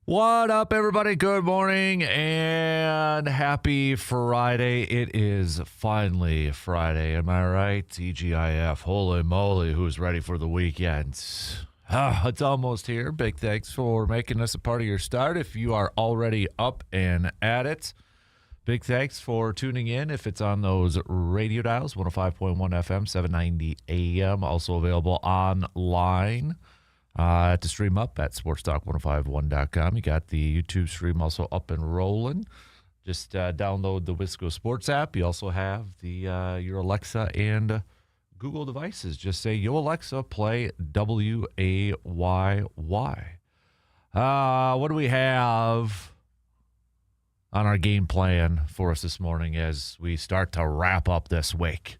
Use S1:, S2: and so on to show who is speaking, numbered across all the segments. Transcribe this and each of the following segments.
S1: What up, everybody? Good morning and happy Friday. It is finally Friday, am I right? TGIF, holy moly, who's ready for the weekend? It's almost here. Big thanks for making us a part of your start. If you are already up and at it, big thanks for tuning in. If it's on those radio dials, 105.1 FM, 790 AM, also available online. To stream up at sportstalk1051.com. You got the YouTube stream also up and rolling. Just download the Wisco Sports App. You also have the your Alexa and Google devices. Just say, yo, Alexa, play WAYY. What do we have on our game plan for us this morning as we start to wrap up this week?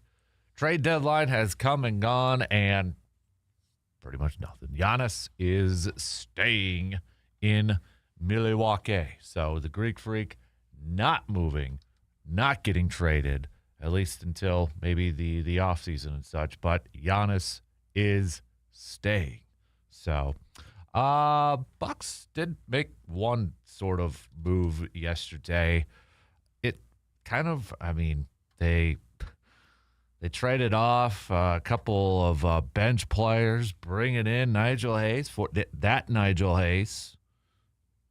S1: Trade deadline has come and gone, and pretty much nothing. Giannis is staying in Milwaukee. So the Greek Freak not moving, not getting traded, at least until maybe the offseason and such. But Giannis is staying. So Bucks did make one sort of move yesterday. It kind of, They traded off a couple of bench players, bringing in Nigel Hayes, for that Nigel Hayes,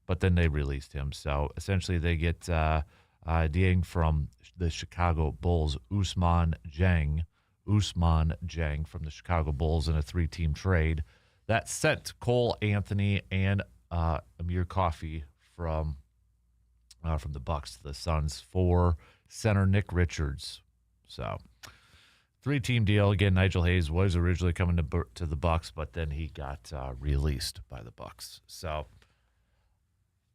S1: but then they released him. So essentially they get Dieng from the Chicago Bulls, Usman Jang from the Chicago Bulls in a 3-team trade. That sent Cole Anthony and Amir Coffey from the Bucks to the Suns for center Nick Richards. So 3-team deal. Again, Nigel Hayes was originally coming to the Bucks, but then he got released by the Bucks. So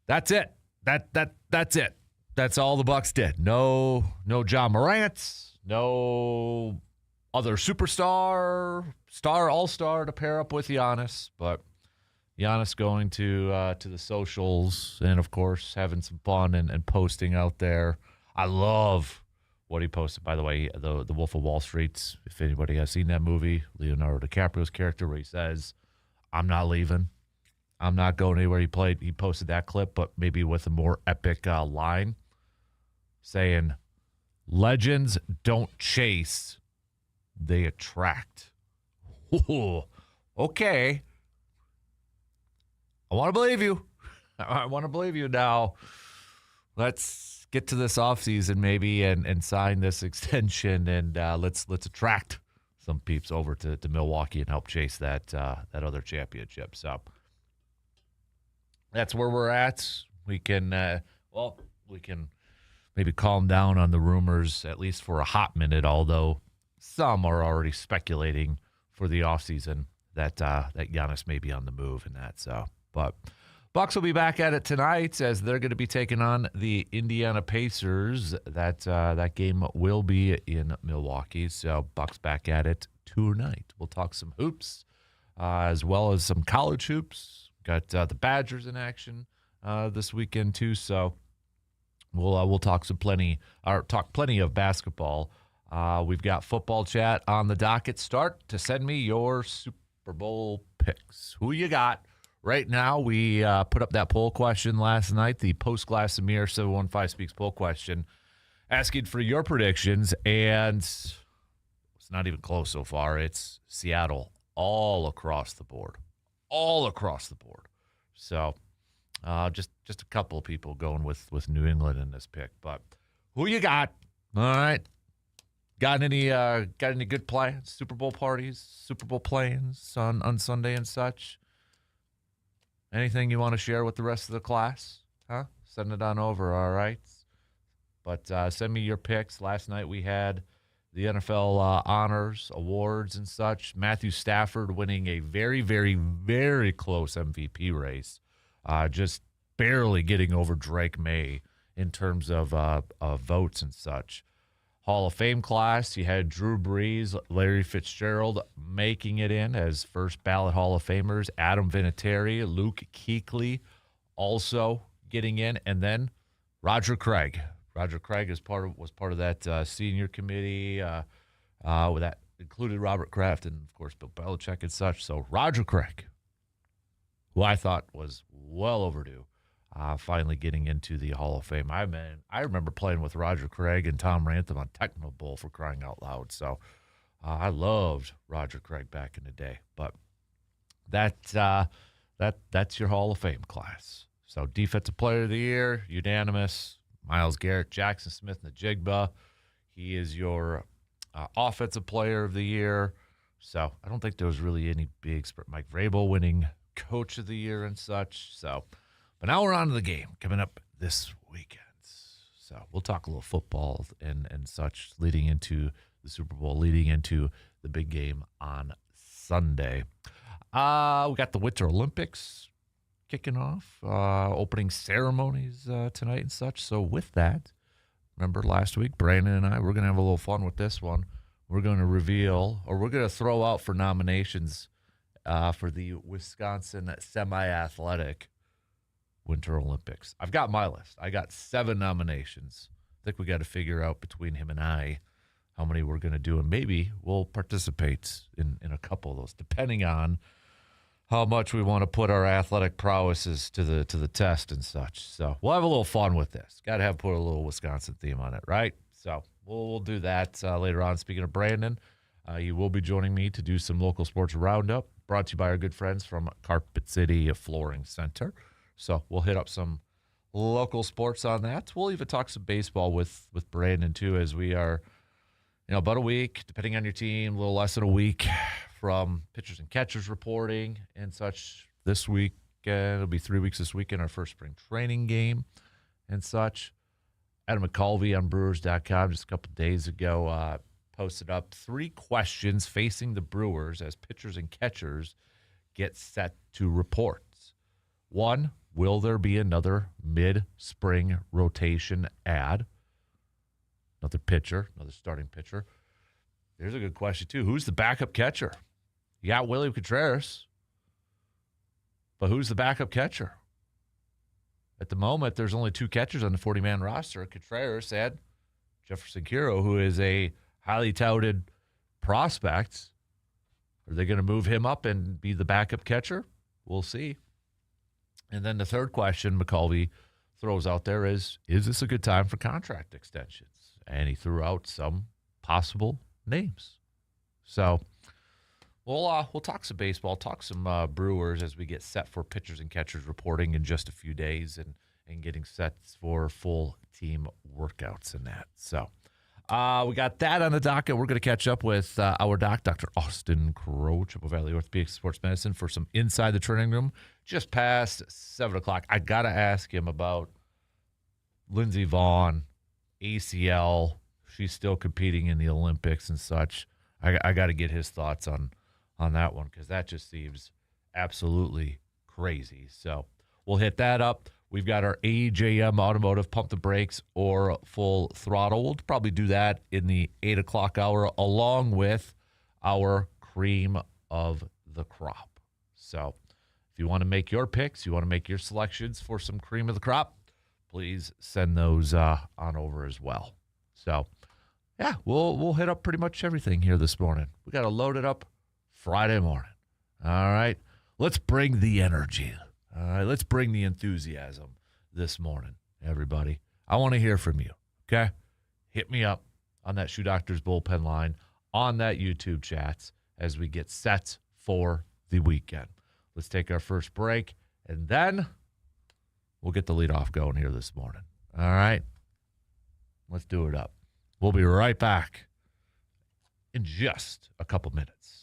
S1: that's it. That's it. That's all the Bucks did. No John Morant, no other superstar, all-star to pair up with Giannis, but Giannis going to the socials and, of course, having some fun and posting out there. I love what he posted, by the way, the Wolf of Wall Street. If anybody has seen that movie, Leonardo DiCaprio's character, where he says, "I'm not leaving. I'm not going anywhere." He posted that clip, but maybe with a more epic line saying, "Legends don't chase, they attract." Ooh, okay. I want to believe you. I want to believe you now. Let's get to this offseason maybe and sign this extension, and let's attract some peeps over to Milwaukee and help chase that other championship. So that's where we're at. We can maybe calm down on the rumors, at least for a hot minute, although some are already speculating for the offseason that Giannis may be on the move and that. So, but Bucks will be back at it tonight as they're going to be taking on the Indiana Pacers. That game will be in Milwaukee, so Bucks back at it tonight. We'll talk some hoops as well as some college hoops. Got the Badgers in action this weekend too, so we'll talk plenty of basketball. We've got football chat on the docket. Start to send me your Super Bowl picks. Who you got? Right now, we put up that poll question last night, the Post-Glass Amir 715 Speaks poll question, asking for your predictions, and it's not even close so far. It's Seattle all across the board. So just a couple of people going with New England in this pick. But who you got? All right. Got any good plans? Super Bowl parties, Super Bowl plans on Sunday and such? Anything you want to share with the rest of the class? Huh? Send it on over, all right? But send me your picks. Last night we had the NFL honors, awards, and such. Matthew Stafford winning a very, very, very close MVP race. Just barely getting over Drake May in terms of votes and such. Hall of Fame class, you had Drew Brees, Larry Fitzgerald making it in as first ballot Hall of Famers. Adam Vinatieri, Luke Kuechly also getting in, and then Roger Craig. Roger Craig was part of that senior committee. That included Robert Kraft and, of course, Bill Belichick and such. So Roger Craig, who I thought was well overdue, finally getting into the Hall of Fame. I remember playing with Roger Craig and Tom Rantham on Techno Bowl, for crying out loud. So I loved Roger Craig back in the day. But that's your Hall of Fame class. So Defensive Player of the Year, unanimous. Myles Garrett, Jackson Smith, and the Jigba. He is your Offensive Player of the Year. So I don't think there was really any big – Mike Vrabel winning Coach of the Year and such. So, but now we're on to the game coming up this weekend. So we'll talk a little football and such leading into the Super Bowl, leading into the big game on Sunday. We got the Winter Olympics kicking off, opening ceremonies tonight and such. So with that, remember last week, Brandon and I, we're going to have a little fun with this one. We're going to reveal, or we're going to throw out for nominations for the Wisconsin Semi-Athletic Winter Olympics. I've got my list. I got 7 nominations. I think we got to figure out between him and I how many we're going to do, and maybe we'll participate in a couple of those, depending on how much we want to put our athletic prowesses to the test and such. So we'll have a little fun with this. Got to put a little Wisconsin theme on it, right? So we'll do that later on. Speaking of Brandon, you will be joining me to do some local sports roundup, brought to you by our good friends from Carpet City Flooring Center. So we'll hit up some local sports on that. We'll even talk some baseball with Brandon too, as we are, about a week, depending on your team, a little less than a week from pitchers and catchers reporting and such. This week, it'll be 3 weeks this weekend, our first spring training game and such. Adam McCulvey on Brewers.com just a couple days ago posted up 3 questions facing the Brewers as pitchers and catchers get set to report. 1, will there be another mid-spring rotation ad? Another pitcher, another starting pitcher. Here's a good question, too. Who's the backup catcher? You got William Contreras, but who's the backup catcher? At the moment, there's only 2 catchers on the 40-man roster, Contreras and Jefferson Quiro, who is a highly touted prospect. Are they going to move him up and be the backup catcher? We'll see. And then the third question McCulvey throws out there is this a good time for contract extensions? And he threw out some possible names. So we'll talk some baseball, talk some Brewers as we get set for pitchers and catchers reporting in just a few days and getting set for full team workouts and that. So we got that on the docket. We're going to catch up with our doc, Dr. Austin Crowe, Chippewa Valley Orthopedics Sports Medicine, for some Inside the Training Room just past 7 o'clock. I got to ask him about Lindsey Vaughn, ACL. She's still competing in the Olympics and such. I got to get his thoughts on that one, because that just seems absolutely crazy. So we'll hit that up. We've got our AJM Automotive Pump the Brakes or Full Throttle. We'll probably do that in the 8 o'clock hour, along with our cream of the crop. So if you want to make your picks, you want to make your selections for some cream of the crop, please send those on over as well. So, yeah, we'll hit up pretty much everything here this morning. We got to load it up Friday morning. All right, let's bring the energy. All right, let's bring the enthusiasm this morning, everybody. I want to hear from you, okay? Hit me up on that Shoe Doctors bullpen line, on that YouTube chats as we get set for the weekend. Let's take our first break, and then we'll get the leadoff going here this morning. All right? Let's do it up. We'll be right back in just a couple minutes.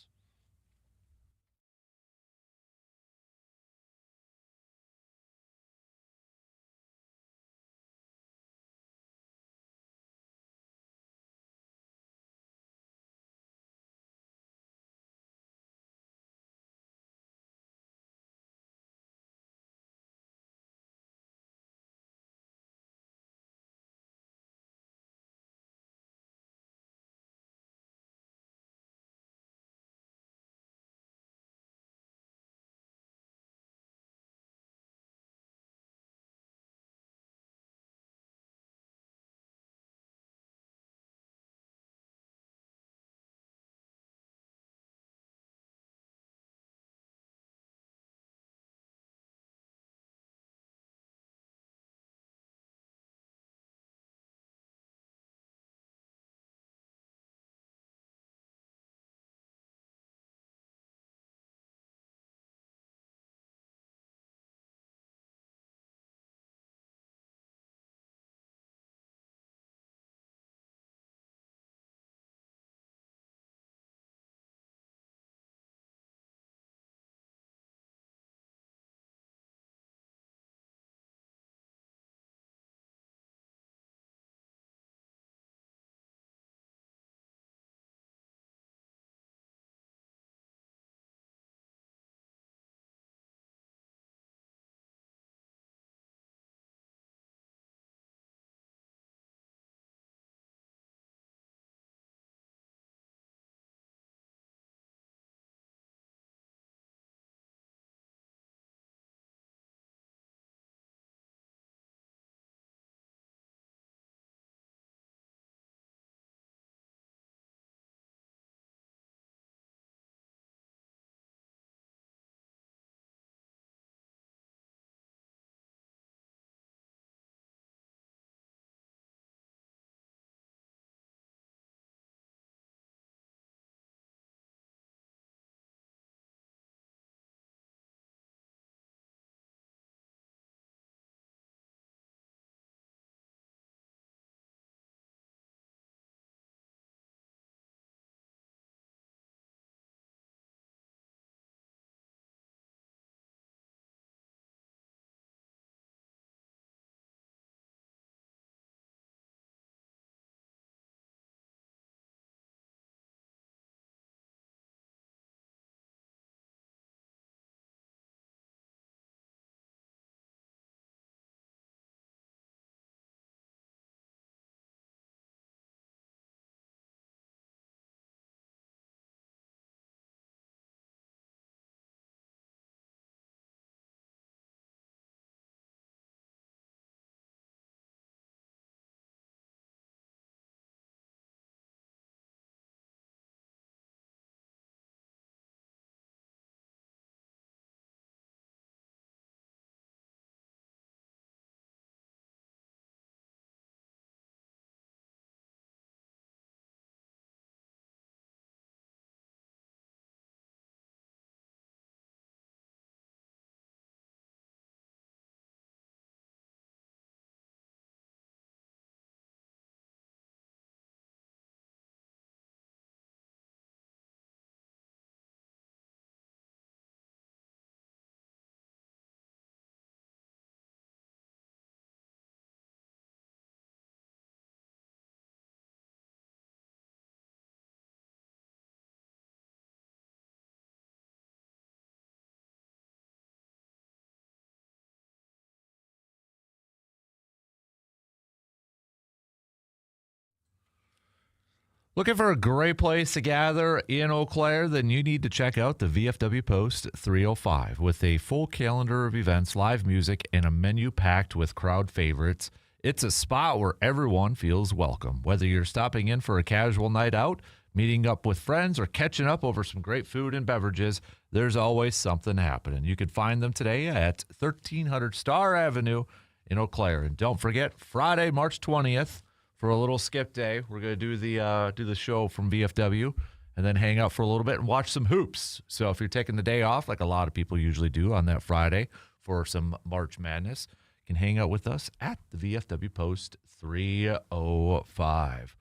S1: Looking for a great place to gather in Eau Claire? Then you need to check out the VFW Post 305 with a full calendar of events, live music, and a menu packed with crowd favorites. It's a spot where everyone feels welcome. Whether you're stopping in for a casual night out, meeting up with friends, or catching up over some great food and beverages, there's always something happening. You can find them today at 1300 Star Avenue in Eau Claire. And don't forget, Friday, March 20th, for a little skip day, we're going to do the show from VFW and then hang out for a little bit and watch some hoops. So if you're taking the day off, like a lot of people usually do on that Friday for some March Madness, you can hang out with us at the VFW Post 305.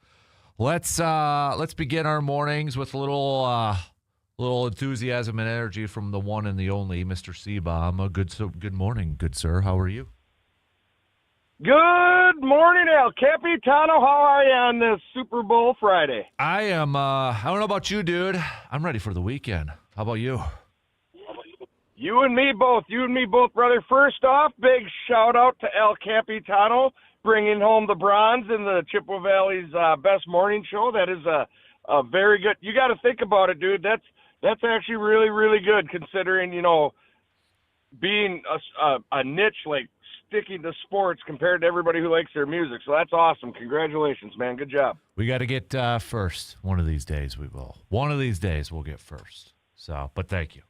S1: Let's begin our mornings with a little enthusiasm and energy from the one and the only Mr. Seabaum. Good morning, good sir. How are you?
S2: Good morning, El Capitano. How are you on this Super Bowl Friday?
S1: I am, I don't know about you, dude. I'm ready for the weekend. How about you?
S2: You and me both, brother. First off, big shout out to El Capitano, bringing home the bronze in the Chippewa Valley's best morning show. That is a very good, you got to think about it, dude. That's actually really, really good considering, being a niche like sticking to sports compared to everybody who likes their music. So that's awesome. Congratulations, man. Good job.
S1: We got to get first. One of these days we will. One of these days we'll get first. So, but thank you.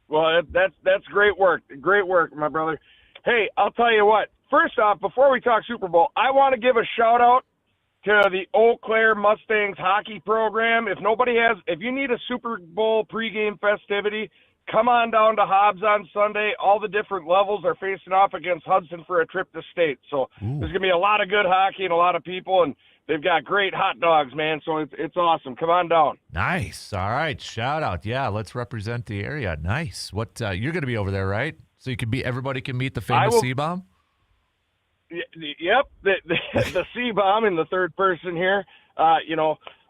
S2: Well, that's great work. Great work, my brother. Hey, I'll tell you what. First off, before we talk Super Bowl, I want to give a shout out to the Eau Claire Mustangs hockey program. If you need a Super Bowl pregame festivity, come on down to Hobbs on Sunday. All the different levels are facing off against Hudson for a trip to state. So There's going to be a lot of good hockey and a lot of people, and they've got great hot dogs, man. So it's awesome. Come on down.
S1: Nice. All right. Shout out. Yeah, let's represent the area. Nice. What you're going to be over there, right? So everybody can meet the famous C-Bomb?
S2: Yep. The C-Bomb in the third person here.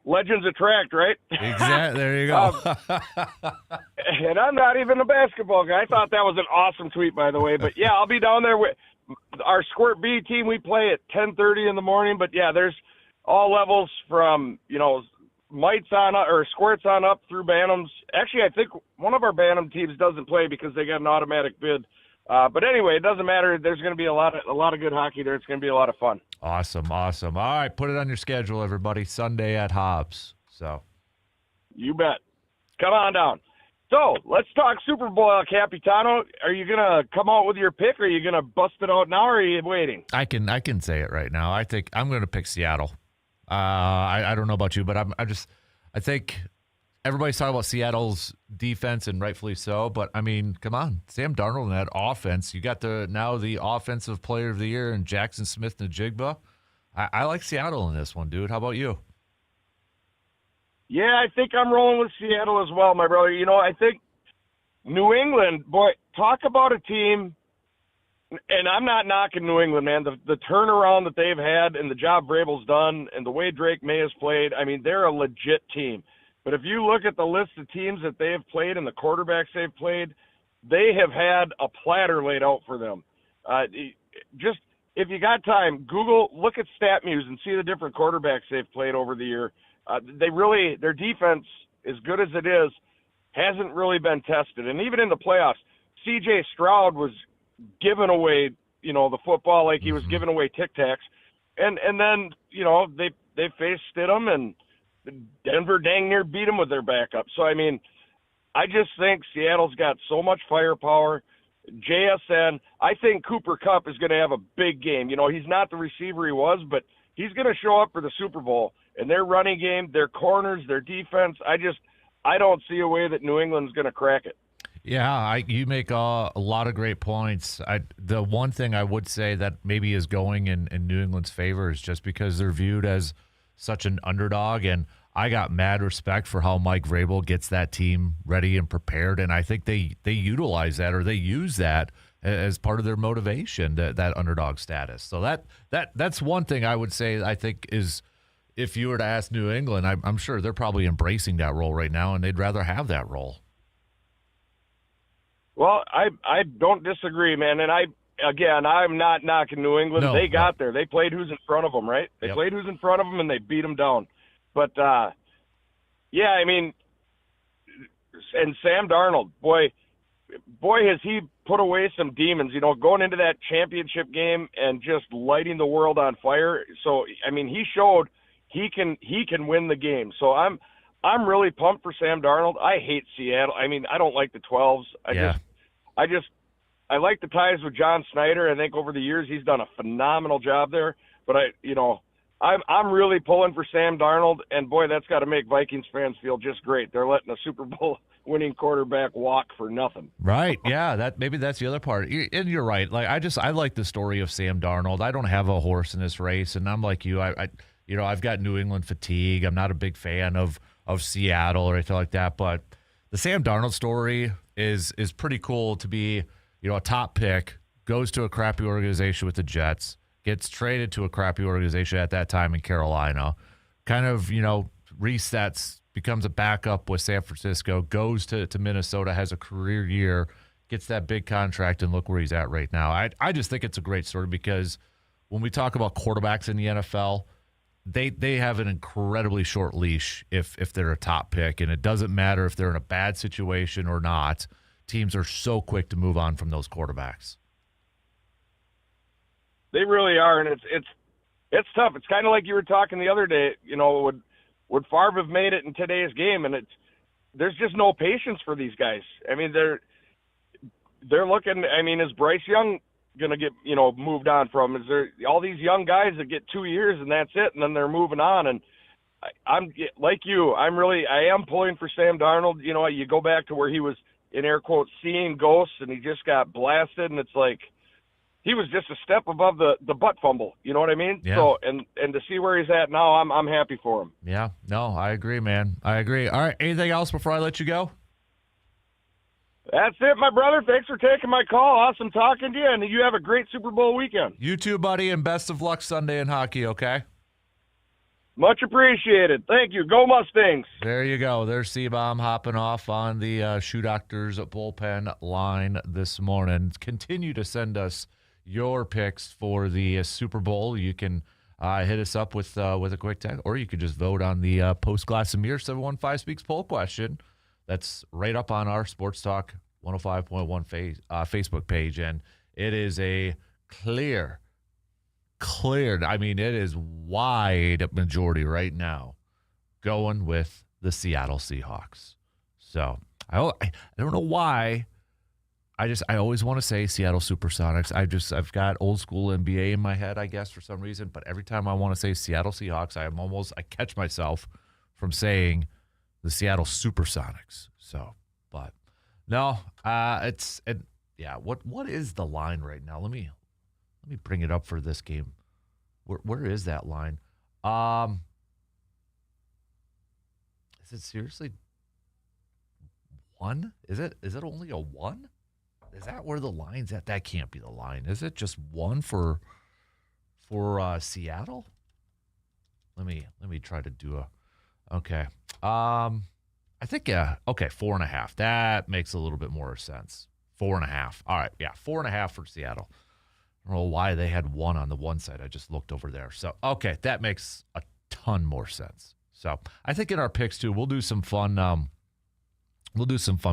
S2: Legends attract, right?
S1: Exactly. There you go.
S2: And I'm not even a basketball guy. I thought that was an awesome tweet, by the way. But, yeah, I'll be down there with our Squirt B team. We play at 10:30 in the morning. But, yeah, there's all levels from, mites on or squirts on up through Bantams. Actually, I think one of our Bantam teams doesn't play because they got an automatic bid. But anyway, it doesn't matter. There's going to be a lot of good hockey there. It's going to be a lot of fun.
S1: Awesome. All right, put it on your schedule, everybody. Sunday at Hobbs. So,
S2: you bet. Come on down. So let's talk Super Bowl, El Capitano. Are you going to come out with your pick, or are you going to bust it out now, or are you waiting?
S1: I can say it right now. I think I'm going to pick Seattle. I don't know about you, but I think. Everybody's talking about Seattle's defense, and rightfully so. But, I mean, come on. Sam Darnold in that offense. You got the offensive player of the year in Jackson Smith-Njigba. I like Seattle in this one, dude. How about you?
S2: Yeah, I think I'm rolling with Seattle as well, my brother. I think New England, boy, talk about a team, and I'm not knocking New England, man. The turnaround that they've had and the job Vrabel's done and the way Drake May has played, I mean, they're a legit team. But if you look at the list of teams that they have played and the quarterbacks they've played, they have had a platter laid out for them. Just if you got time, look at StatMuse and see the different quarterbacks they've played over the year. Their defense, as good as it is, hasn't really been tested. And even in the playoffs, C.J. Stroud was giving away, the football like he was giving away Tic Tacs. And then, they faced Stidham, and Denver dang near beat them with their backup. So, I mean, I just think Seattle's got so much firepower. JSN, I think Cooper Kupp is going to have a big game. He's not the receiver he was, but he's going to show up for the Super Bowl. And their running game, their corners, their defense, I don't see a way that New England's going to crack it.
S1: Yeah, you make a lot of great points. The one thing I would say that maybe is going in New England's favor is just because they're viewed as such an underdog, and I got mad respect for how Mike Vrabel gets that team ready and prepared, and I think they utilize that, or they use that as part of their motivation, that underdog status. So that's one thing I would say. I think is, if you were to ask New England, I'm sure they're probably embracing that role right now, and they'd rather have that role.
S2: Well, I don't disagree, man, and I'm not knocking New England. They got there. They played who's in front of them, right? They played who's in front of them, and they beat them down. But, yeah, I mean, and Sam Darnold, boy, has he put away some demons, going into that championship game and just lighting the world on fire. So, I mean, he showed he can win the game. So I'm really pumped for Sam Darnold. I hate Seattle. I mean, I don't like the 12s. I like the ties with John Snyder. I think over the years he's done a phenomenal job there. But I'm really pulling for Sam Darnold, and boy, that's got to make Vikings fans feel just great. They're letting a Super Bowl winning quarterback walk for nothing.
S1: Right? Yeah. Maybe that's the other part. And you're right. Like I like the story of Sam Darnold. I don't have a horse in this race, and I'm like you. I've got New England fatigue. I'm not a big fan of Seattle or anything like that. But the Sam Darnold story is pretty cool to be. A top pick, goes to a crappy organization with the Jets, gets traded to a crappy organization at that time in Carolina, kind of, resets, becomes a backup with San Francisco, goes to Minnesota, has a career year, gets that big contract, and look where he's at right now. I just think it's a great story because when we talk about quarterbacks in the NFL, they have an incredibly short leash if they're a top pick, and it doesn't matter if they're in a bad situation or not. Teams are so quick to move on from those quarterbacks.
S2: They really are, and it's tough. It's kind of like you were talking the other day. Would Favre have made it in today's game? And there's just no patience for these guys. I mean, they're looking. I mean, is Bryce Young gonna get moved on from? Is there all these young guys that get 2 years and that's it, and then they're moving on? And I'm like you. I am pulling for Sam Darnold. You go back to where he was, in air quotes, seeing ghosts, and he just got blasted, and it's like he was just a step above the butt fumble. You know what I mean?
S1: Yeah.
S2: So and to see where he's at now, I'm happy for him.
S1: Yeah. No, I agree, man. I agree. All right. Anything else before I let you go?
S2: That's it, my brother. Thanks for taking my call. Awesome talking to you, and you have a great Super Bowl weekend.
S1: You too, buddy, and best of luck Sunday in hockey, okay?
S2: Much appreciated. Thank you. Go Mustangs.
S1: There you go. There's C-Bomb hopping off on the Shoe Doctors bullpen line this morning. Continue to send us your picks for the Super Bowl. You can hit us up with a quick text, or you could just vote on the Post Glass and Mirror 715 Speaks poll question. That's right up on our Sports Talk 105.1 Facebook page, and it is a clear, I mean, it is wide majority right now going with the Seattle Seahawks. So I don't know why. I always want to say Seattle Supersonics. I've got old school NBA in my head, I guess, for some reason. But every time I want to say Seattle Seahawks, I catch myself from saying the Seattle Supersonics. So, but no, what is the line right now? Let me bring it up for this game. Where is that line? Is it seriously 1? Is it only a 1? Is that where the line's at? That can't be the line. Is it just 1 for Seattle? Let me try to do okay. I think okay, 4.5. That makes a little bit more sense. 4.5. All right, yeah, 4.5 for Seattle. I don't know why they had 1 on the one side. I just looked over there. So, okay, that makes a ton more sense. So, I think in our picks too, we'll do some fun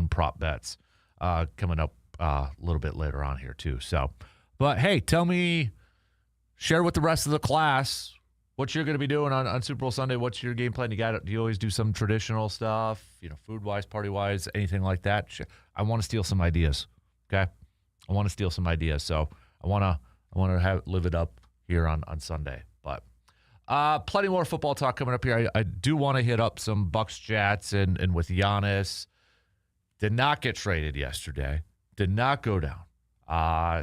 S1: prop bets coming up a little bit later on here too. So, but hey, share with the rest of the class what you're going to be doing on Super Bowl Sunday. What's your game plan? Do you always do some traditional stuff, food-wise, party-wise, anything like that? I want to steal some ideas, okay? I want to steal some ideas. So I want to live it up here on Sunday. But plenty more football talk coming up here. I do want to hit up some Bucks chats and with Giannis. Did not get traded yesterday. Did not go down.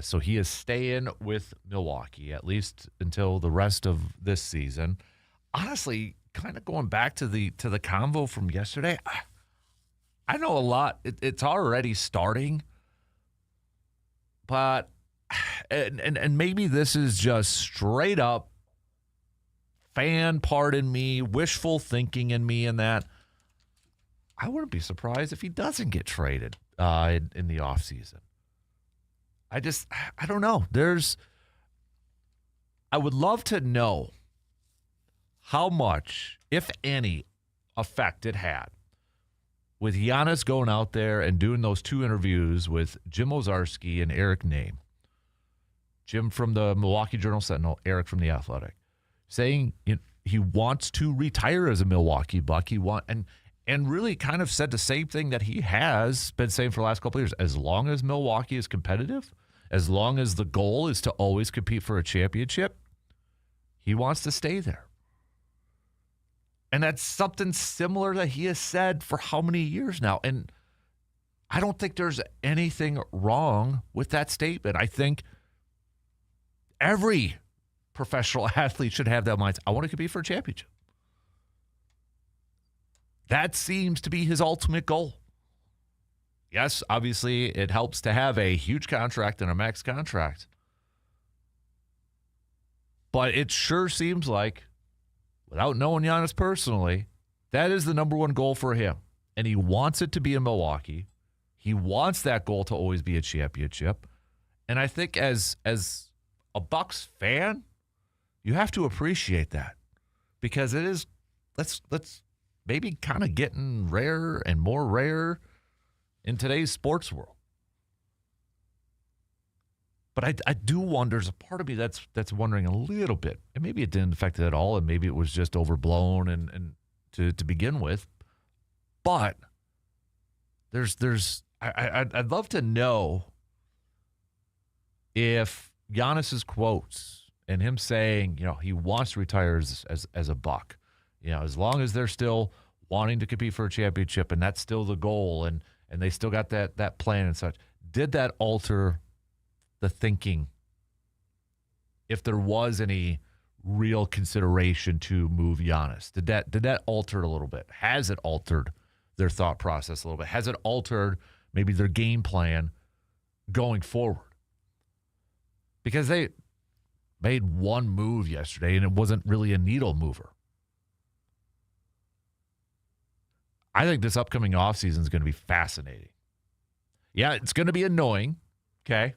S1: So he is staying with Milwaukee, at least until the rest of this season. Honestly, kind of going back to the convo from yesterday, I know a lot. It's already starting, but and maybe this is just straight up fan, pardon me, wishful thinking in me, and that I wouldn't be surprised if he doesn't get traded in the offseason. I don't know. I would love to know how much, if any, effect it had with Giannis going out there and doing those 2 interviews with Jim Ozarski and Eric Name. Jim from the Milwaukee Journal-Sentinel, Eric from The Athletic, saying he wants to retire as a Milwaukee Buck. And really kind of said the same thing that he has been saying for the last couple of years. As long as Milwaukee is competitive, as long as the goal is to always compete for a championship, he wants to stay there. And that's something similar that he has said for how many years now? And I don't think there's anything wrong with that statement. I think every professional athlete should have that mindset. I want to compete for a championship. That seems to be his ultimate goal. Yes, obviously, it helps to have a huge contract and a max contract. But it sure seems like, without knowing Giannis personally, that is the number one goal for him. And he wants it to be in Milwaukee. He wants that goal to always be a championship. And I think as a Bucks fan, you have to appreciate that. Because it is, let's maybe kind of getting rarer and more rare in today's sports world. But I do wonder, there's a part of me that's wondering a little bit, and maybe it didn't affect it at all, and maybe it was just overblown and to begin with. But I'd love to know if Giannis's quotes and him saying, he wants to retire as a Buck, as long as they're still wanting to compete for a championship and that's still the goal and they still got that plan and such, did that alter the thinking if there was any real consideration to move Giannis? Did that alter it a little bit? Has it altered their thought process a little bit? Has it altered maybe their game plan going forward? Because they made one move yesterday, and it wasn't really a needle mover. I think this upcoming offseason is going to be fascinating. Yeah, it's going to be annoying, okay?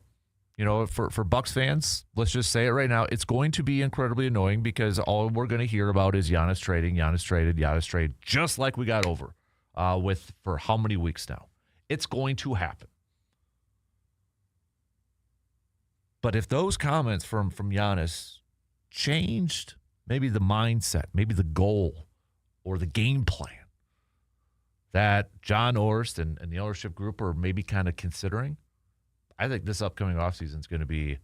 S1: For Bucks fans, let's just say it right now, it's going to be incredibly annoying because all we're going to hear about is Giannis trading, Giannis traded, just like we got over with for how many weeks now. It's going to happen. But if those comments from Giannis changed maybe the mindset, maybe the goal or the game plan that John Orst and the ownership group are maybe kind of considering, I think this upcoming offseason is going to be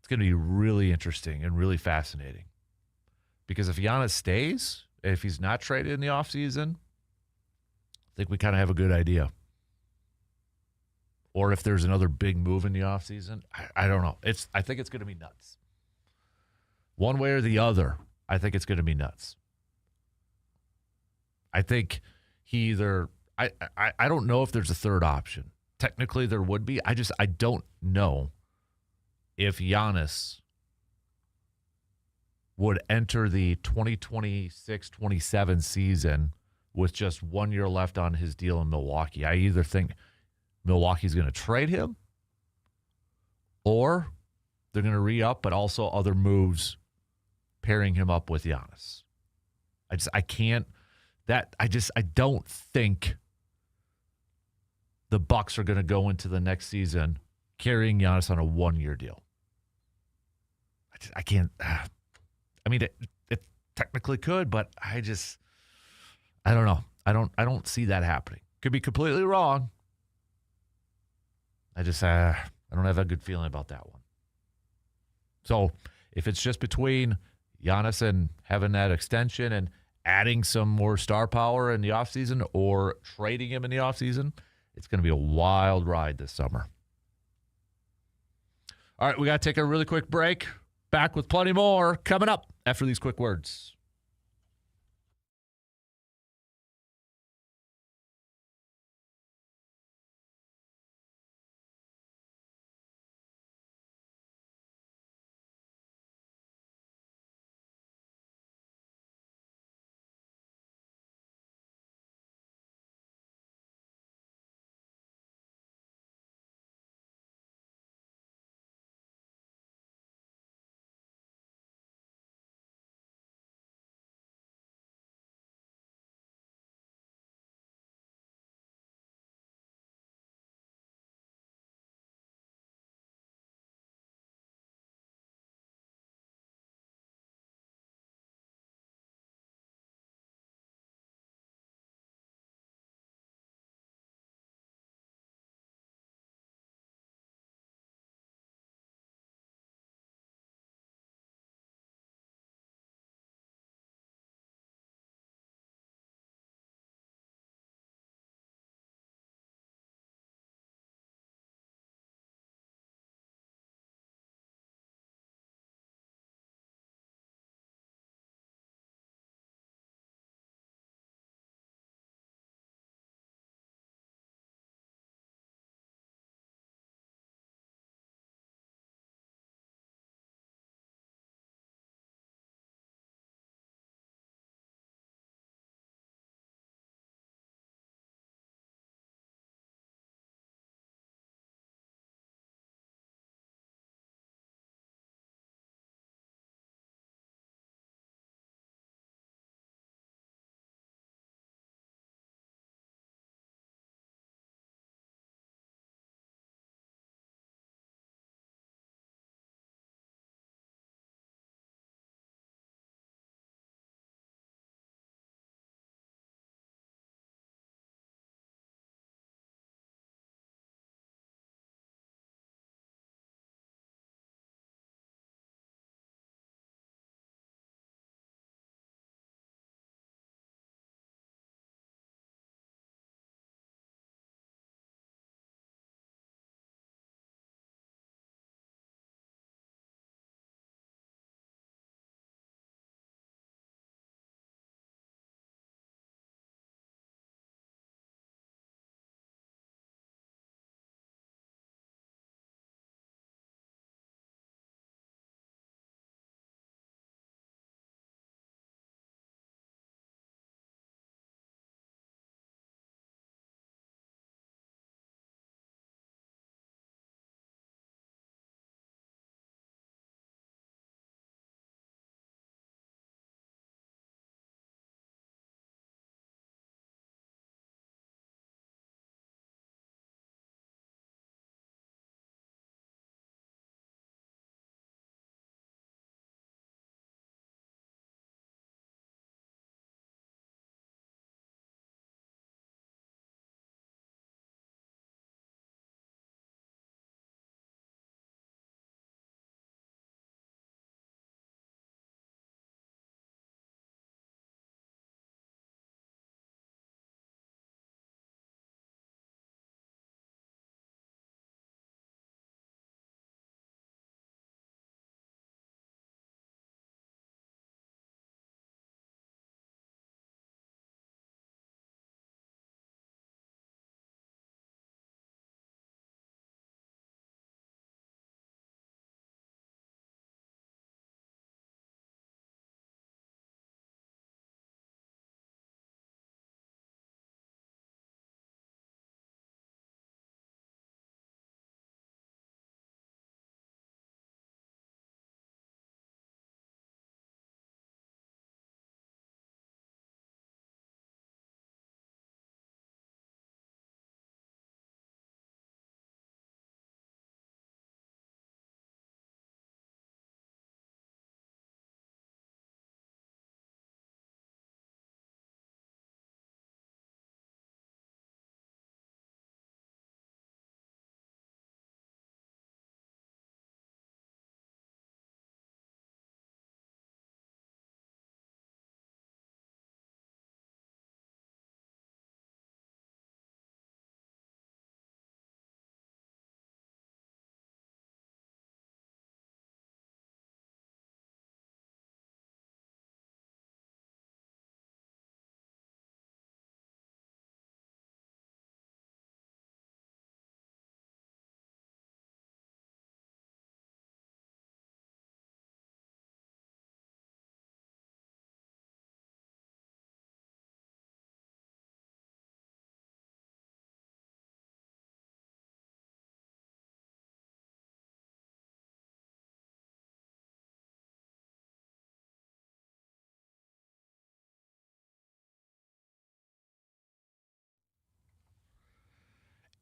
S1: really interesting and really fascinating. Because if Giannis stays, if he's not traded in the offseason, I think we kind of have a good idea. Or if there's another big move in the offseason, I don't know. I think it's going to be nuts. One way or the other, I think it's going to be nuts. I think he either I don't know if there's a third option. Technically, there would be. I don't know if Giannis would enter the 2026-27 season with just 1 year left on his deal in Milwaukee. I either think Milwaukee's going to trade him or they're going to re-up, but also other moves pairing him up with Giannis. I don't think the Bucks are going to go into the next season carrying Giannis on a 1 year deal. I can't. I mean, it technically could, but I don't know. I don't see that happening. Could be completely wrong. I don't have a good feeling about that one. So if it's just between Giannis and having that extension and adding some more star power in the offseason or trading him in the offseason, it's going to be a wild ride this summer. All right, we got to take a really quick break. Back with plenty more coming up after these quick words.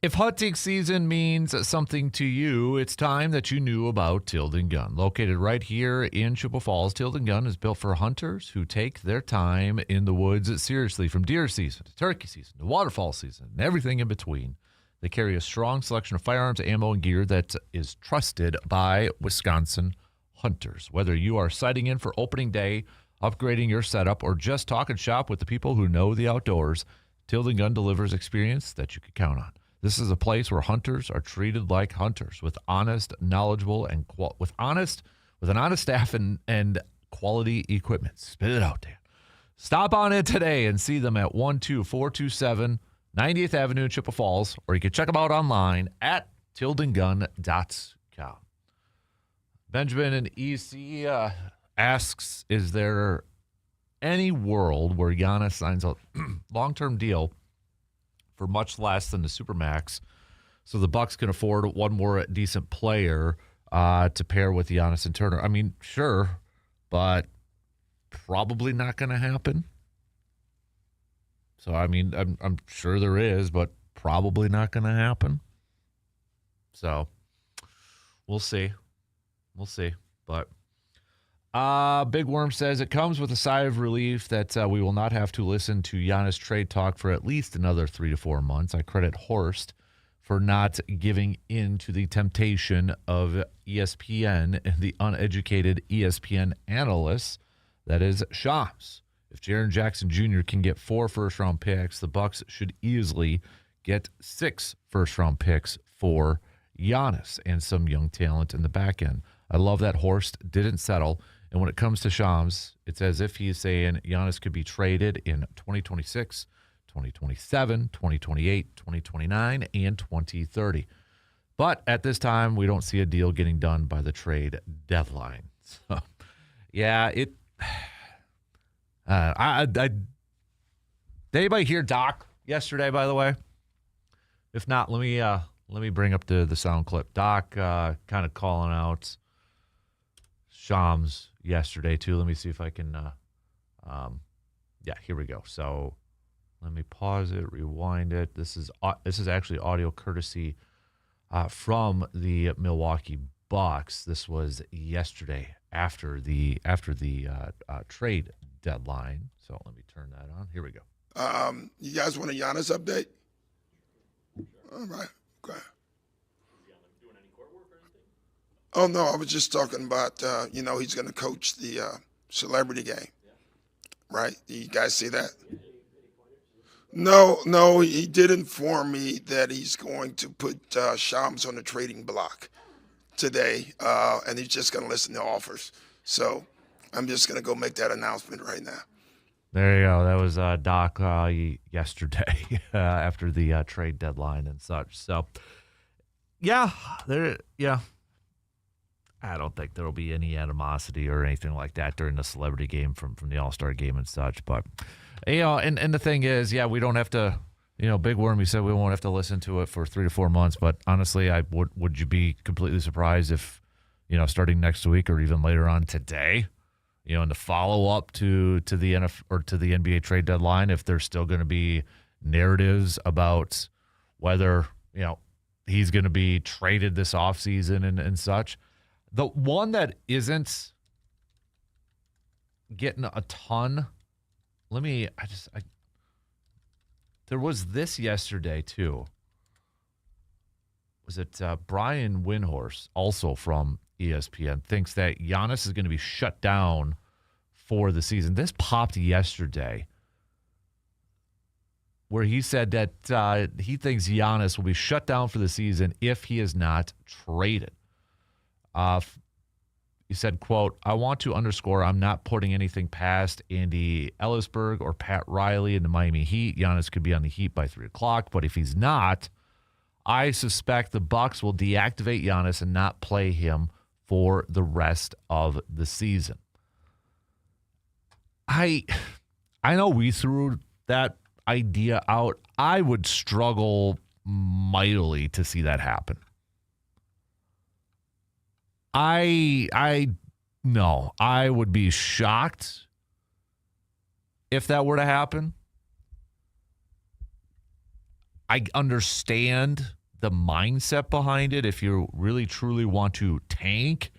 S1: If hunting season means something to you, it's time that you knew about Tilden Gun. Located right here in Chippewa Falls, Tilden Gun is built for hunters who take their time in the woods seriously. From deer season to turkey season to waterfowl season and everything in between, they carry a strong selection of firearms, ammo, and gear that is trusted by Wisconsin hunters. Whether you are sighting in for opening day, upgrading your setup, or just talking shop with the people who know the outdoors, Tilden Gun delivers experience that you can count on. This is a place where hunters are treated like hunters, with honest, knowledgeable, and with an honest staff and quality equipment. Spit it out, Dan. Stop on in today and see them at 12427 90th Avenue in Chippewa Falls, or you can check them out online at tildengun.com. Benjamin in EC asks, is there any world where Giannis signs a long-term deal for much less than the Supermax, so the Bucks can afford one more decent player to pair with Giannis and Turner? I mean, sure, but probably not going to happen. So, I mean, I'm sure there is, but probably not going to happen. So, we'll see. We'll see. But Big Worm says it comes with a sigh of relief that we will not have to listen to Giannis trade talk for at least another 3 to 4 months. I credit Horst for not giving in to the temptation of ESPN and the uneducated ESPN analysts, that is Shams. If Jaren Jackson Jr. can get 4 first-round picks, the Bucks should easily get 6 first-round picks for Giannis and some young talent in the back end. I love that Horst didn't settle. And when it comes to Shams, it's as if he's saying Giannis could be traded in 2026, 2027, 2028, 2029, and 2030. But at this time, we don't see a deal getting done by the trade deadline. So, yeah, did anybody hear Doc yesterday, by the way? If not, let me bring up the sound clip. Doc kind of calling out Shams yesterday too. Let me see if I can here we go. So let me pause it, rewind it. This is actually audio courtesy from the Milwaukee Bucks. This was yesterday after the trade deadline. So let me turn that on. Here we go.
S3: You guys want a Giannis update? All right. Okay. Oh, no, I was just talking about, he's going to coach the celebrity game, right? Do you guys see that? No, he did inform me that he's going to put Shams on the trading block today, and he's just going to listen to offers. So I'm just going to go make that announcement right now.
S1: There you go. That was Doc yesterday after the trade deadline and such. So, yeah. I don't think there will be any animosity or anything like that during the celebrity game from the All-Star game and such. But, and the thing is, we don't have to, Big Worm, he said we won't have to listen to it for 3 to 4 months. But honestly, would you be completely surprised if, starting next week or even later on today, in the follow-up to the NFL or to the NBA trade deadline, if there's still going to be narratives about whether, he's going to be traded this offseason and such. The one that isn't getting a ton, there was this yesterday too. Was it Brian Windhorst, also from ESPN, thinks that Giannis is going to be shut down for the season. This popped yesterday, where he said that he thinks Giannis will be shut down for the season if he is not traded. He said, quote, I want to underscore I'm not putting anything past Andy Ellisberg or Pat Riley in the Miami Heat. Giannis could be on the Heat by 3 o'clock, but if he's not, I suspect the Bucks will deactivate Giannis and not play him for the rest of the season. I know we threw that idea out. I would struggle mightily to see that happen. I would be shocked if that were to happen. I understand the mindset behind it if you really truly want to tank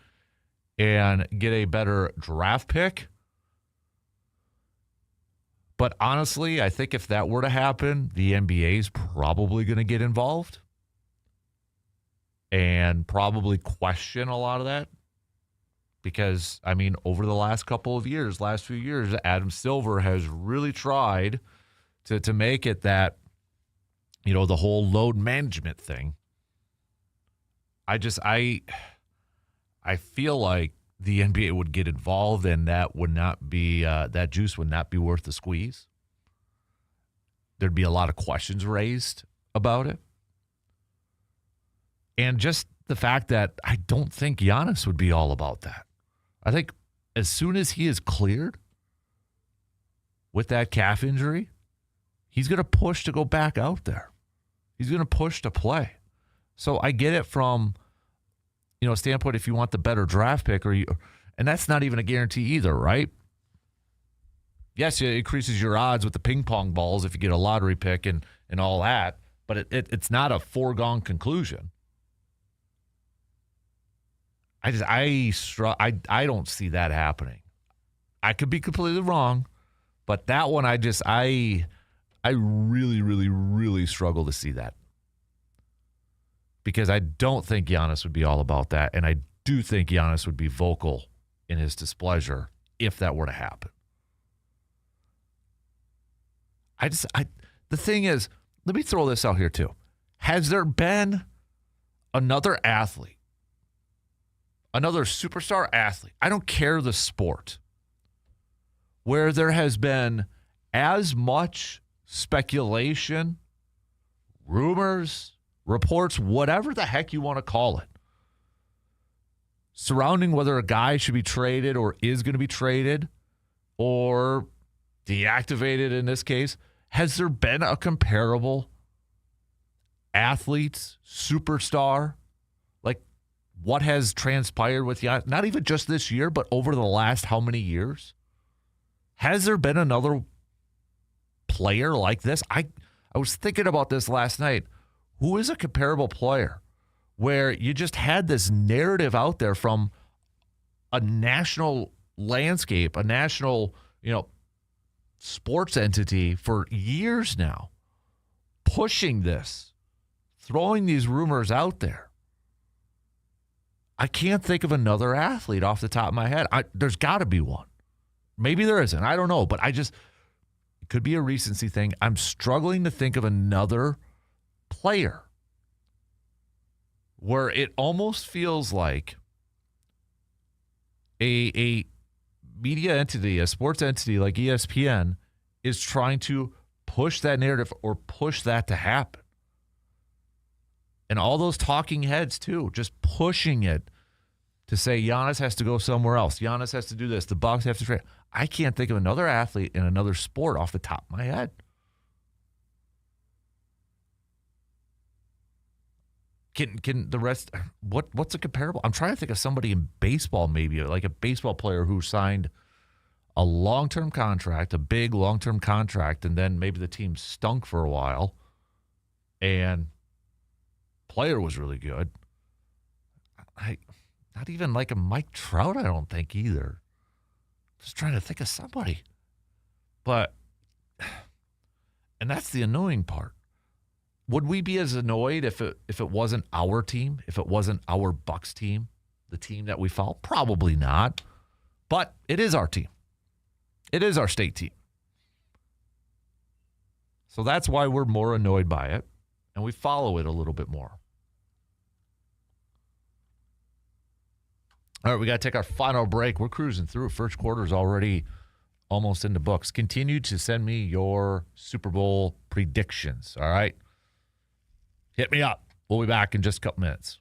S1: and get a better draft pick. But honestly, I think if that were to happen, the NBA is probably going to get involved and probably question a lot of that. Because, I mean, over the last few years, Adam Silver has really tried to make it that, the whole load management thing. I feel like the NBA would get involved, and that would not be that juice would not be worth the squeeze. There'd be a lot of questions raised about it, and just the fact that I don't think Giannis would be all about that. I think as soon as he is cleared with that calf injury, he's going to push to go back out there. He's going to push to play. So I get it from a standpoint if you want the better draft pick, and that's not even a guarantee either, right? Yes, it increases your odds with the ping pong balls if you get a lottery pick and all that, but it's not a foregone conclusion. I don't see that happening. I could be completely wrong, but that one I really, really, really struggle to see that. Because I don't think Giannis would be all about that, and I do think Giannis would be vocal in his displeasure if that were to happen. The thing is, let me throw this out here too. Has there been another athlete, another superstar athlete, I don't care the sport, where there has been as much speculation, rumors, reports, whatever the heck you want to call it, surrounding whether a guy should be traded or is going to be traded or deactivated in this case? Has there been a comparable athlete, superstar, like what has transpired with Giannis? Not even just this year, but over the last how many years? Has there been another player like this? I was thinking about this last night. Who is a comparable player where you just had this narrative out there from a national landscape, a national, sports entity for years now, pushing this, throwing these rumors out there? I can't think of another athlete off the top of my head. There's got to be one. Maybe there isn't. I don't know. But it could be a recency thing. I'm struggling to think of another player where it almost feels like a media entity, a sports entity like ESPN is trying to push that narrative or push that to happen. And all those talking heads too, just pushing it to say Giannis has to go somewhere else. Giannis has to do this. The Bucks have to trade. I can't think of another athlete in another sport off the top of my head. Can the rest, what's a comparable? I'm trying to think of somebody in baseball, maybe like a baseball player who signed a long-term contract, a big long-term contract, and then maybe the team stunk for a while, and player was really good. Not even like a Mike Trout, I don't think either. Just trying to think of somebody. And that's the annoying part. Would we be as annoyed if it wasn't our team, if it wasn't our Bucks team, the team that we follow? Probably not. But it is our team. It is our state team. So that's why we're more annoyed by it, and we follow it a little bit more. All right, we got to take our final break. We're cruising through. First quarter is already almost in the books. Continue to send me your Super Bowl predictions, all right? Hit me up. We'll be back in just a couple minutes.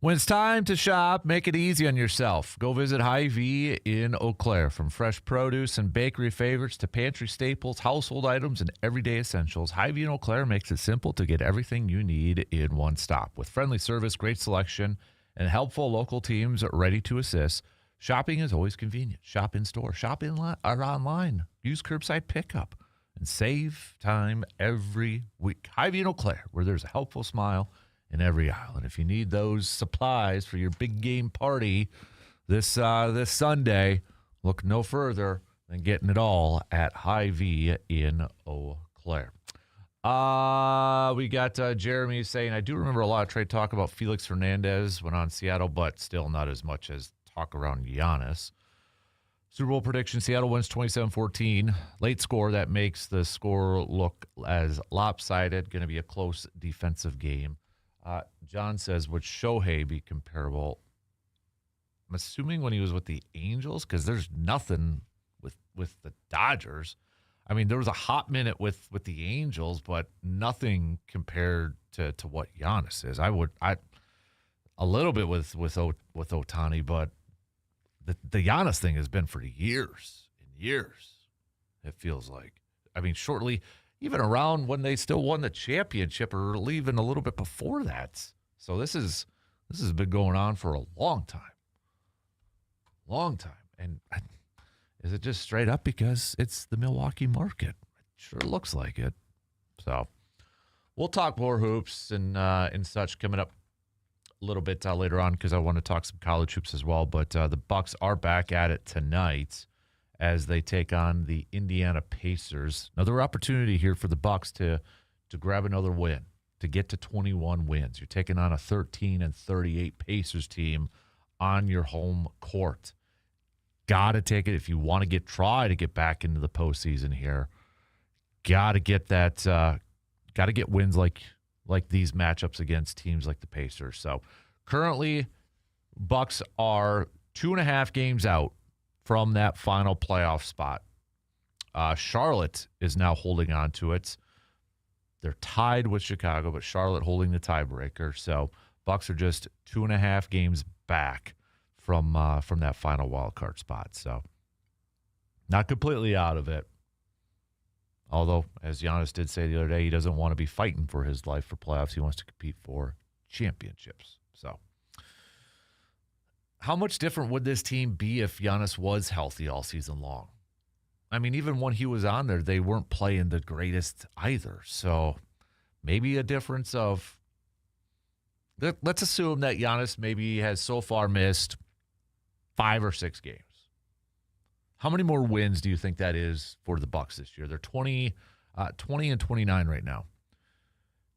S1: When it's time to shop, make it easy on yourself. Go visit Hy-Vee in Eau Claire. From fresh produce and bakery favorites to pantry staples, household items, and everyday essentials, Hy-Vee in Eau Claire makes it simple to get everything you need in one stop. With friendly service, great selection, and helpful local teams ready to assist, shopping is always convenient. Shop in store, shop or online. Use curbside pickup and save time every week. Hy-Vee in Eau Claire, where there's a helpful smile in every aisle. And if you need those supplies for your big game party this Sunday, look no further than getting it all at Hy-Vee in Eau Claire. We got Jeremy saying, I do remember a lot of trade talk about Felix Hernandez when on Seattle, but still not as much as talk around Giannis. Super Bowl prediction, Seattle wins 27-14. Late score that makes the score look as lopsided. Going to be a close defensive game. John says, would Shohei be comparable? I'm assuming when he was with the Angels, because there's nothing with the Dodgers. I mean, there was a hot minute with the Angels, but nothing compared to what Giannis is. I a little bit with Ohtani, but the Giannis thing has been for years and years, it feels like. I mean, shortly, even around when they still won the championship or even a little bit before that. So this has been going on for a long time. Long time. And is it just straight up because it's the Milwaukee market? It sure looks like it. So we'll talk more hoops and such coming up a little bit later on because I want to talk some college hoops as well. But the Bucks are back at it tonight as they take on the Indiana Pacers. Another opportunity here for the Bucks to grab another win, to get to 21 wins. You're taking on a 13-38 Pacers team on your home court. Got to take it if you want to try to get back into the postseason here. Got to get that. Got to get wins like these matchups against teams like the Pacers. So currently, Bucks are 2.5 games out from that final playoff spot. Charlotte is now holding on to it. They're tied with Chicago, but Charlotte holding the tiebreaker. So Bucks are just 2.5 games back from that final wild card spot. So not completely out of it. Although, as Giannis did say the other day, he doesn't want to be fighting for his life for playoffs. He wants to compete for championships. So how much different would this team be if Giannis was healthy all season long? I mean, even when he was on there, they weren't playing the greatest either. So maybe a difference of, let's assume that Giannis maybe has so far missed 5 or 6 games. How many more wins do you think that is for the Bucks this year? They're 20 and 29 right now.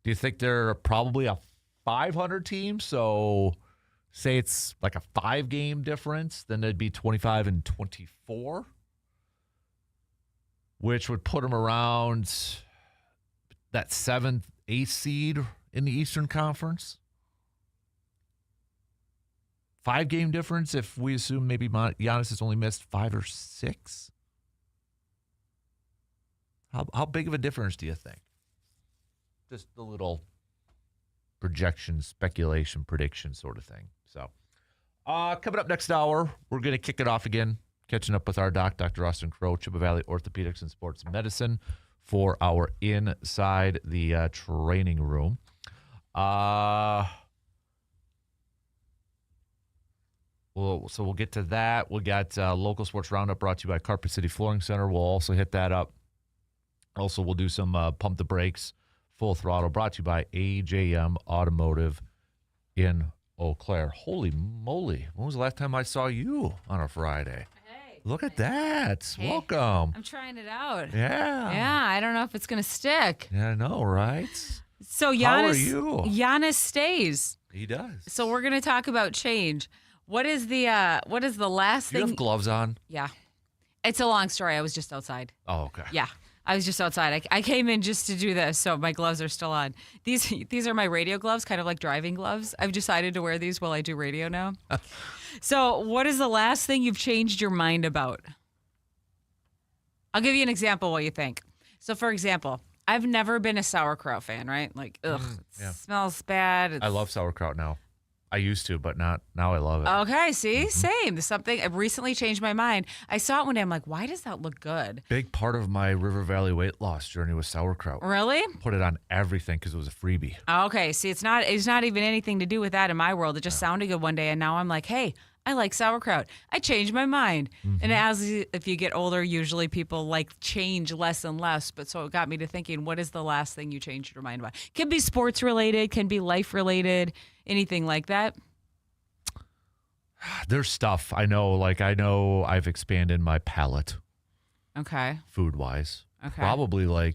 S1: Do you think they're probably a 500 team? So say it's like a 5-game difference, then it'd be 25 and 24, which would put them around that 7th, 8th seed in the Eastern Conference. 5-game difference if we assume maybe Giannis has only missed 5 or 6? How big of a difference do you think? Just a little projection, speculation, prediction sort of thing. So coming up next hour, we're going to kick it off again, catching up with our Dr. Austin Crow, Chippewa Valley Orthopedics and Sports Medicine for our Inside the Training Room. So we'll get to that. We got Local Sports Roundup brought to you by Carpet City Flooring Center. We'll also hit that up. Also, we'll do some Pump the Brakes, Full Throttle, brought to you by AJM Automotive in Eau Claire. Holy moly. When was the last time I saw you on a Friday?
S4: Hey.
S1: Look at that.
S4: Hey,
S1: welcome.
S4: I'm trying it out.
S1: Yeah.
S4: Yeah, I don't know if it's going to stick.
S1: Yeah, I know, right?
S4: So Giannis,
S1: How are you?
S4: Giannis stays.
S1: He does.
S4: So we're going to talk about change. What is the last
S1: You
S4: thing?
S1: have gloves on?
S4: Yeah. It's a long story. I was just outside.
S1: Oh, okay.
S4: Yeah. I was just outside. I came in just to do this, so my gloves are still on. These are my radio gloves, kind of like driving gloves. I've decided to wear these while I do radio now. So what is the last thing you've changed your mind about? I'll give you an example what you think. So, for example, I've never been a sauerkraut fan, right? Like, ugh, it smells bad.
S1: I love sauerkraut now. I used to, but not now. I love it.
S4: Okay, see, same. Something I recently changed my mind. I saw it one day. I'm like, why does that look good?
S1: Big part of my River Valley weight loss journey was sauerkraut.
S4: Really?
S1: Put it on everything because it was a freebie.
S4: Okay, see, it's not even anything to do with that in my world. It just sounded good one day, and now I'm like, hey, I like sauerkraut. I changed my mind. And if you get older, usually people change less and less. But so it got me to thinking, what is the last thing you changed your mind about? Can be sports related, can be life related, anything like that.
S1: There's stuff I know. I've expanded my palate.
S4: Okay.
S1: Food wise.
S4: Okay.
S1: Probably what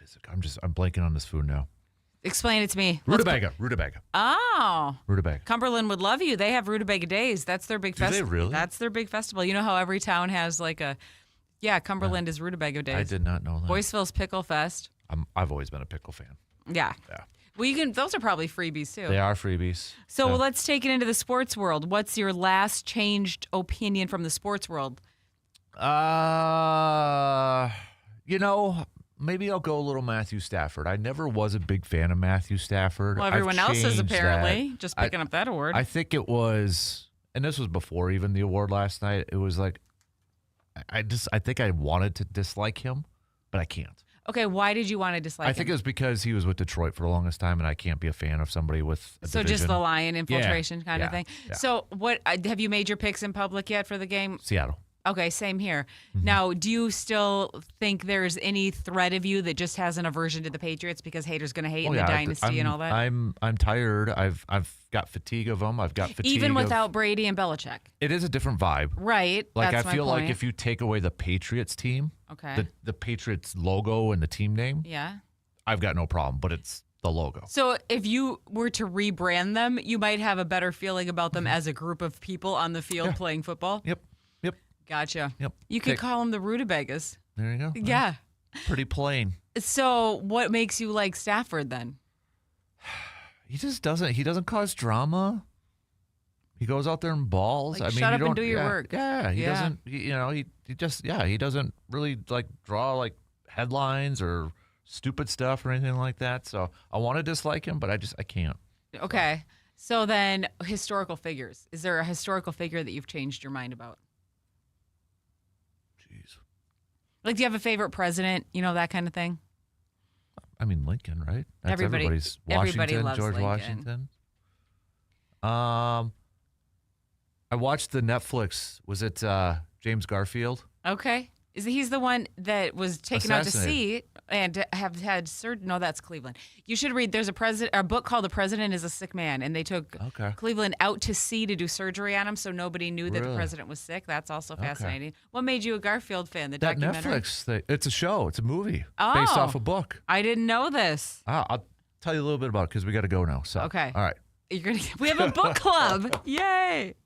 S1: is it? I'm blanking on this food now.
S4: Explain it to me.
S1: Rutabaga.
S4: Oh.
S1: Rutabaga.
S4: Cumberland would love you. They have Rutabaga Days. That's their big festival.
S1: Do they really?
S4: That's their big festival. You know how every town has Cumberland is Rutabaga Days.
S1: I did not know that.
S4: Boyceville's Pickle Fest.
S1: I've always been a pickle fan.
S4: Yeah.
S1: Yeah.
S4: Well, those are probably freebies too.
S1: They are freebies.
S4: So let's take it into the sports world. What's your last changed opinion from the sports world?
S1: Maybe I'll go a little Matthew Stafford. I never was a big fan of Matthew Stafford.
S4: Well, everyone else is apparently just picking up that award.
S1: I think it was, and this was before even the award last night. It was like, I think I wanted to dislike him, but I can't.
S4: Okay, why did you want to dislike him?
S1: I think it was because he was with Detroit for the longest time, and I can't be a fan of somebody with a division.
S4: Just the Lion infiltration kind of thing.
S1: Yeah.
S4: So what have you made your picks in public yet for the game?
S1: Seattle.
S4: Okay, same here.
S1: Mm-hmm.
S4: Now, do you still think there's any thread of you that just has an aversion to the Patriots because haters going to hate in the dynasty and all that?
S1: I'm tired. I've got fatigue of them. I've got fatigue.
S4: Even without Brady and Belichick.
S1: It is a different vibe.
S4: Right.
S1: Like
S4: that's
S1: I feel
S4: my point.
S1: like if you take away the Patriots team,
S4: okay,
S1: the Patriots logo and the team name,
S4: yeah,
S1: I've got no problem. But it's the logo.
S4: So if you were to rebrand them, you might have a better feeling about them as a group of people on the field playing football.
S1: Yep.
S4: Gotcha.
S1: Yep.
S4: You could call them the Rutabagas.
S1: There you go.
S4: Yeah.
S1: Pretty plain.
S4: So what makes you like Stafford then?
S1: He doesn't cause drama. He goes out there and balls.
S4: Shut up and do your work.
S1: Yeah, he doesn't. He doesn't really draw headlines or stupid stuff or anything like that. So I want to dislike him, but I can't.
S4: Okay. So then, historical figures. Is there a historical figure that you've changed your mind about?
S1: Jeez.
S4: Do you have a favorite president? That kind of thing.
S1: I mean, Lincoln, right? That's
S4: everybody
S1: everybody's.
S4: everybody loves
S1: George
S4: Lincoln.
S1: Washington. I watched the Netflix. Was it James Garfield?
S4: Okay. He's the one that was taken out to sea
S1: Assassinated.
S4: and have had surgery? No, that's Cleveland. You should read. There's a book called "The President Is a Sick Man," and they took Cleveland out to sea to do surgery on him, so nobody knew that the president was sick. That's also fascinating. What made you a Garfield fan? The
S1: That
S4: documentary.
S1: Netflix thing. It's a show. It's a movie
S4: Oh.
S1: based off a book.
S4: I didn't know this.
S1: I'll tell you a little bit about it because we got to go now. So
S4: Okay.
S1: All right.
S4: We have a book club. Yay.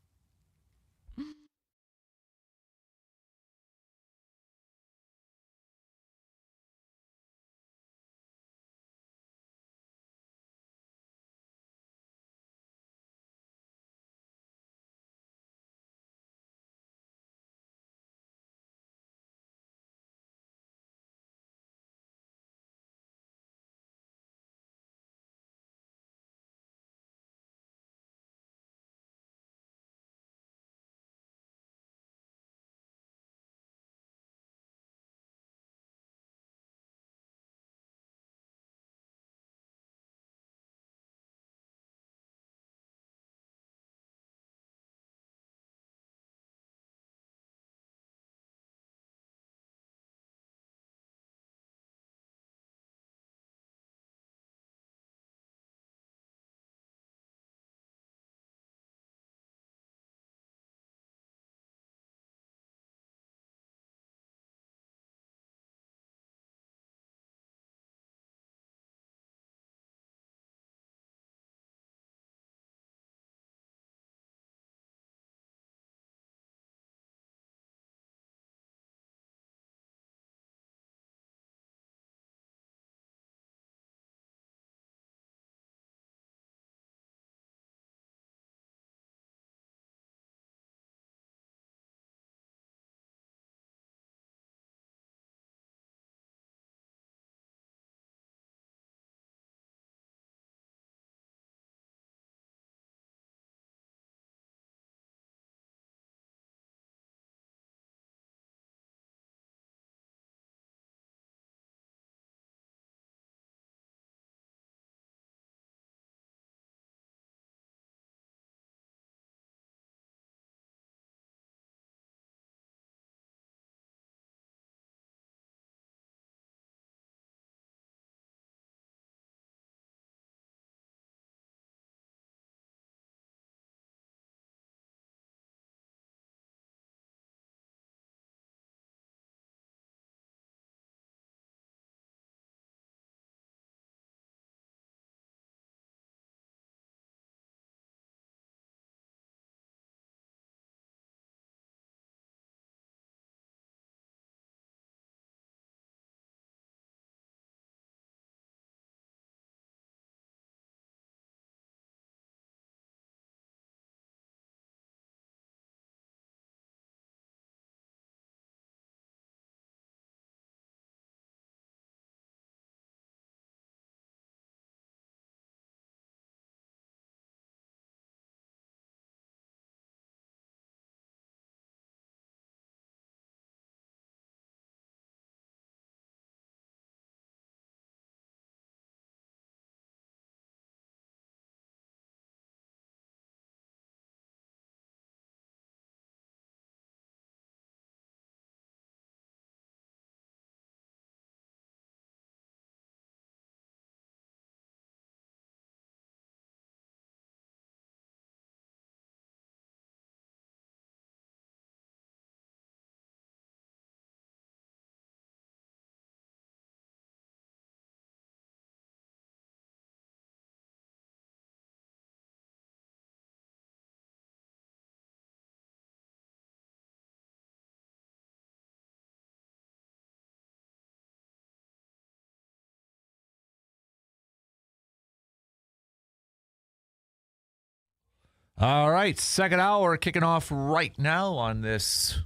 S1: All right, second hour kicking off right now on this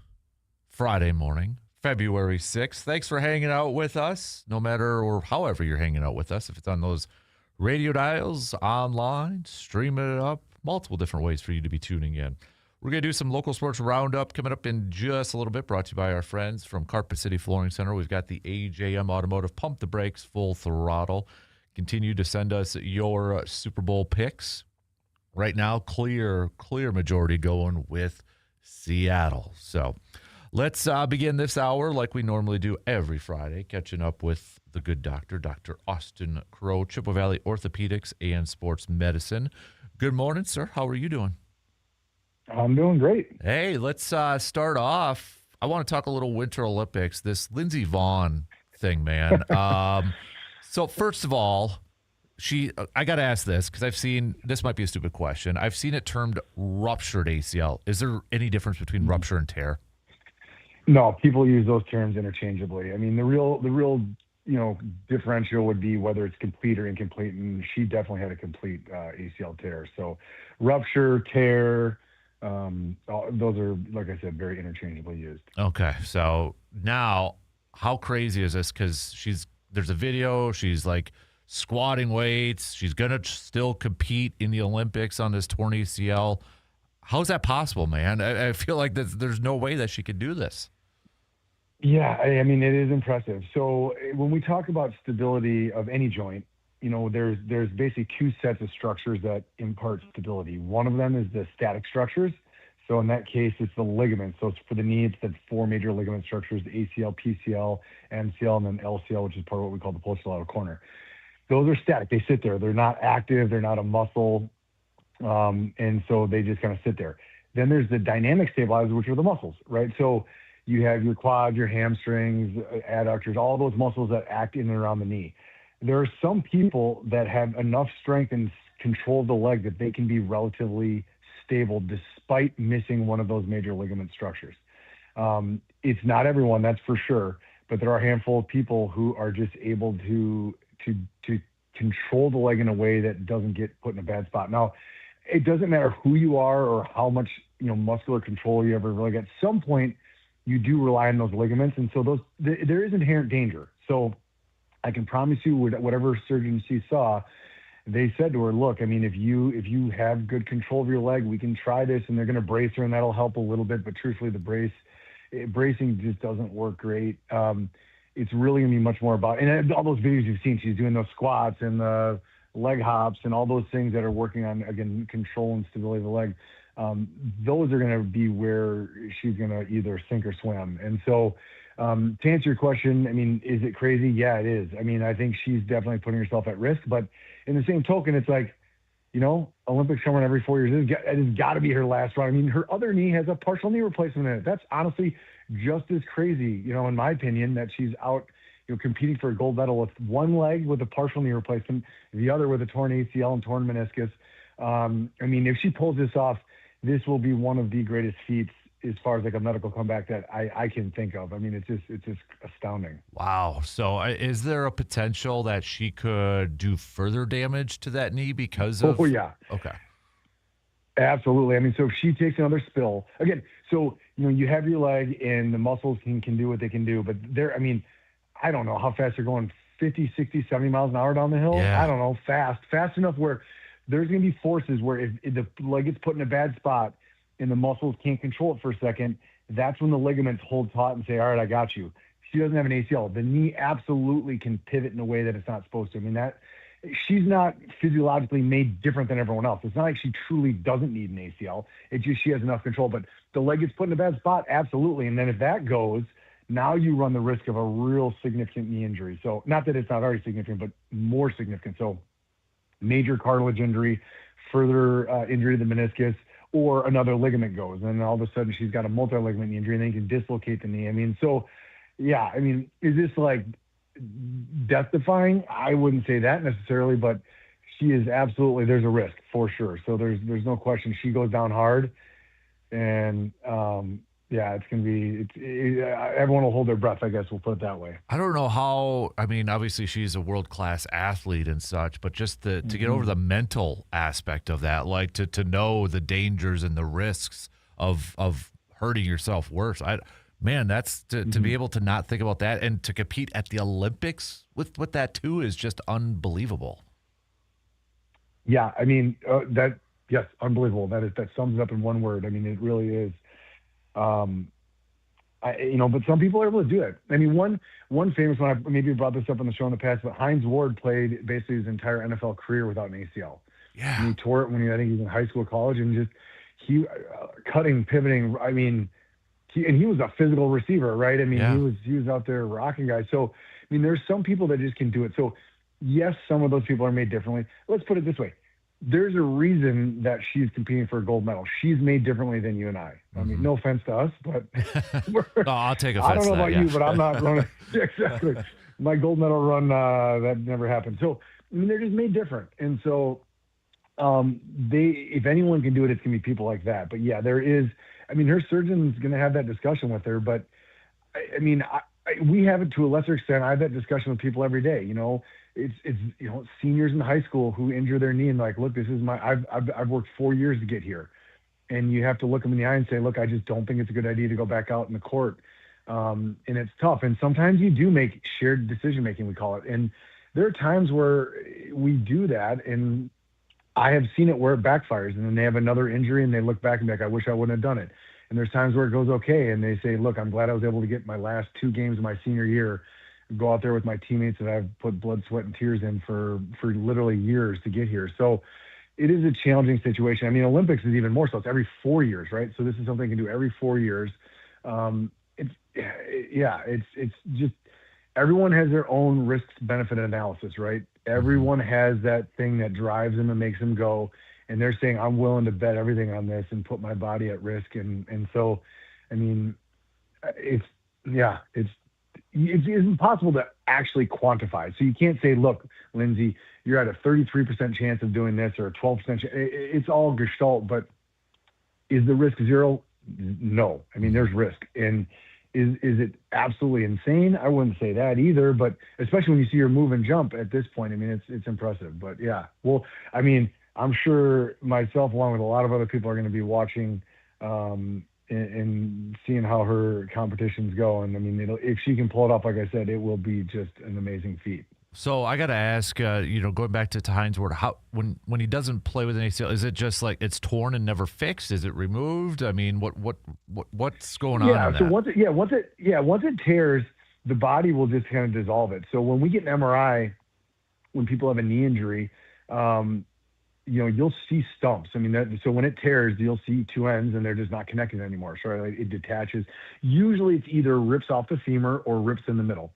S1: Friday morning, February 6th. Thanks for hanging out with us, no matter or however you're hanging out with us. If it's on those radio dials, online, streaming it up, multiple different ways for you to be tuning in. We're going to do some local sports roundup coming up in just a little bit, brought to you by our friends from Carpet City Flooring Center. We've got the AJM Automotive Pump the Brakes Full Throttle. Continue to send us your Super Bowl picks. Right now, clear majority going with Seattle. So let's begin this hour like we normally do every Friday, catching up with the good doctor, Dr. Austin Crow, Chippewa Valley Orthopedics and Sports Medicine. Good morning, sir. How are you doing?
S5: I'm doing great.
S1: Hey, let's start off. I want to talk a little Winter Olympics, this Lindsey Vonn thing, man. So first of all, I got to ask this because I've seen, this might be a stupid question. I've seen it termed ruptured ACL. Is there any difference between rupture and tear?
S5: No, people use those terms interchangeably. I mean, the real, differential would be whether it's complete or incomplete, and she definitely had a complete ACL tear. So rupture, tear, those are, like I said, very interchangeably used.
S1: Okay, so now how crazy is this? Because there's a video, she's like squatting weights. She's going to still compete in the Olympics on this torn ACL. How's that possible, man? I feel like there's no way that she could do this.
S5: Yeah, I mean, it is impressive. So when we talk about stability of any joint, there's basically two sets of structures that impart stability. One of them is the static structures. So in that case, it's the ligaments. So it's for the knee, it's the four major ligament structures, the ACL, PCL, MCL, and then LCL, which is part of what we call the posterolateral corner. Those are static. They sit there. They're not active. They're not a muscle. And so they just kind of sit there. Then there's the dynamic stabilizers, which are the muscles, right? So you have your quads, your hamstrings, adductors, all those muscles that act in and around the knee. There are some people that have enough strength and control of the leg that they can be relatively stable despite missing one of those major ligament structures. It's not everyone, that's for sure, but there are a handful of people who are just able to control the leg in a way that doesn't get put in a bad spot. Now, it doesn't matter who you are or how much muscular control you ever really get. At some point, you do rely on those ligaments, and so there is inherent danger. So I can promise you, whatever surgeon she saw, they said to her, "Look, I mean, if you have good control of your leg, we can try this," and they're going to brace her, and that'll help a little bit. But truthfully, bracing just doesn't work great. It's really going to be much more about, and all those videos you've seen, she's doing those squats and the leg hops and all those things that are working on, again, control and stability of the leg. Those are going to be where she's going to either sink or swim. And so to answer your question, I mean, is it crazy? Yeah, it is. I mean, I think she's definitely putting herself at risk. But in the same token, it's like, Olympics come around every 4 years. It has got to be her last run. I mean, her other knee has a partial knee replacement in it. That's honestly just as crazy, in my opinion, that she's out, competing for a gold medal with one leg with a partial knee replacement, the other with a torn ACL and torn meniscus. I mean, if she pulls this off, this will be one of the greatest feats as far as like a medical comeback that I can think of. I mean, it's just astounding.
S1: Wow. So is there a potential that she could do further damage to that knee because of?
S5: Oh, yeah.
S1: Okay.
S5: Absolutely. I mean, so if she takes another spill, again, so, you have your leg and the muscles can do what they can do, but I don't know how fast they're going, 50, 60, 70 miles an hour down the hill.
S1: Yeah.
S5: I don't know, fast enough where there's going to be forces where if the leg gets put in a bad spot and the muscles can't control it for a second, that's when the ligaments hold taut and say, all right, I got you. She doesn't have an ACL. The knee absolutely can pivot in a way that it's not supposed to. I mean, she's not physiologically made different than everyone else. It's not like she truly doesn't need an ACL. It's just she has enough control. But the leg gets put in a bad spot, absolutely. And then if that goes, now you run the risk of a real significant knee injury. So not that it's not already significant, but more significant. So major cartilage injury, further injury to the meniscus, or another ligament goes. And then all of a sudden she's got a multi-ligament knee injury and then you can dislocate the knee. I mean, so yeah, I mean, is this like death-defying? I wouldn't say that necessarily, but she is absolutely, there's a risk for sure. So there's no question she goes down hard. And Yeah, it's going to be, everyone will hold their breath, I guess we'll put it that way.
S1: I don't know how, I mean, obviously she's a world-class athlete and such, but just to get over the mental aspect of that, like to know the dangers and the risks of hurting yourself worse. That's to be able to not think about that and to compete at the Olympics with that too is just unbelievable.
S5: Yeah, I mean, yes, unbelievable. That sums it up in one word. I mean, it really is. But some people are able to do it. I mean, one famous one, I maybe brought this up on the show in the past, but Hines Ward played basically his entire NFL career without an ACL.
S1: Yeah.
S5: And he tore it I think he was in high school, college, and he cutting, pivoting. I mean, he was a physical receiver, right? I mean, he was out there rocking guys. So, I mean, there's some people that just can do it. So, yes, some of those people are made differently. Let's put it this way. There's a reason that she's competing for a gold medal. She's made differently than you and I. I mean, no offense to us, but
S1: I'll take offense.
S5: I don't know
S1: to that,
S5: about you, but I'm not going to. Exactly. My gold medal run, that never happened. So, I mean, they're just made different. And so, if anyone can do it, it's going to be people like that. But yeah, there is, I mean, her surgeon's going to have that discussion with her, but we have it to a lesser extent. I have that discussion with people every day, it's seniors in high school who injure their knee and like, look, this is I've worked 4 years to get here. And you have to look them in the eye and say, look, I just don't think it's a good idea to go back out in the court. And it's tough. And sometimes you do make shared decision-making, we call it. And there are times where we do that. And I have seen it where it backfires and then they have another injury and they look back and be like, I wish I wouldn't have done it. And there's times where it goes okay. And they say, look, I'm glad I was able to get my last 2 games of my senior year, go out there with my teammates that I've put blood, sweat, and tears in for literally years to get here. So it is a challenging situation. I mean, Olympics is even more so. It's every 4 years, right? So this is something you can do every 4 years. It's just everyone has their own risk-benefit analysis, right? Everyone has that thing that drives them and makes them go. And they're saying, I'm willing to bet everything on this and put my body at risk. And so, I mean, it's impossible to actually quantify. So you can't say, look, Lindsay, you're at a 33% chance of doing this or a 12% chance. It's all gestalt, but is the risk zero? No. I mean, there's risk. And is it absolutely insane? I wouldn't say that either, but especially when you see her move and jump at this point, I mean, it's impressive. But yeah, well, I mean, I'm sure myself, along with a lot of other people, are going to be watching and seeing how her competitions go. And I mean, if she can pull it off, like I said, it will be just an amazing feat.
S1: So I got to ask, going back to Hines Ward, how when he doesn't play with an ACL, is it just like it's torn and never fixed? Is it removed? I mean, what's going on?
S5: Yeah.
S1: In
S5: So
S1: that?
S5: once it tears, the body will just kind of dissolve it. So when we get an MRI, when people have a knee injury, you'll see stumps. I mean, so when it tears, you'll see 2 ends and they're just not connected anymore. So it detaches. Usually it's either rips off the femur or rips in the middle.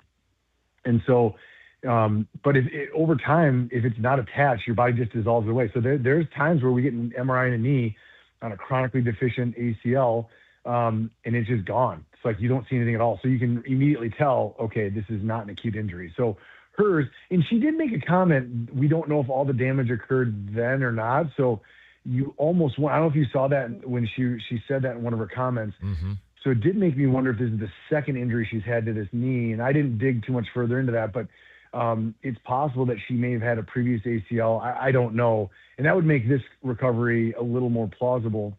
S5: And so, but over time, if it's not attached, your body just dissolves away. So there's times where we get an MRI in a knee on a chronically deficient ACL, and it's just gone. It's like you don't see anything at all. So you can immediately tell, okay, this is not an acute injury. So hers, and she did make a comment, we don't know if all the damage occurred then or not. So you almost want, I don't know if you saw that when she said that in one of her comments. Mm-hmm. So it did make me wonder if this is the second injury she's had to this knee. And I didn't dig too much further into that, but it's possible that she may have had a previous ACL. I don't know. And that would make this recovery a little more plausible,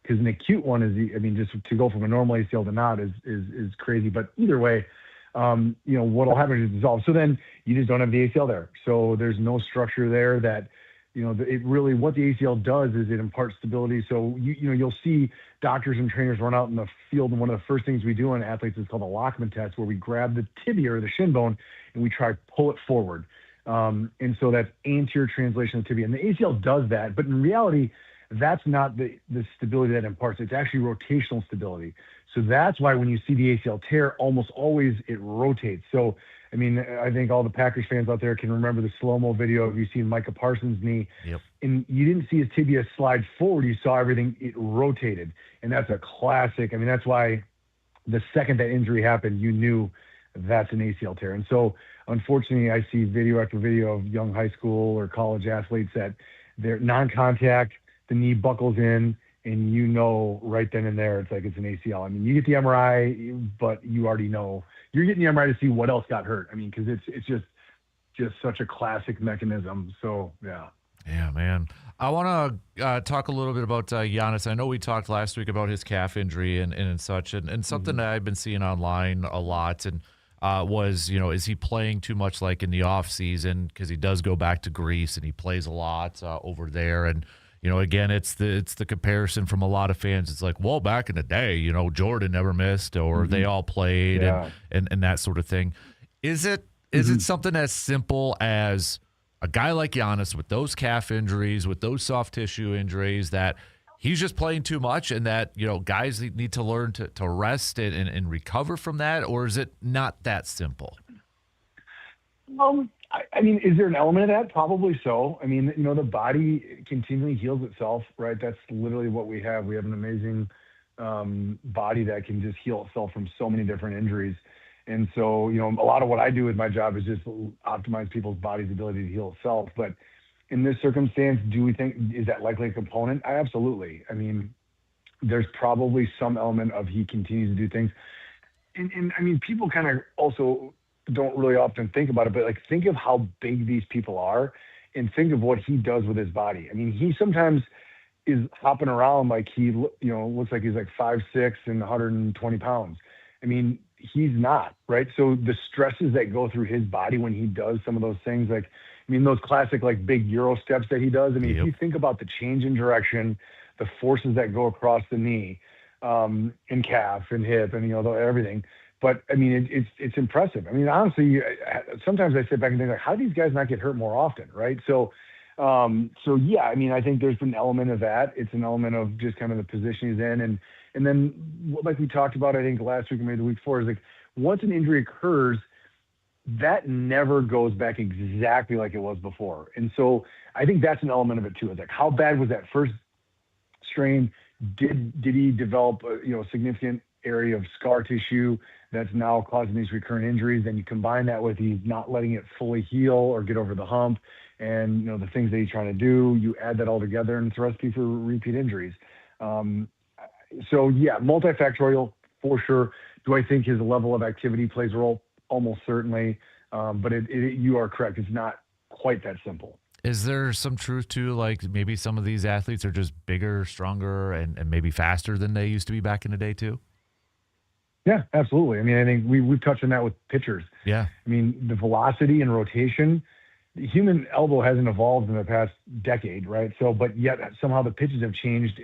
S5: because an acute one is, just to go from a normal ACL to not is crazy. But either way, what'll happen is dissolve. So then you just don't have the ACL there. So there's no structure there that, it really, what the ACL does is it imparts stability. So you'll see doctors and trainers run out in the field, and one of the first things we do on athletes is called a Lockman test, where we grab the tibia or the shin bone and we try to pull it forward. And so that's anterior translation of the tibia. And the ACL does that, but in reality, that's not the stability that imparts. It's actually rotational stability. So that's why when you see the ACL tear, almost always it rotates. So, I think all the Packers fans out there can remember the slow-mo video of you seeing Micah Parsons' knee. Yep. And you didn't see his tibia slide forward. You saw everything, it rotated. And that's a classic. That's why the second that injury happened, you knew that's an ACL tear. And so, unfortunately, I see video after video of young high school or college athletes that they're non-contact, the knee buckles in, and you know right then and there it's like it's an ACL. I mean, you get the MRI, but you already know you're getting the MRI to see what else got hurt. I mean, because it's just such a classic mechanism. So yeah.
S1: Yeah, man. I want to talk a little bit about Giannis. I know we talked last week about his calf injury and such, and something that I've been seeing online a lot and was, is he playing too much like in the off season? Because he does go back to Greece and he plays a lot over there. And, again, it's the comparison from a lot of fans. It's like, well, back in the day, Jordan never missed or they all played and that sort of thing. Is it something as simple as a guy like Giannis with those calf injuries, with those soft tissue injuries, that he's just playing too much and that, guys need to learn to rest and recover from that? Or is it not that simple?
S5: I mean, is there an element of that? Probably so. I mean, the body continually heals itself, right? That's literally what we have. We have an amazing body that can just heal itself from so many different injuries. And so, a lot of what I do with my job is just optimize people's body's ability to heal itself. But in this circumstance, do we think, is that likely a component? Absolutely. I mean, there's probably some element of he continues to do things. And I mean, people kind of also don't really often think about it, but like think of how big these people are and think of what he does with his body. I mean, he sometimes is hopping around like he, looks like he's like 5'6" and 120 pounds. I mean, he's not, right? So the stresses that go through his body when he does some of those things, like, I mean, those classic like big Euro steps that he does. I mean, if you think about the change in direction, the forces that go across the knee, and calf and hip and, everything. But I mean, it's impressive. I mean, honestly, sometimes I sit back and think like, how do these guys not get hurt more often? Right. So yeah, I mean, I think there's an element of that. It's an element of just kind of the position he's in. And then like we talked about, I think last week or maybe the week before, is like once an injury occurs, that never goes back exactly like it was before. And so I think that's an element of it too. It's like, how bad was that first strain? Did he develop a significant area of scar tissue that's now causing these recurrent injuries? Then you combine that with he's not letting it fully heal or get over the hump, and the things that he's trying to do. You add that all together, and it's a recipe for repeat injuries. So yeah, multifactorial for sure. Do I think his level of activity plays a role? Almost certainly. But you are correct. It's not quite that simple.
S1: Is there some truth to like maybe some of these athletes are just bigger, stronger, and maybe faster than they used to be back in the day too?
S5: Yeah, absolutely. I mean, I think we've touched on that with pitchers.
S1: Yeah.
S5: I mean, the velocity and rotation, the human elbow hasn't evolved in the past decade, right? So, but yet somehow the pitches have changed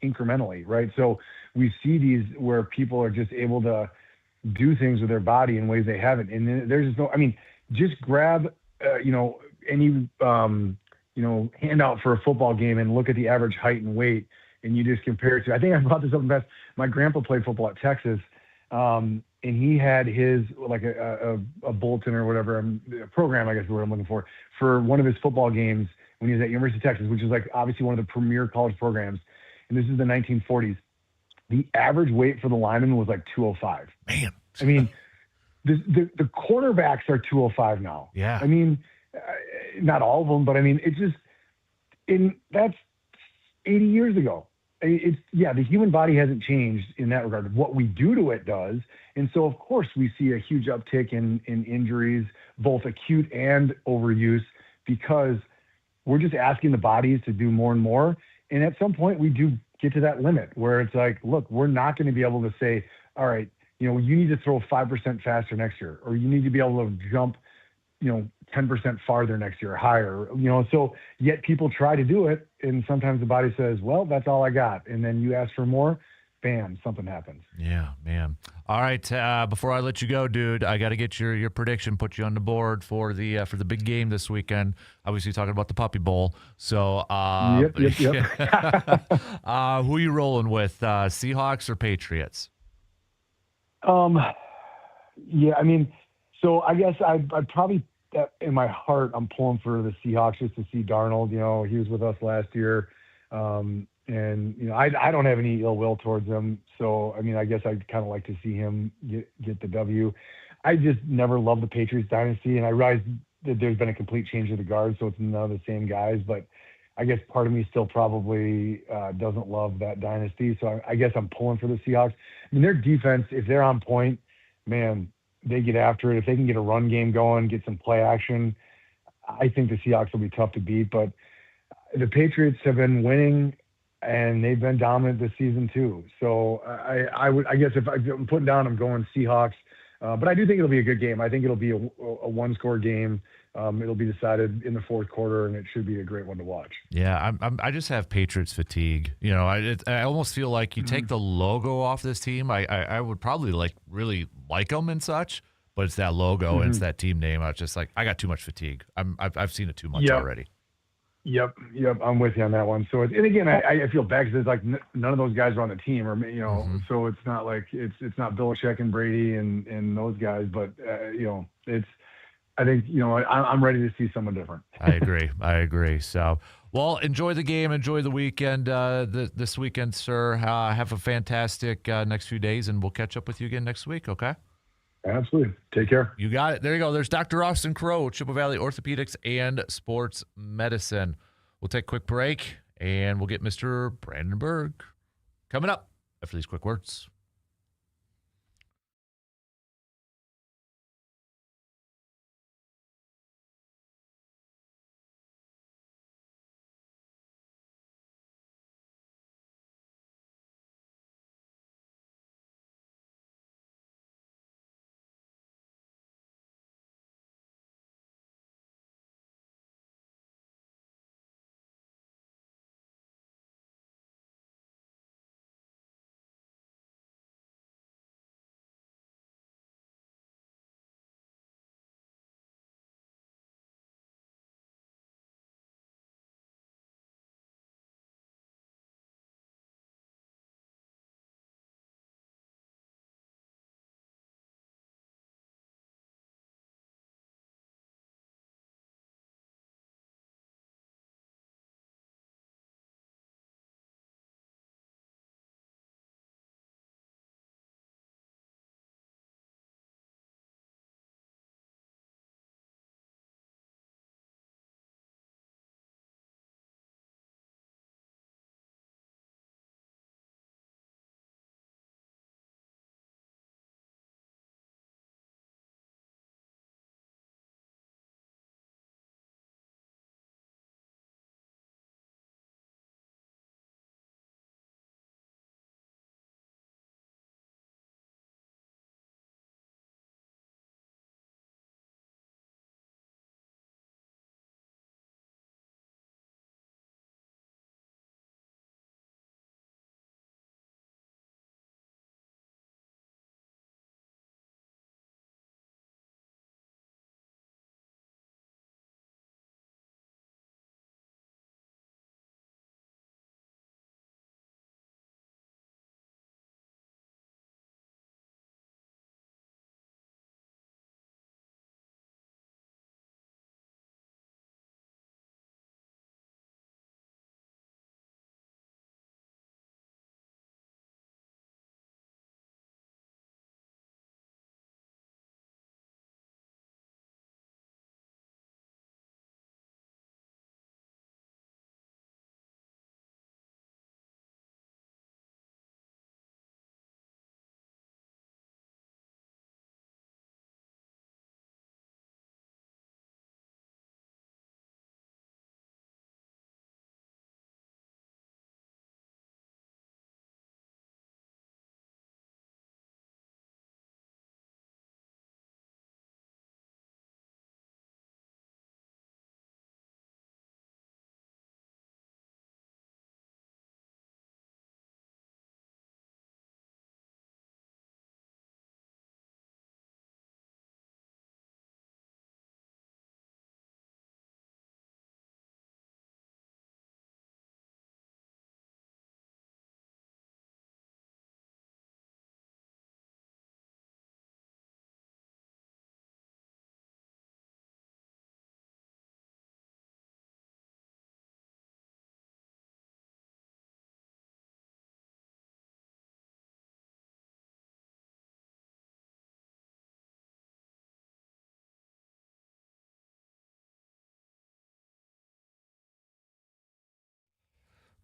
S5: incrementally, right? So we see these where people are just able to do things with their body in ways they haven't. And there's just no, I mean, just grab, any, handout for a football game and look at the average height and weight, and you just compare it to, I think I brought this up in the past. My grandpa played football at Texas, and he had his, like a bulletin or whatever, a program, I guess is what I'm looking for one of his football games when he was at University of Texas, which is like obviously one of the premier college programs. And this is the 1940s. The average weight for the lineman was like 205.
S1: Man.
S5: I mean, the cornerbacks are 205 now.
S1: Yeah.
S5: I mean, not all of them, but I mean, that's 80 years ago. The human body hasn't changed in that regard. What we do to it does. And so, of course, we see a huge uptick in injuries, both acute and overuse, because we're just asking the bodies to do more and more. And at some point, we do get to that limit where it's like, look, we're not going to be able to say, all right, you need to throw 5% faster next year, or you need to be able to jump, 10% farther next year or higher, so yet people try to do it. And sometimes the body says, well, that's all I got. And then you ask for more, bam, something happens.
S1: Yeah, man. All right. Before I let you go, dude, I got to get your prediction, put you on the board for the big game this weekend. Obviously talking about the Puppy Bowl. So,
S5: Yep.
S1: who are you rolling with, Seahawks or Patriots?
S5: Yeah, I mean, so I guess I'd probably, in my heart, I'm pulling for the Seahawks just to see Darnold. He was with us last year. And, I don't have any ill will towards him. So, I mean, I guess I'd kind of like to see him get the W. I just never loved the Patriots dynasty. And I realize that there's been a complete change of the guard, so it's none of the same guys. But I guess part of me still probably doesn't love that dynasty. So I guess I'm pulling for the Seahawks. I mean, their defense, if they're on point, man, they get after it. If they can get a run game going, get some play action, I think the Seahawks will be tough to beat. But the Patriots have been winning, and they've been dominant this season too. So I guess if I'm putting down, I'm going Seahawks. But I do think it'll be a good game. I think it'll be a one-score game. It'll be decided in the fourth quarter, and it should be a great one to watch.
S1: Yeah, I just have Patriots fatigue. You know, I almost feel like you take the logo off this team. I would probably really like them and such, but it's that logo and it's that team name. I was just like, I got too much fatigue. I've seen it too much already.
S5: Yep. I'm with you on that one. So, and again, I feel bad because it's like none of those guys are on the team, or so it's not like it's not Belichick and Brady and those guys, but it's. I think I'm ready to see someone different.
S1: I agree. So, well, enjoy the game, enjoy the weekend. This weekend, sir. Have a fantastic next few days, and we'll catch up with you again next week. Okay.
S5: Absolutely. Take care.
S1: You got it. There you go. There's Dr. Austin Crowe, Chippewa Valley Orthopedics and Sports Medicine. We'll take a quick break, and we'll get Mr. Brandon Berg coming up after these quick words.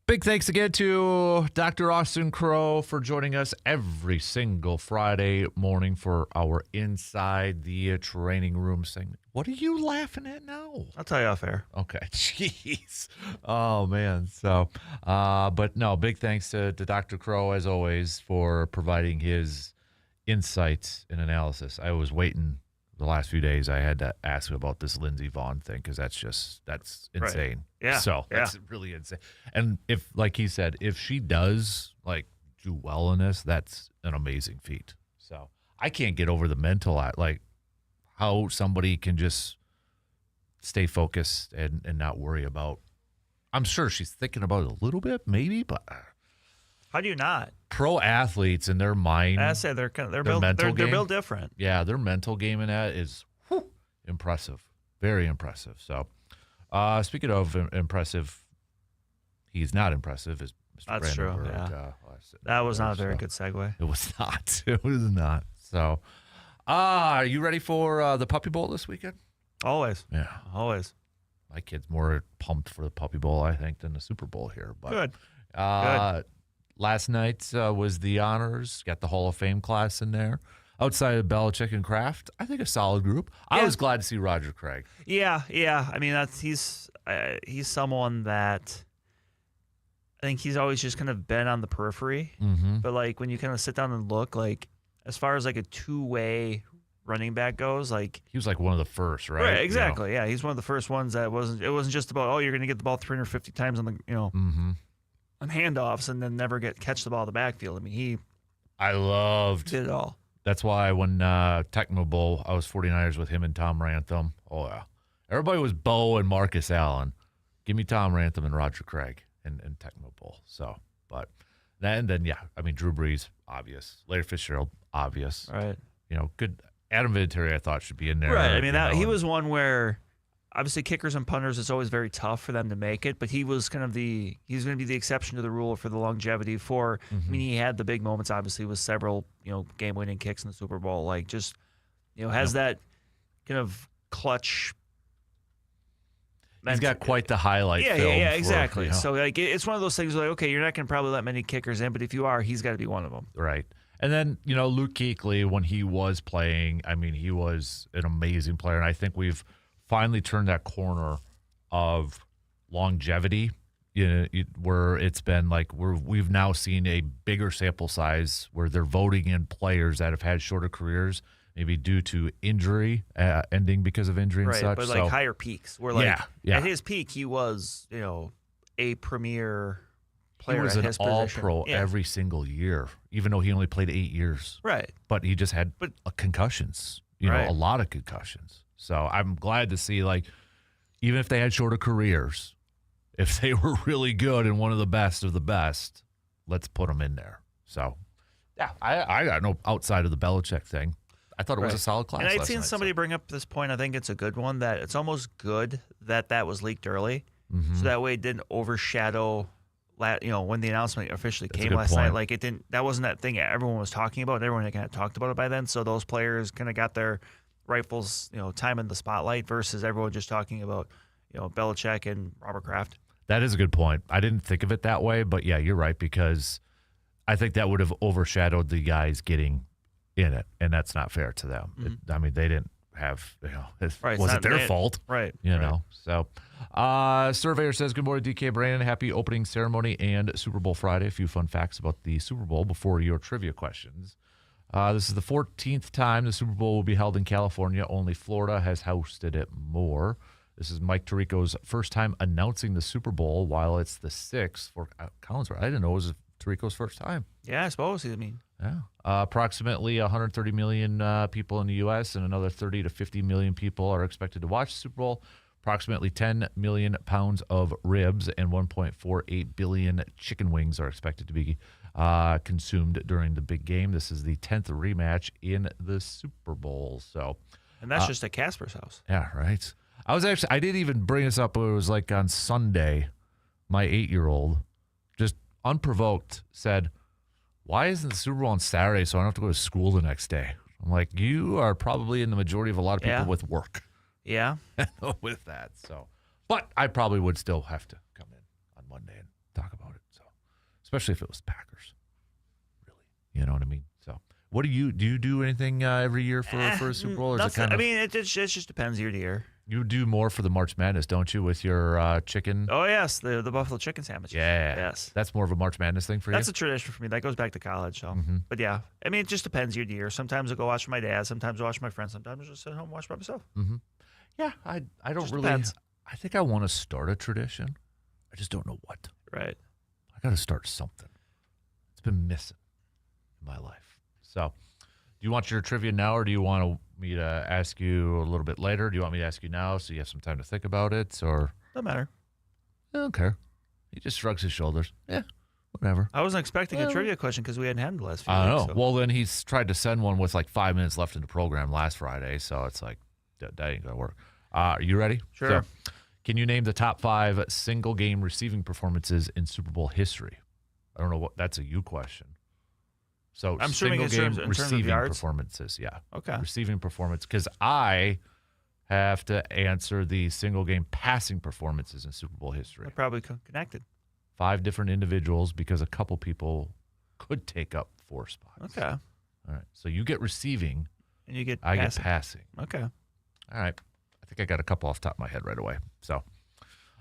S1: Big thanks again to Dr. Austin Crow for joining us every single Friday morning for our Inside the Training Room segment. What are you laughing at now?
S6: I'll tell you off air.
S1: Okay. Jeez. Oh, man. So, but no, big thanks to Dr. Crow, as always, for providing his insights and analysis. I was waiting the last few days. I had to ask him about this Lindsey Vaughn thing because that's insane.
S6: Right. Yeah.
S1: So that's really insane. And if, like he said, if she does like do well in this, that's an amazing feat. So I can't get over the mental like how somebody can just stay focused and not worry about. I'm sure she's thinking about it a little bit, maybe, but
S6: how do you not?
S1: Pro athletes in their mind,
S6: I say they're built different.
S1: Yeah, their mental game in that is impressive, very impressive. So, speaking of impressive, he's not impressive. Is Mr.
S6: That's true.
S1: Brandenburg,
S6: Yeah. That was not a very good segue.
S1: It was not. It was not. So, are you ready for the Puppy Bowl this weekend?
S6: Always.
S1: Yeah,
S6: always.
S1: My kid's more pumped for the Puppy Bowl, I think, than the Super Bowl here. But
S6: good.
S1: Good. Last night was the honors. Got the Hall of Fame class in there. Outside of Belichick and Kraft, I think a solid group. I was glad to see Roger Craig.
S6: Yeah. I mean, he's someone that I think he's always just kind of been on the periphery.
S1: Mm-hmm.
S6: But like when you kind of sit down and look, like as far as like a two-way running back goes, like
S1: he was like one of the first, right?
S6: Right, exactly. Yeah, he's one of the first ones that it wasn't just about you're going to get the ball 350 times on the
S1: Mm-hmm.
S6: on handoffs and then never catch the ball in the backfield. I mean,
S1: I loved
S6: did it all.
S1: That's why when Tecmo Bowl, I was 49ers with him and Tom Rantham. Oh, yeah. Everybody was Bo and Marcus Allen. Give me Tom Rantham and Roger Craig and Tecmo Bowl. So, but then, yeah, I mean, Drew Brees, obvious. Larry Fitzgerald, obvious.
S6: Right.
S1: Good. Adam Vinatieri, I thought, should be in there.
S6: Right. I mean, he was one where obviously kickers and punters, it's always very tough for them to make it, but he was kind of he's going to be the exception to the rule for the longevity for, I mean, he had the big moments, obviously, with several, game-winning kicks in the Super Bowl. Like, just, has that kind of clutch.
S1: He's got quite the highlight film.
S6: Yeah, exactly. So, like, it's one of those things where, like, okay, you're not going to probably let many kickers in, but if you are, he's got to be one of them.
S1: Right. And then, Luke Kuechly, when he was playing, I mean, he was an amazing player, and I think we've finally turned that corner of longevity, where it's been like we've now seen a bigger sample size where they're voting in players that have had shorter careers, maybe due to injury, ending because of injury and such.
S6: But like higher peaks, where like
S1: yeah.
S6: At his peak he was, a premier player.
S1: He was
S6: at
S1: an
S6: his position.
S1: all-pro every single year, even though he only played 8 years.
S6: Right.
S1: But he just had concussions, a lot of concussions. So I'm glad to see, like, even if they had shorter careers, if they were really good and one of the best, let's put them in there. So, yeah, I got no outside of the Belichick thing. I thought it was a solid class.
S6: And I'd seen somebody bring up this point. I think it's a good one, that it's almost good that was leaked early, so that way it didn't overshadow. When the announcement officially came last night, like it didn't. That wasn't that thing everyone was talking about. Everyone had kind of talked about it by then. So those players kind of got their rifles, time in the spotlight versus everyone just talking about, Belichick and Robert Kraft.
S1: That is a good point. I didn't think of it that way, but yeah, you're right, because I think that would have overshadowed the guys getting in it, and that's not fair to them.
S6: Mm-hmm.
S1: I mean, they didn't have, it wasn't their fault.
S6: Right.
S1: So, Surveyor says, good morning, DK Brandon. Happy opening ceremony and Super Bowl Friday. A few fun facts about the Super Bowl before your trivia questions. This is the 14th time the Super Bowl will be held in California. Only Florida has hosted it more. This is Mike Tirico's first time announcing the Super Bowl, while it's the 6th for Collinsworth. I didn't know it was Tirico's first time.
S6: Yeah, I suppose.
S1: Yeah. Approximately 130 million people in the U.S. and another 30 to 50 million people are expected to watch the Super Bowl. Approximately 10 million pounds of ribs and 1.48 billion chicken wings are expected to be consumed during the big game. This is the 10th rematch in the Super Bowl.
S6: And that's just at Kasper's house.
S1: Yeah, right. I didn't even bring this up, but it was like on Sunday, my 8-year-old, just unprovoked, said, why isn't the Super Bowl on Saturday so I don't have to go to school the next day? I'm like, you are probably in the majority of a lot of people with work.
S6: Yeah.
S1: With that. But I probably would still have to come in on Monday and talk about it. especially if it was Packers. Really, you know what I mean? So, what do you do anything every year for a Super Bowl? Or is it kind of,
S6: I mean, it just depends year to year.
S1: You do more for the March Madness, don't you, with your chicken?
S6: Oh yes, the buffalo chicken sandwiches.
S1: Yeah,
S6: yes,
S1: that's more of a March Madness thing for you.
S6: That's a tradition for me. That goes back to college. So, but yeah, I mean, it just depends year to year. Sometimes I go watch my dad. Sometimes I watch my friends. Sometimes I just sit home and watch by myself.
S1: Yeah, I don't
S6: Just
S1: really.
S6: depends.
S1: I think I want to start a tradition. I just don't know what.
S6: Right.
S1: I got to start something. It's been missing in my life. So, do you want your trivia now, or do you want me to ask you a little bit later? Do you want me to ask you now so you have some time to think about it, or
S6: Doesn't matter.
S1: I don't care? He just shrugs his shoulders. Yeah, whatever.
S6: I wasn't expecting a trivia question because we hadn't had the last few
S1: I
S6: weeks.
S1: know.
S6: So.
S1: Well, then he's tried to send one with like 5 minutes left in the program last Friday, so it's like that ain't gonna work. Are you ready?
S6: Sure.
S1: So, can you name the top 5 single game receiving performances in Super Bowl history? I don't know what that's a you question. So
S6: I'm assuming
S1: single
S6: in
S1: game
S6: terms of
S1: receiving
S6: yards?
S1: performances, yeah.
S6: Okay.
S1: Receiving performance, because I have to answer the single game passing performances in Super Bowl history.
S6: They're probably connected.
S1: 5 different individuals, because a couple people could take up 4 spots.
S6: Okay.
S1: All right. So you get receiving,
S6: And you get
S1: I
S6: passing.
S1: get passing.
S6: Okay.
S1: All right. I think I got a couple off the top of my head right away. So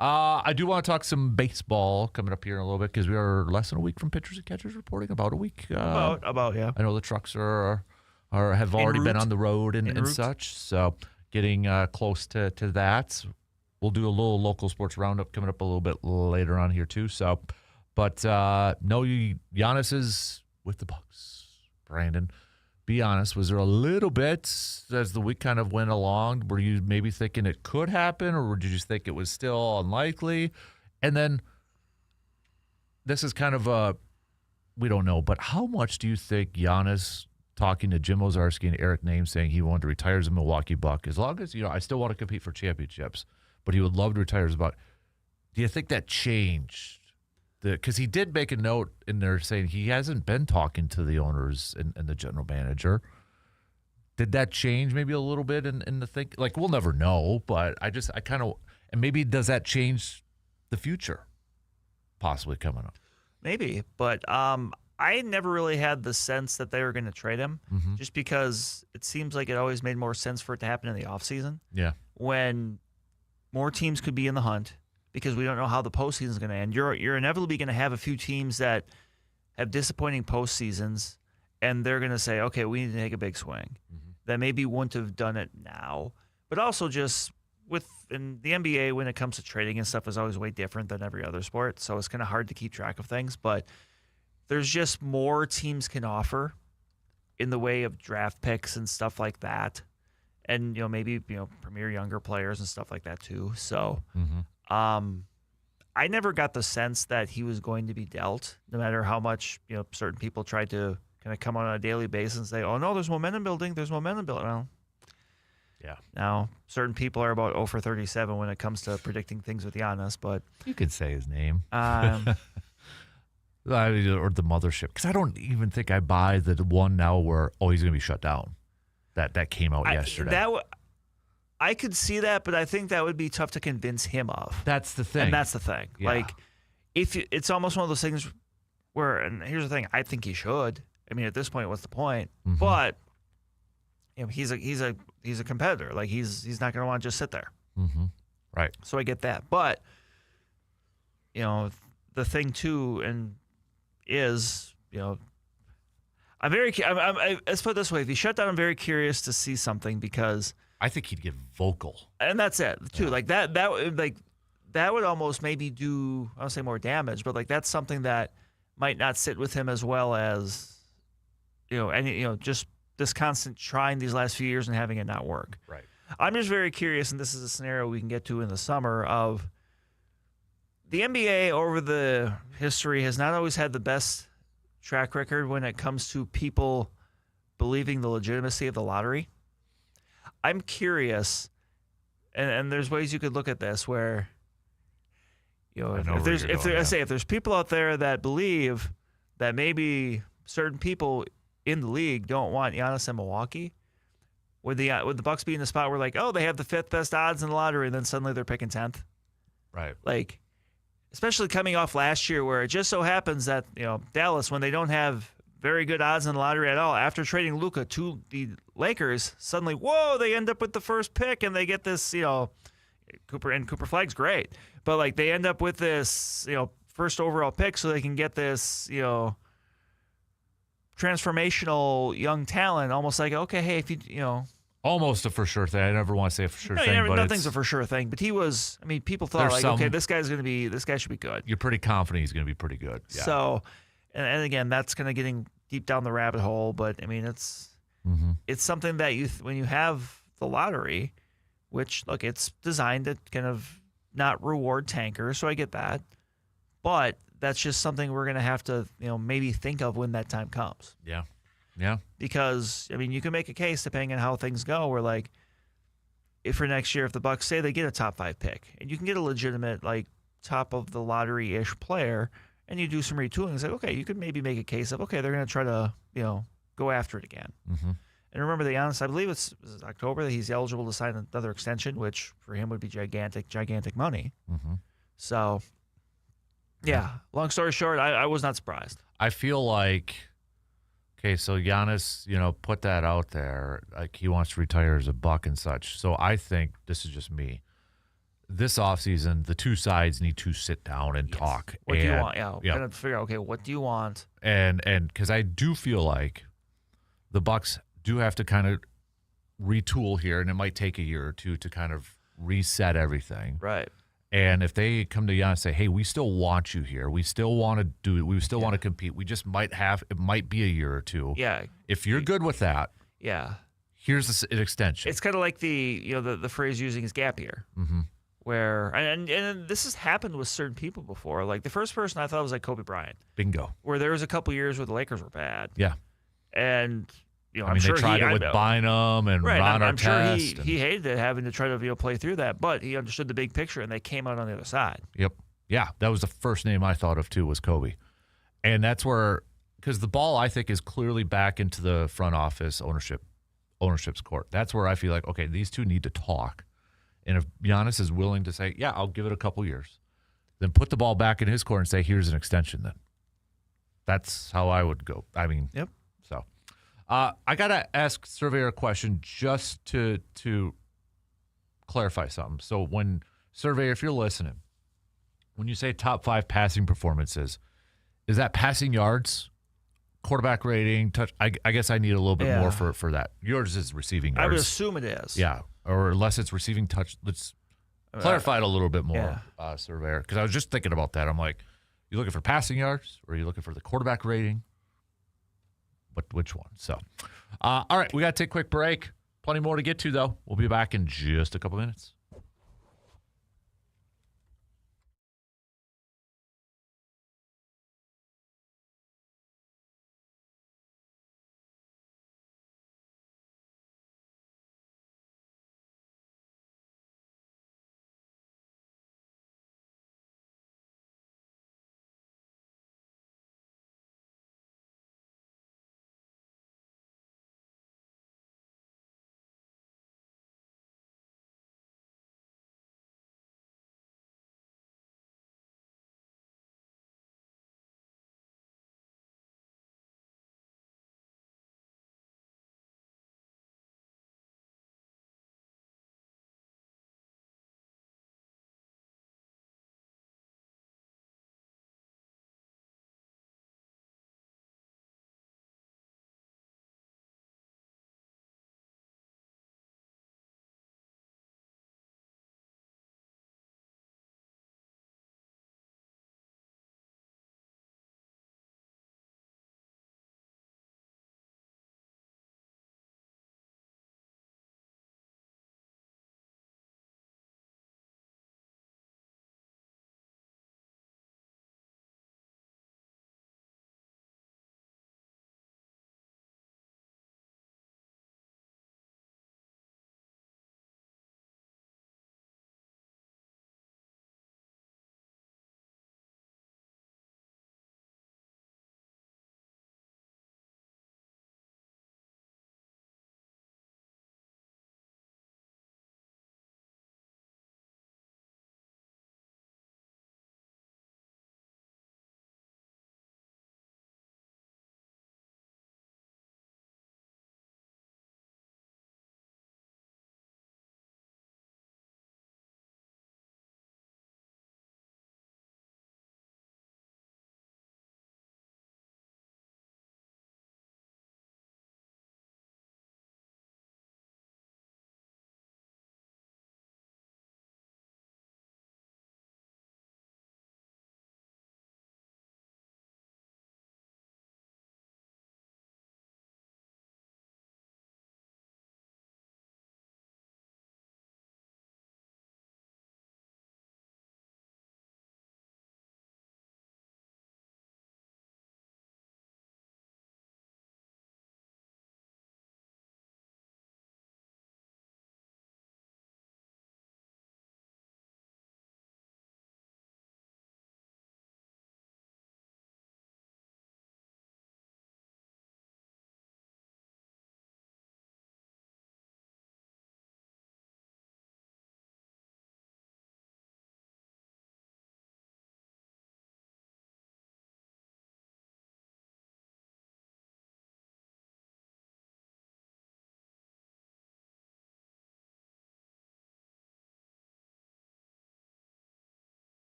S1: I do want to talk some baseball coming up here in a little bit, because we are less than a week from pitchers and catchers reporting, about a week.
S6: About yeah.
S1: I know the trucks have already been
S6: route.
S1: on the road and
S6: route.
S1: such. So getting close to that. We'll do a little local sports roundup coming up a little bit later on here too. So, but no, Giannis is with the Bucks. Brandon, be honest, was there a little bit as the week kind of went along, were you maybe thinking it could happen, or did you just think it was still unlikely? And then this is kind of we don't know, but how much do you think Giannis talking to Jim Ozarski and Eric Name saying he wanted to retire as a Milwaukee Buck, as long as, I still want to compete for championships, but he would love to retire as a Buck. Do you think that changed? Because he did make a note in there saying he hasn't been talking to the owners and the general manager. Did that change maybe a little bit in the think? Like, we'll never know, but I kind of, and maybe does that change the future possibly coming up?
S6: Maybe, but I never really had the sense that they were going to trade him, just because it seems like it always made more sense for it to happen in the offseason.
S1: Yeah.
S6: When more teams could be in the hunt, because we don't know how the postseason is going to end. You're inevitably going to have a few teams that have disappointing postseasons, and they're going to say, okay, we need to take a big swing. That maybe wouldn't have done it now, but also just in the NBA, when it comes to trading and stuff, is always way different than every other sport, so it's kind of hard to keep track of things, but there's just more teams can offer in the way of draft picks and stuff like that, and maybe premier younger players and stuff like that too. So I never got the sense that he was going to be dealt, no matter how much certain people tried to kind of come on a daily basis and say, "Oh no, there's momentum building. There's momentum building." Well,
S1: yeah.
S6: Now certain people are about 0 for 37 when it comes to predicting things with Giannis, but
S1: You could say his name. Or the mothership. Because I don't even think I buy the one now where, he's going to be shut down. That came out yesterday.
S6: I could see that, but I think that would be tough to convince him of.
S1: That's the thing.
S6: And that's the thing.
S1: Yeah.
S6: Like, it's almost one of those things where, and here's the thing, I think he should. I mean, at this point, what's the point? But he's a competitor. Like, he's not going to want to just sit there.
S1: Right.
S6: So I get that. But the thing too, and is I'm very. Let's put it this way: if he shut down, I'm very curious to see something, because
S1: I think he'd get vocal.
S6: And that's it too. Yeah. Like that would almost maybe do, I don't say more damage, but like that's something that might not sit with him as well as just this constant trying these last few years and having it not work.
S1: Right.
S6: I'm just very curious, and this is a scenario we can get to in the summer, of the NBA over the history has not always had the best track record when it comes to people believing the legitimacy of the lottery. I'm curious, and there's ways you could look at this where, if there's people out there that believe that maybe certain people in the league don't want Giannis in Milwaukee, would the Bucks be in the spot where, like, they have the 5th best odds in the lottery, and then suddenly they're picking 10th?
S1: Right.
S6: Like, especially coming off last year where it just so happens that, Dallas, when they don't have very good odds in the lottery at all, after trading Luka to the Lakers, suddenly, whoa, they end up with the first pick and they get this, Cooper Flag's great. But like they end up with this, first overall pick so they can get this, transformational young talent, almost like, okay, hey, if you
S1: almost a for sure thing. I never want to say a for sure thing, but
S6: nothing's a for sure thing. But he was. I mean, people thought like, okay, this guy should be good.
S1: You're pretty confident he's going to be pretty good. Yeah.
S6: So, and again, that's kind of getting deep down the rabbit hole. But I mean, it's something that when you have the lottery, which look, it's designed to kind of not reward tankers, so I get that. But that's just something we're going to have to maybe think of when that time comes.
S1: Yeah. Yeah.
S6: Because, I mean, you can make a case depending on how things go where, like, if for next year, if the Bucks say they get a top 5 pick and you can get a legitimate, like, top of the lottery-ish player and you do some retooling, it's like, okay, you could maybe make a case of, okay, they're going to try to, go after it again.
S1: Mm-hmm.
S6: And remember, Giannis, I believe it's October that he's eligible to sign another extension, which for him would be gigantic money.
S1: Mm-hmm.
S6: So, yeah, long story short, I was not surprised.
S1: I feel like, okay, so Giannis, put that out there, like he wants to retire as a Buck and such. So I think, this is just me, this offseason, the two sides need to sit down and talk.
S6: What do you want? Yeah, kind of figure out, okay, what do you want?
S1: And because I do feel like the Bucks do have to kind of retool here, and it might take a year or two to kind of reset everything.
S6: Right.
S1: And if they come to Giannis and say, hey, we still want you here. We still want to do it. We still want to compete. We just it might be a year or two.
S6: Yeah.
S1: If you're good with that, here's an extension.
S6: It's kind of like the phrase using is gap year.
S1: Mm-hmm.
S6: Where, and this has happened with certain people before. Like the first person I thought was like Kobe Bryant.
S1: Bingo.
S6: Where there was a couple years where the Lakers were bad.
S1: Yeah.
S6: And,
S1: they tried it with Bynum and Ron
S6: I'm sure
S1: he
S6: hated it having to try to play through that, but he understood the big picture and they came out on the other side.
S1: Yep. Yeah, that was the first name I thought of too, was Kobe. And that's where, because the ball I think is clearly back into the front office ownership's court. That's where I feel like, okay, these two need to talk. And if Giannis is willing to say, yeah, I'll give it a couple years, then put the ball back in his court and say, here's an extension then. That's how I would go. I mean,
S6: yep.
S1: So I got to ask Surveyor a question just to clarify something. So when, Surveyor, if you're listening, when you say top 5 passing performances, is that passing yards, quarterback rating, touch? I guess I need a little bit more for that. Yours is receiving yards.
S6: I would assume it is.
S1: Yeah, or unless it's receiving touch. Let's clarify it a little bit more, Surveyor, because I was just thinking about that. I'm like, you looking for passing yards or are you looking for the quarterback rating? Which one? So, all right, we got to take a quick break. Plenty more to get to, though. We'll be back in just a couple minutes.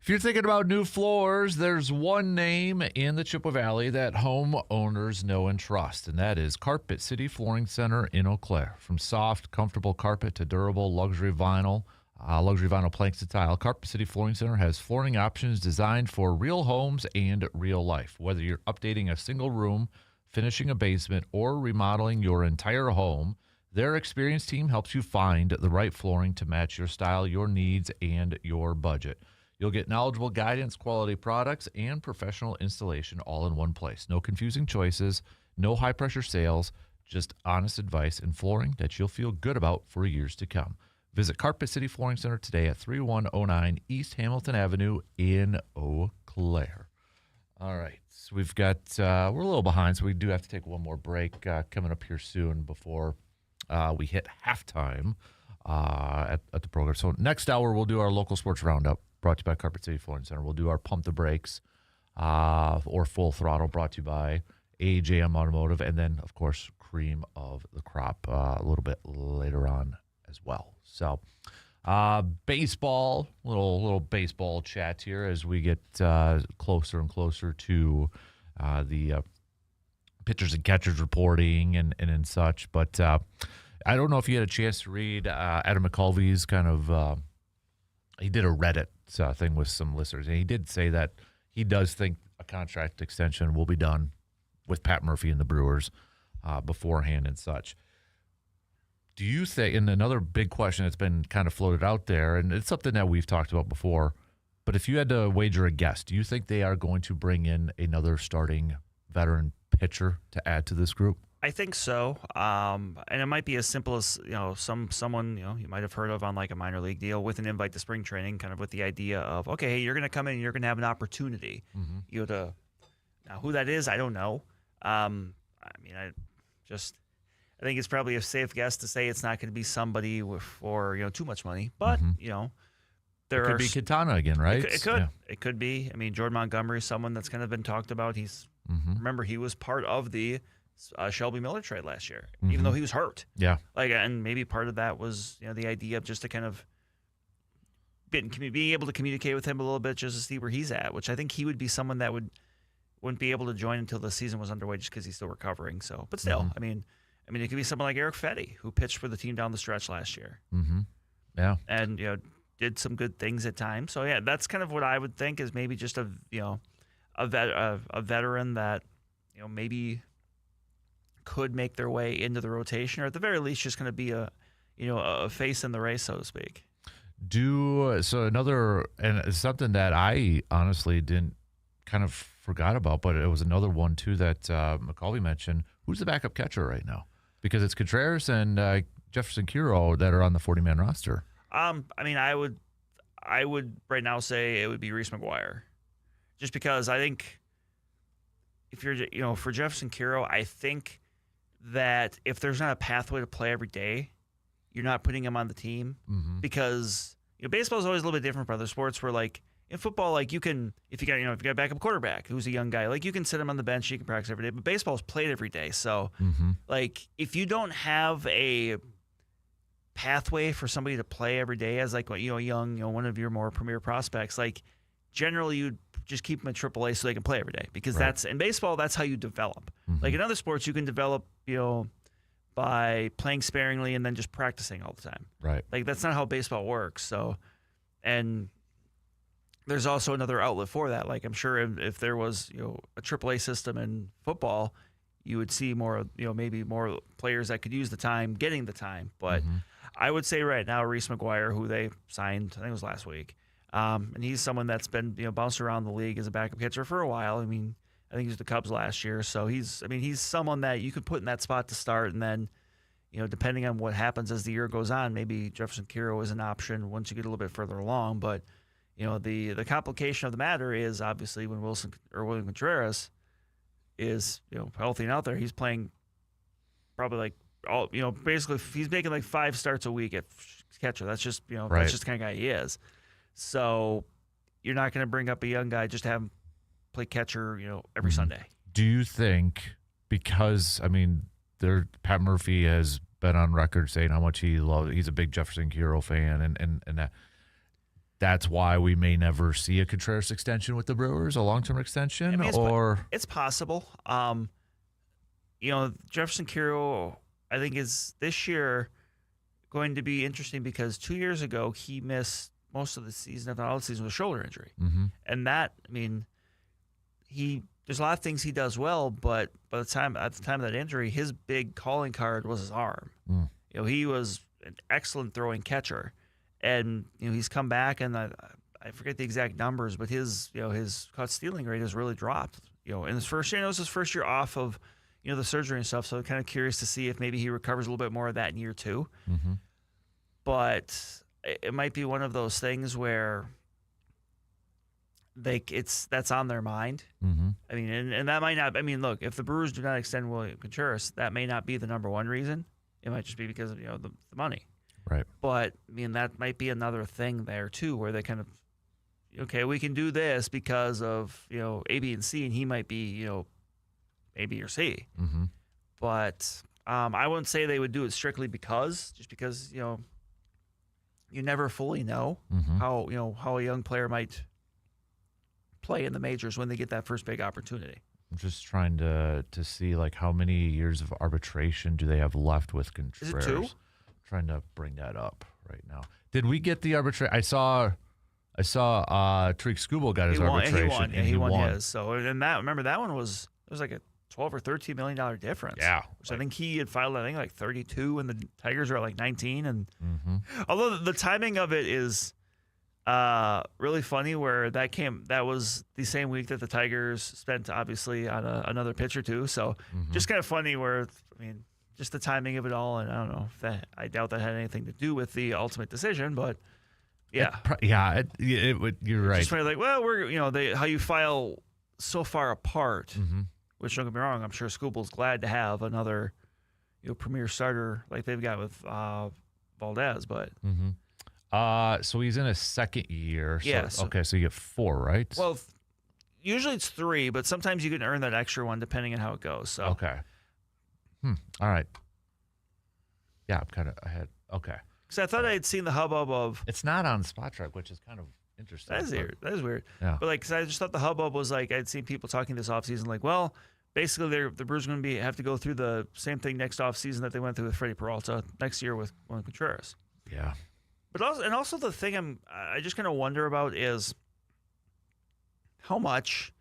S1: If you're thinking about new floors, there's one name in the Chippewa Valley that homeowners know and trust, and that is Carpet City Flooring Center in Eau Claire. From soft, comfortable carpet to durable luxury vinyl planks to tile, Carpet City Flooring Center has flooring options designed for real homes and real life. Whether you're updating a single room, finishing a basement, or remodeling your entire home, their experienced team helps you find the right flooring to match your style, your needs, and your budget. You'll get knowledgeable guidance, quality products, and professional installation all in one place. No confusing choices, no high-pressure sales, just honest advice and flooring that you'll feel good about for years to come. Visit Carpet City Flooring Center today at 3109 East Hamilton Avenue in Eau Claire. All right, so we've got, we're a little behind, so we do have to take one more break coming up here soon before we hit halftime at the program. So next hour, we'll do our local sports roundup, brought to you by Carpet City Flooring Center. We'll do our Pump the Brakes or Full Throttle, brought to you by AJM Automotive, and then, of course, Cream of the Crop a little bit later on as well. So baseball, little baseball chat here as we get closer and closer to the pitchers and catchers reporting and such. But I don't know if you had a chance to read Adam McCulvey's kind of he did a Reddit thing with some listeners, and he did say that he does think a contract extension will be done with Pat Murphy and the Brewers beforehand and such. Do you think, and another big question that's been kind of floated out there, and it's something that we've talked about before, but if you had to wager a guess, do you think they are going to bring in another starting veteran pitcher to add to this group?
S6: I think so, and it might be as simple as someone you might have heard of on like a minor league deal with an invite to spring training, kind of with the idea of hey, you're going to come in and you're going to have an opportunity. Now who that is, I don't know. I think it's probably a safe guess to say it's not going to be somebody for too much money, but there
S1: could be Quintana again, right?
S6: It could. Yeah. It could be. I mean, Jordan Montgomery is someone that's kind of been talked about. Remember he was part of the Shelby Miller trade last year, even though he was hurt.
S1: Yeah.
S6: And maybe part of that was the idea of just to kind of being able to communicate with him a little bit, just to see where he's at. Which I think he would be someone that wouldn't be able to join until the season was underway, just because he's still recovering. So, but still, I mean, it could be someone like Eric Fetty, who pitched for the team down the stretch last year.
S1: Yeah.
S6: And did some good things at times. So yeah, that's kind of what I would think is maybe just a veteran that maybe could make their way into the rotation, or at the very least just going to be a face in the race, so to speak. And it's something that I honestly didn't kind of forgot about, but it was another one too that McCulvey mentioned. Who's the backup catcher right now? Because it's Contreras and Jefferson Kiro that are on the 40-man roster. I would right now say it would be Reese McGuire, just because I think if you're for Jefferson Kiro, I think that if there's not a pathway to play every day, you're not putting him on the team, because baseball is always a little bit different from other sports where like in football, like you can, if you got a backup quarterback who's a young guy, like you can sit him on the bench, you can practice every day, but baseball is played every day. So like if you don't have a pathway for somebody to play every day as like young, one of your more premier prospects, like generally you'd just keep them at AAA so they can play every day, because that's in baseball, that's how you develop. Like in other sports, you can develop, by playing sparingly and then just practicing all the time.
S1: Right.
S6: Like that's not how baseball works. So, and there's also another outlet for that. Like I'm sure if there was, a AAA system in football, you would see more, maybe more players that could use the time, getting the time. But I would say right now, Reese McGuire, who they signed, I think it was last week, and he's someone that's been, bounced around the league as a backup catcher for a while. I mean, I think he was the Cubs last year. So he's someone that you could put in that spot to start. And then, depending on what happens as the year goes on, maybe Jefferson Kiro is an option once you get a little bit further along. But, the complication of the matter is obviously when William Contreras is, healthy and out there, he's playing probably like all, basically he's making like 5 starts a week at catcher. That's just, that's just the kind of guy he is. So you're not going to bring up a young guy just to have him play catcher, every Sunday. Do
S1: you think, because, Pat Murphy has been on record saying how much he's a big Jefferson Kiro fan, and that's why we may never see a Contreras extension with the Brewers, a long-term extension,
S6: it's possible. Jefferson Kiro, I think, is this year going to be interesting because 2 years ago he missed most of the season, if not all the season, with a shoulder injury.
S1: Mm-hmm.
S6: And that, there's a lot of things he does well, but at the time of that injury, his big calling card was his arm.
S1: Mm.
S6: He was an excellent throwing catcher, and he's come back, and I forget the exact numbers, but his caught stealing rate has really dropped. In his first year, it was his first year off of the surgery and stuff, so I'm kind of curious to see if maybe he recovers a little bit more of that in year 2.
S1: Mm-hmm.
S6: But it might be one of those things where that's on their mind.
S1: Mm-hmm.
S6: And that might not. Look, if the Brewers do not extend William Contreras, that may not be the number one reason. It might just be because of the money.
S1: Right.
S6: But that might be another thing there too, where they kind of, okay, we can do this because of A, B, and C, and he might be A, B, or C.
S1: Mm-hmm.
S6: But I wouldn't say they would do it strictly because you never fully know
S1: Mm-hmm.
S6: how a young player might play in the majors when they get that first big opportunity.
S1: I'm just trying to see like how many years of arbitration do they have left with Contreras?
S6: Is it 2?
S1: Trying to bring that up right now. Did we get the arbitration? I saw Tariq Skubal got his arbitration.
S6: He won his. So and that one was like a $12 or $13 million difference.
S1: Yeah,
S6: which I think he had filed like 32, and the Tigers are like 19. And
S1: mm-hmm.
S6: although the timing of it is really funny, where that was the same week that the Tigers spent obviously on another pitcher too. So
S1: Mm-hmm.
S6: just kind of funny where just the timing of it all, and I don't know if I doubt that had anything to do with the ultimate decision, but yeah,
S1: it would. You're right.
S6: Just like, well, we're how you file so far apart.
S1: Mm-hmm.
S6: Which, don't get me wrong, I'm sure Skubal's glad to have another premier starter like they've got with Valdez, but
S1: Mm-hmm. So he's in his second year. So,
S6: yeah.
S1: Okay, so you get 4, right?
S6: Well, usually it's 3, but sometimes you can earn that extra one depending on how it goes. So
S1: okay. All right. Yeah, I'm kind of ahead. Okay.
S6: Because I thought I had seen the hubbub of.
S1: It's not on Spot Track, which is kind of interesting.
S6: That is weird. That is weird.
S1: Yeah.
S6: But cause I just thought the hubbub was like I'd seen people talking this offseason, like, well, basically the Brewers are going to have to go through the same thing next offseason that they went through with Freddie Peralta next year with William Contreras.
S1: Yeah.
S6: But also the thing I just kind of wonder about is how much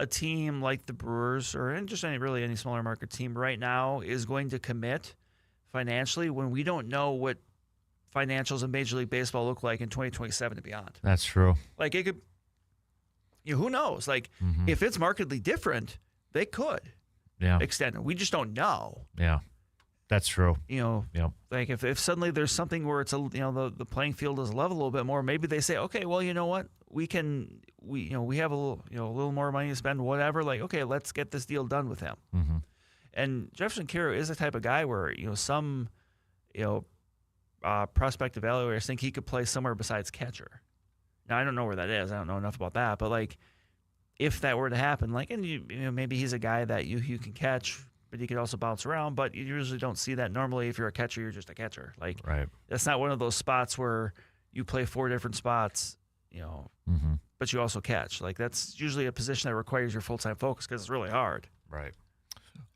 S6: a team like the Brewers, or just any smaller market team right now, is going to commit financially when we don't know what financials in Major League Baseball look like in 2027 and beyond.
S1: That's true.
S6: Like, it could, who knows? Like, if it's markedly different, they could extend it. We just don't know.
S1: Yeah, that's true.
S6: Like if suddenly there's something where it's the playing field is level a little bit more, maybe they say, okay, well, you know what, we have a little more money to spend, whatever. Like, okay, let's get this deal done with him.
S1: Mm-hmm.
S6: And Jefferson Kiro is the type of guy where some prospect evaluators think he could play somewhere besides catcher. Now, I don't know where that is. I don't know enough about that, but like, if that were to happen, like, and maybe he's a guy that you can catch, but he could also bounce around. But you usually don't see that. Normally, if you're a catcher, you're just a catcher. Like,
S1: right.
S6: That's not one of those spots where you play 4 different spots, but you also catch. Like, that's usually a position that requires your full-time focus because it's really hard.
S1: Right.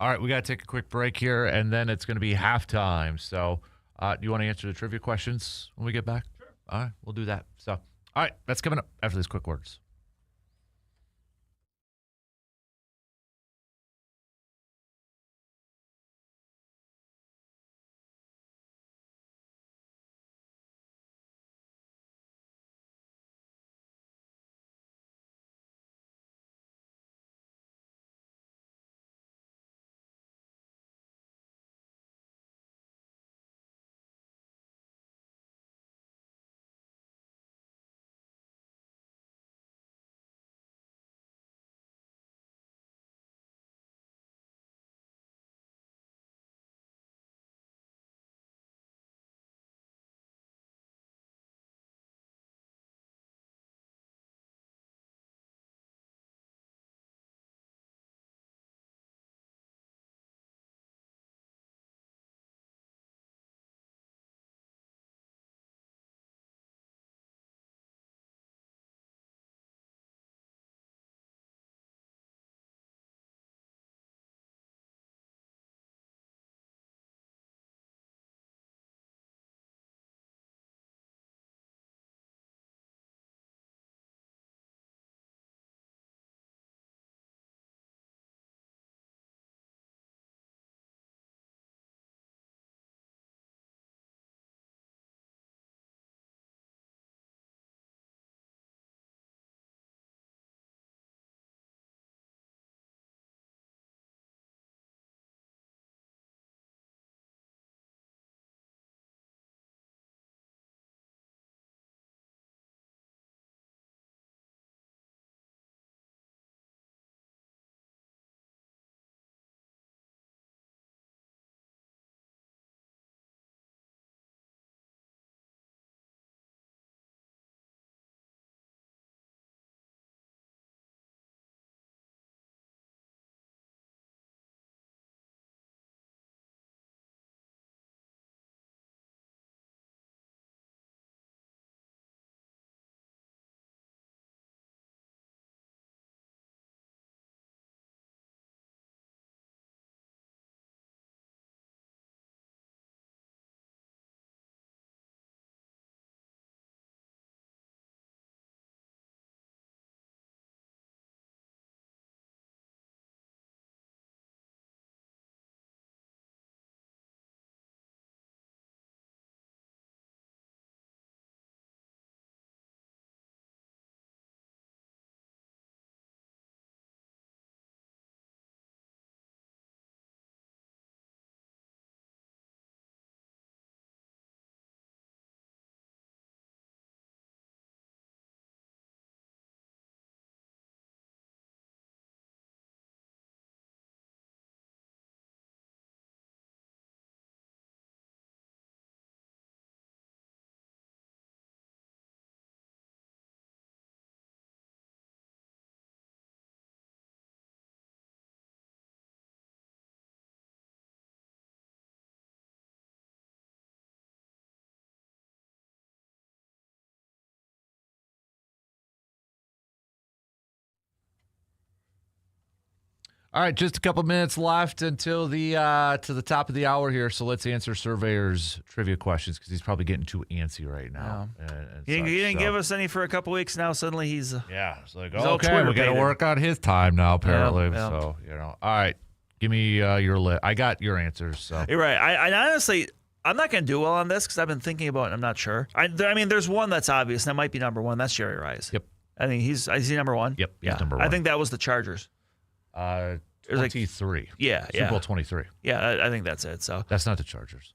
S1: All right, we got to take a quick break here, and then it's going to be halftime. So, do you want to answer the trivia questions when we get back? Sure. All right, we'll do that. So, all right, that's coming up after these quick words. All right, just a couple minutes left until the to the top of the hour here. So let's answer Surveyor's trivia questions because he's probably getting too antsy right now. And
S6: He didn't give us any for a couple weeks now. Suddenly he's
S1: it's like,
S6: he's all
S1: okay, we got to
S6: Twitter-baited.
S1: work on his time now apparently.
S6: Yeah.
S1: So all right, give me your list. I got your answers. So
S6: You're right. I honestly, I'm not going to do well on this because I've been thinking about it and I'm not sure. I mean, there's one that's obvious. That might be number one. That's Jerry Rice.
S1: Yep.
S6: I think is he number one?
S1: Yep. He's
S6: Yeah.
S1: number one.
S6: I think that was the Chargers.
S1: It
S6: was like-
S1: 23.
S6: Yeah.
S1: Super Bowl 23.
S6: Yeah, I think that's it. So.
S1: That's not the Chargers.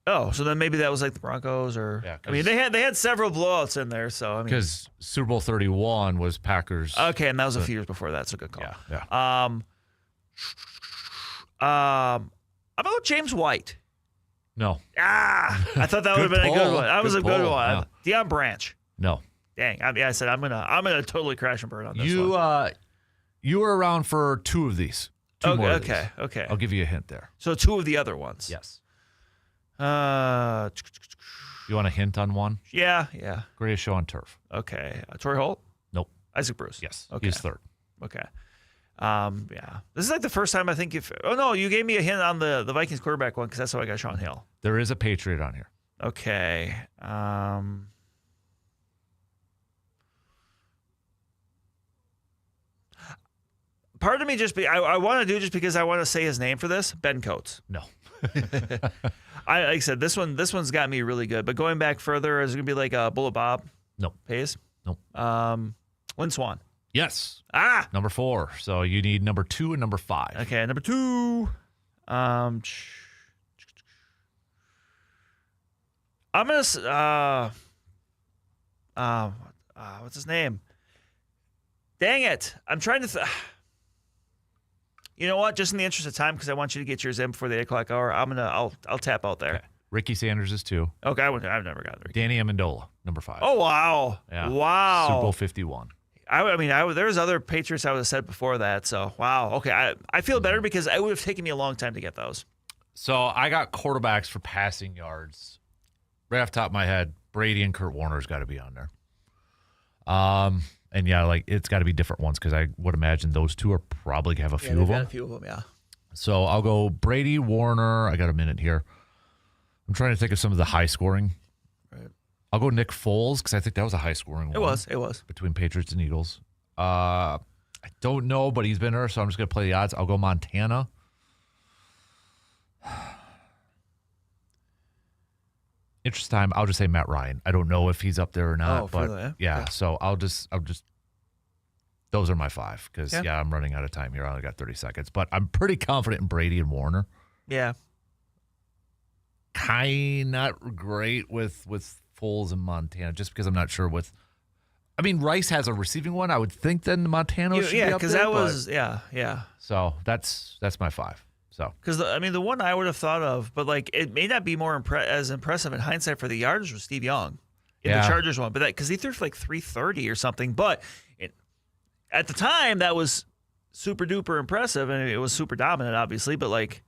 S6: Oh, so then maybe that was like the Broncos or.
S1: Yeah,
S6: I mean, they had several blowouts in there. So I mean.
S1: Because Super Bowl 31 was Packers.
S6: Okay, and that was a few years before that. So good call.
S1: Yeah.
S6: About James White.
S1: No.
S6: I thought that would have
S1: Good
S6: been a good
S1: pull.
S6: one. That was a
S1: Good
S6: good
S1: pull,
S6: one.
S1: yeah.
S6: Deion Branch.
S1: No.
S6: Dang. I said I'm gonna totally crash and burn on this one.
S1: You were around for two of these. Two more of these.
S6: Okay.
S1: I'll give you a hint there.
S6: So two of the other ones.
S1: Yes.
S6: Uh,
S1: You want a hint on one?
S6: yeah.
S1: Greatest show on turf.
S6: Okay. Torrey Holt.
S1: Nope.
S6: Isaac Bruce.
S1: Yes.
S6: Okay.
S1: He's third.
S6: Okay. Yeah. This is like the first time I think oh no, you gave me a hint on the Vikings quarterback one because that's how I got Sean Hill.
S1: There is a Patriot on here.
S6: Okay. Part of me I want to do it just because I want to say his name for this. Ben Coates.
S1: No.
S6: Like I said, this one's got me really good. But going back further, is it gonna be like Bullet Bob?
S1: Nope.
S6: Hayes?
S1: Nope.
S6: Lynn Swan.
S1: Yes.
S6: Ah.
S1: Number 4. So you need number 2 and number 5.
S6: Okay, number 2. I'm gonna what's his name? Dang it! I'm trying to. You know what? Just in the interest of time, because I want you to get yours in before the 8 o'clock hour, I'll tap out there.
S1: Okay. Ricky Sanders is 2.
S6: Okay, I've never gotten there.
S1: Danny Amendola, number 5.
S6: Oh wow!
S1: Yeah.
S6: Wow!
S1: Super Bowl 51.
S6: I mean, there's other Patriots I would have said before that. So wow. Okay, I feel better because it would have taken me a long time to get those.
S1: So I got quarterbacks for passing yards. Right off the top of my head, Brady and Kurt Warner's got to be on there. And yeah, like it's got to be different ones because I would imagine those two are probably gonna have a few of them.
S6: A few of them, yeah.
S1: So I'll go Brady, Warner. I got a minute here. I'm trying to think of some of the high scoring.
S6: Right.
S1: I'll go Nick Foles because I think that was a high scoring one.
S6: It was.
S1: Between Patriots and Eagles. I don't know, but he's been there, so I'm just gonna play the odds. I'll go Montana. Interest time, I'll just say Matt Ryan. I don't know if he's up there or not, but
S6: yeah.
S1: Okay. So I'll just those are my 5 because I'm running out of time here. I only got 30 seconds, but I'm pretty confident in Brady and Warner.
S6: Yeah.
S1: Not great with Foles and Montana, just because I'm not sure with. I mean, Rice has a receiving one. I would think then Montana should be up there.
S6: Because that was yeah.
S1: So that's my 5. So
S6: because the one I would have thought of, but like it may not be more as impressive in hindsight for the yards was Steve Young in the Chargers one, but that because he threw for like 330 or something, but at the time that was super duper impressive and it was super dominant, obviously, but like.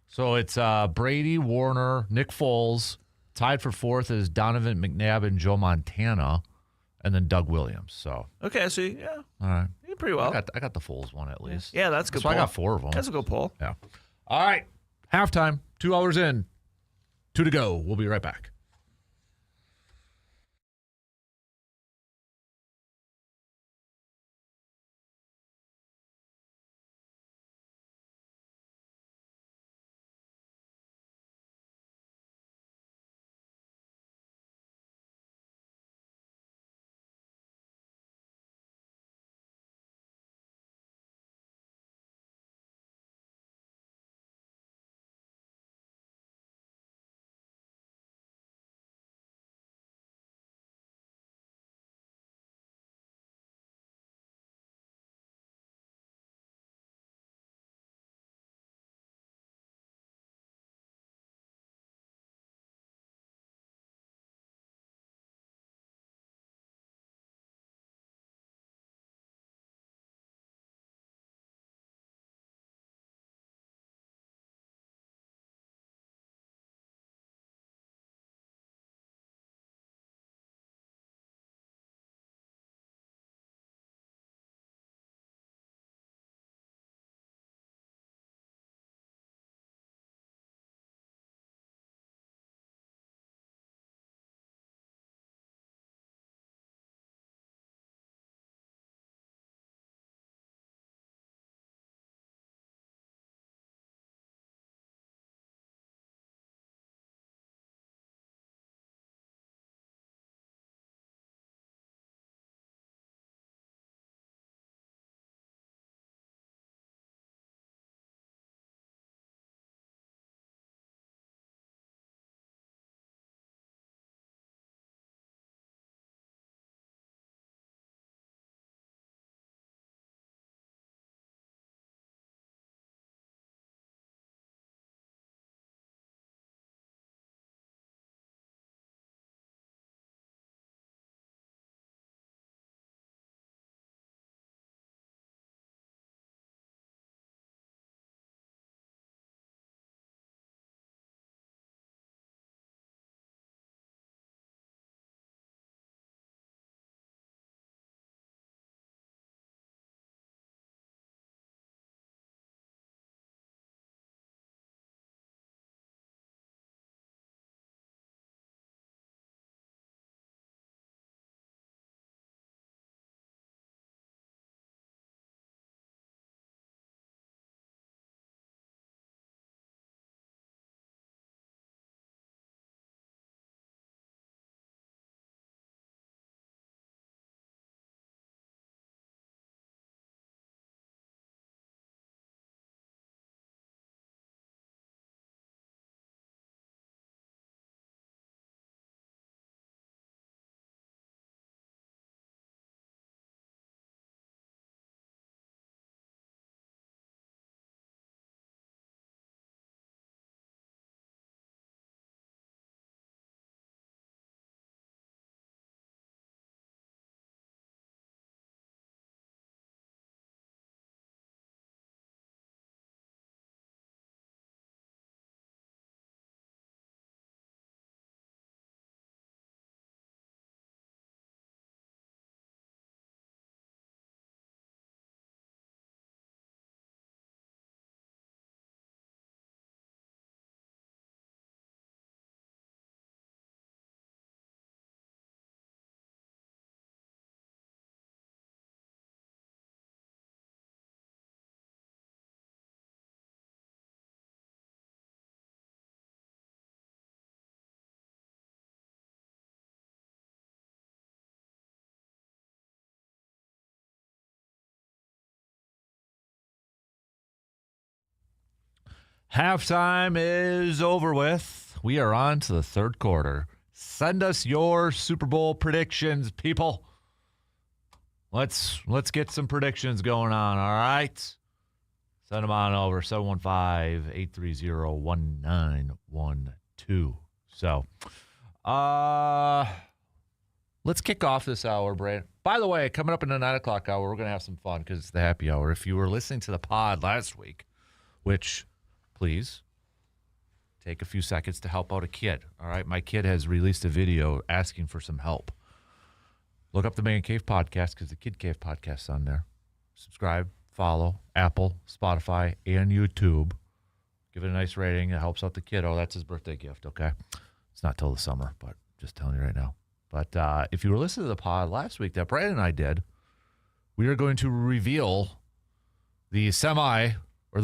S1: So it's Brady, Warner, Nick Foles. Tied for 4th is Donovan McNabb and Joe Montana, and then Doug Williams. So
S6: okay, so yeah,
S1: all right,
S6: you did pretty well.
S1: I got the Foles one at least.
S6: Yeah, that's a good.
S1: So
S6: pull.
S1: I got 4 of them.
S6: That's a good pull.
S1: Yeah. All right, halftime. 2 hours in, 2 to go. We'll be right back. Halftime is over with. We are on to the third quarter. Send us your Super Bowl predictions, people. Let's get some predictions going on, all right? Send them on over, 715-830-1912. So, let's kick off this hour, Brandon. By the way, coming up in the 9 o'clock hour, we're going to have some fun because it's the happy hour. If you were listening to the pod last week, which, please, take a few seconds to help out a kid, all right? My kid has released a video asking for some help. Look up the Man Cave podcast because the Kid Cave podcast's on there. Subscribe, follow, Apple, Spotify, and YouTube. Give it a nice rating. It helps out the kid. Oh, that's his birthday gift, okay? It's not till the summer, but just telling you right now. But if you were listening to the pod last week that Brandon and I did, we are going to reveal the the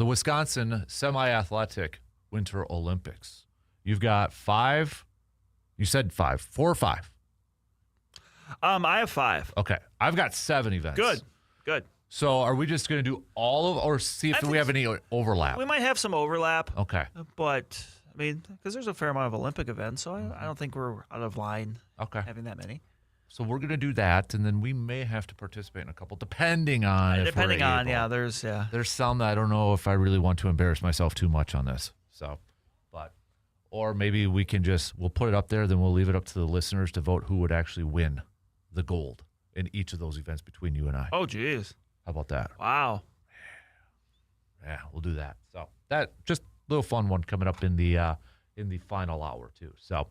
S1: Wisconsin semi-athletic Winter Olympics. You've got 5. You said 5. 4 or 5?
S6: I have 5.
S1: Okay. I've got 7 events.
S6: Good.
S1: So are we just going to do all of, or see if we have any overlap?
S6: We might have some overlap.
S1: Okay.
S6: But, I mean, because there's a fair amount of Olympic events, so I don't think we're out of line having that many.
S1: So we're going to do that, and then we may have to participate in a couple, depending on if we're able. There's some that I don't know if I really want to embarrass myself too much on this. So, or maybe we'll put it up there, then we'll leave it up to the listeners to vote who would actually win the gold in each of those events between you and I.
S6: Oh, geez.
S1: How about that?
S6: Wow.
S1: Yeah, we'll do that. So that just a little fun one coming up in the final hour too. So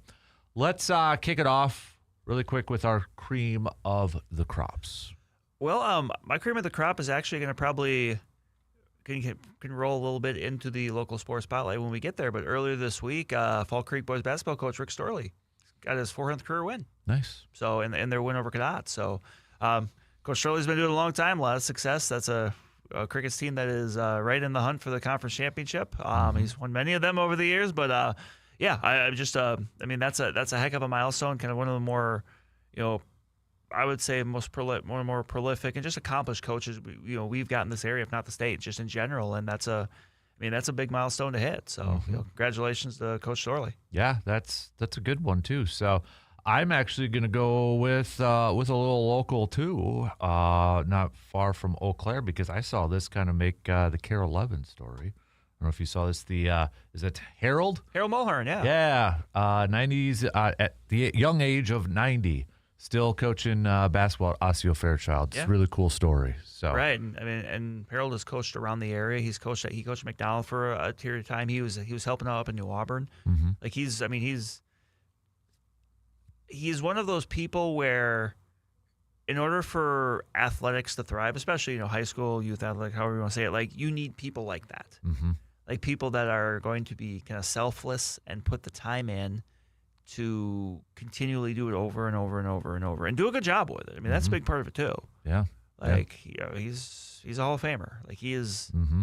S1: let's kick it off really quick with our cream of the crops.
S6: Well, my cream of the crop is actually going to probably can roll a little bit into the local sports spotlight when we get there. But earlier this week, Fall Creek boys basketball coach Rick Storley got his 400th career win.
S1: Nice.
S6: So in their win over Cadott. So Coach Storley's been doing it a long time, a lot of success. That's a Crickets team that is right in the hunt for the conference championship. He's won many of them over the years, but yeah, I mean that's a heck of a milestone. Kind of one of the more, I would say one of the more prolific and just accomplished coaches we've got in this area, if not the state, just in general. And that's a big milestone to hit. So congratulations to Coach Storley. Yeah,
S1: that's a good one too. So I'm actually going to go with a little local too, not far from Eau Claire, because I saw this kind of make the Carol Levin story. I don't know if you saw this. Is it Harold?
S6: Harold Mulhern, yeah.
S1: Yeah, 90s at the young age of 90, still coaching basketball at Osseo Fairchild. It's a really cool story. So
S6: right, and Harold has coached around the area. He coached McDonald for a period of time. He was helping out up in New Auburn.
S1: Mm-hmm.
S6: Like he's one of those people where, in order for athletics to thrive, especially high school, youth athletic, however you want to say it, like you need people like that.
S1: Mm-hmm.
S6: Like people that are going to be kind of selfless and put the time in to continually do it over and over and over and over and do a good job with it. I mean, that's a big part of it too.
S1: Yeah.
S6: Like he's a Hall of Famer. Like he is.
S1: Mm-hmm.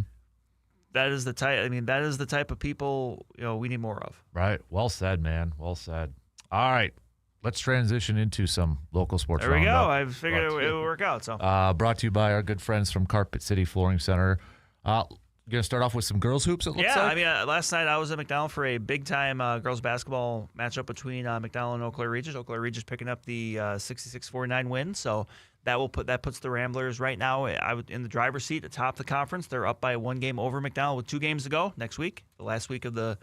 S6: That is the type. I mean, that is the type of people we need more of.
S1: Right. Well said, man. Well said. All right. Let's transition into some local sports.
S6: There we
S1: Roundup.
S6: go. I figured it would work out. So
S1: brought to you by our good friends from Carpet City Flooring Center. Going to start off with some girls hoops, it looks like?
S6: Yeah, I mean, last night I was at McDonald for a big-time girls basketball matchup between McDonald and Eau Claire Regis. Eau Claire Regis picking up the 66-49 win, so that puts the Ramblers right now in the driver's seat atop the conference. They're up by 1 game over McDonald with 2 games to go next week, the last week of the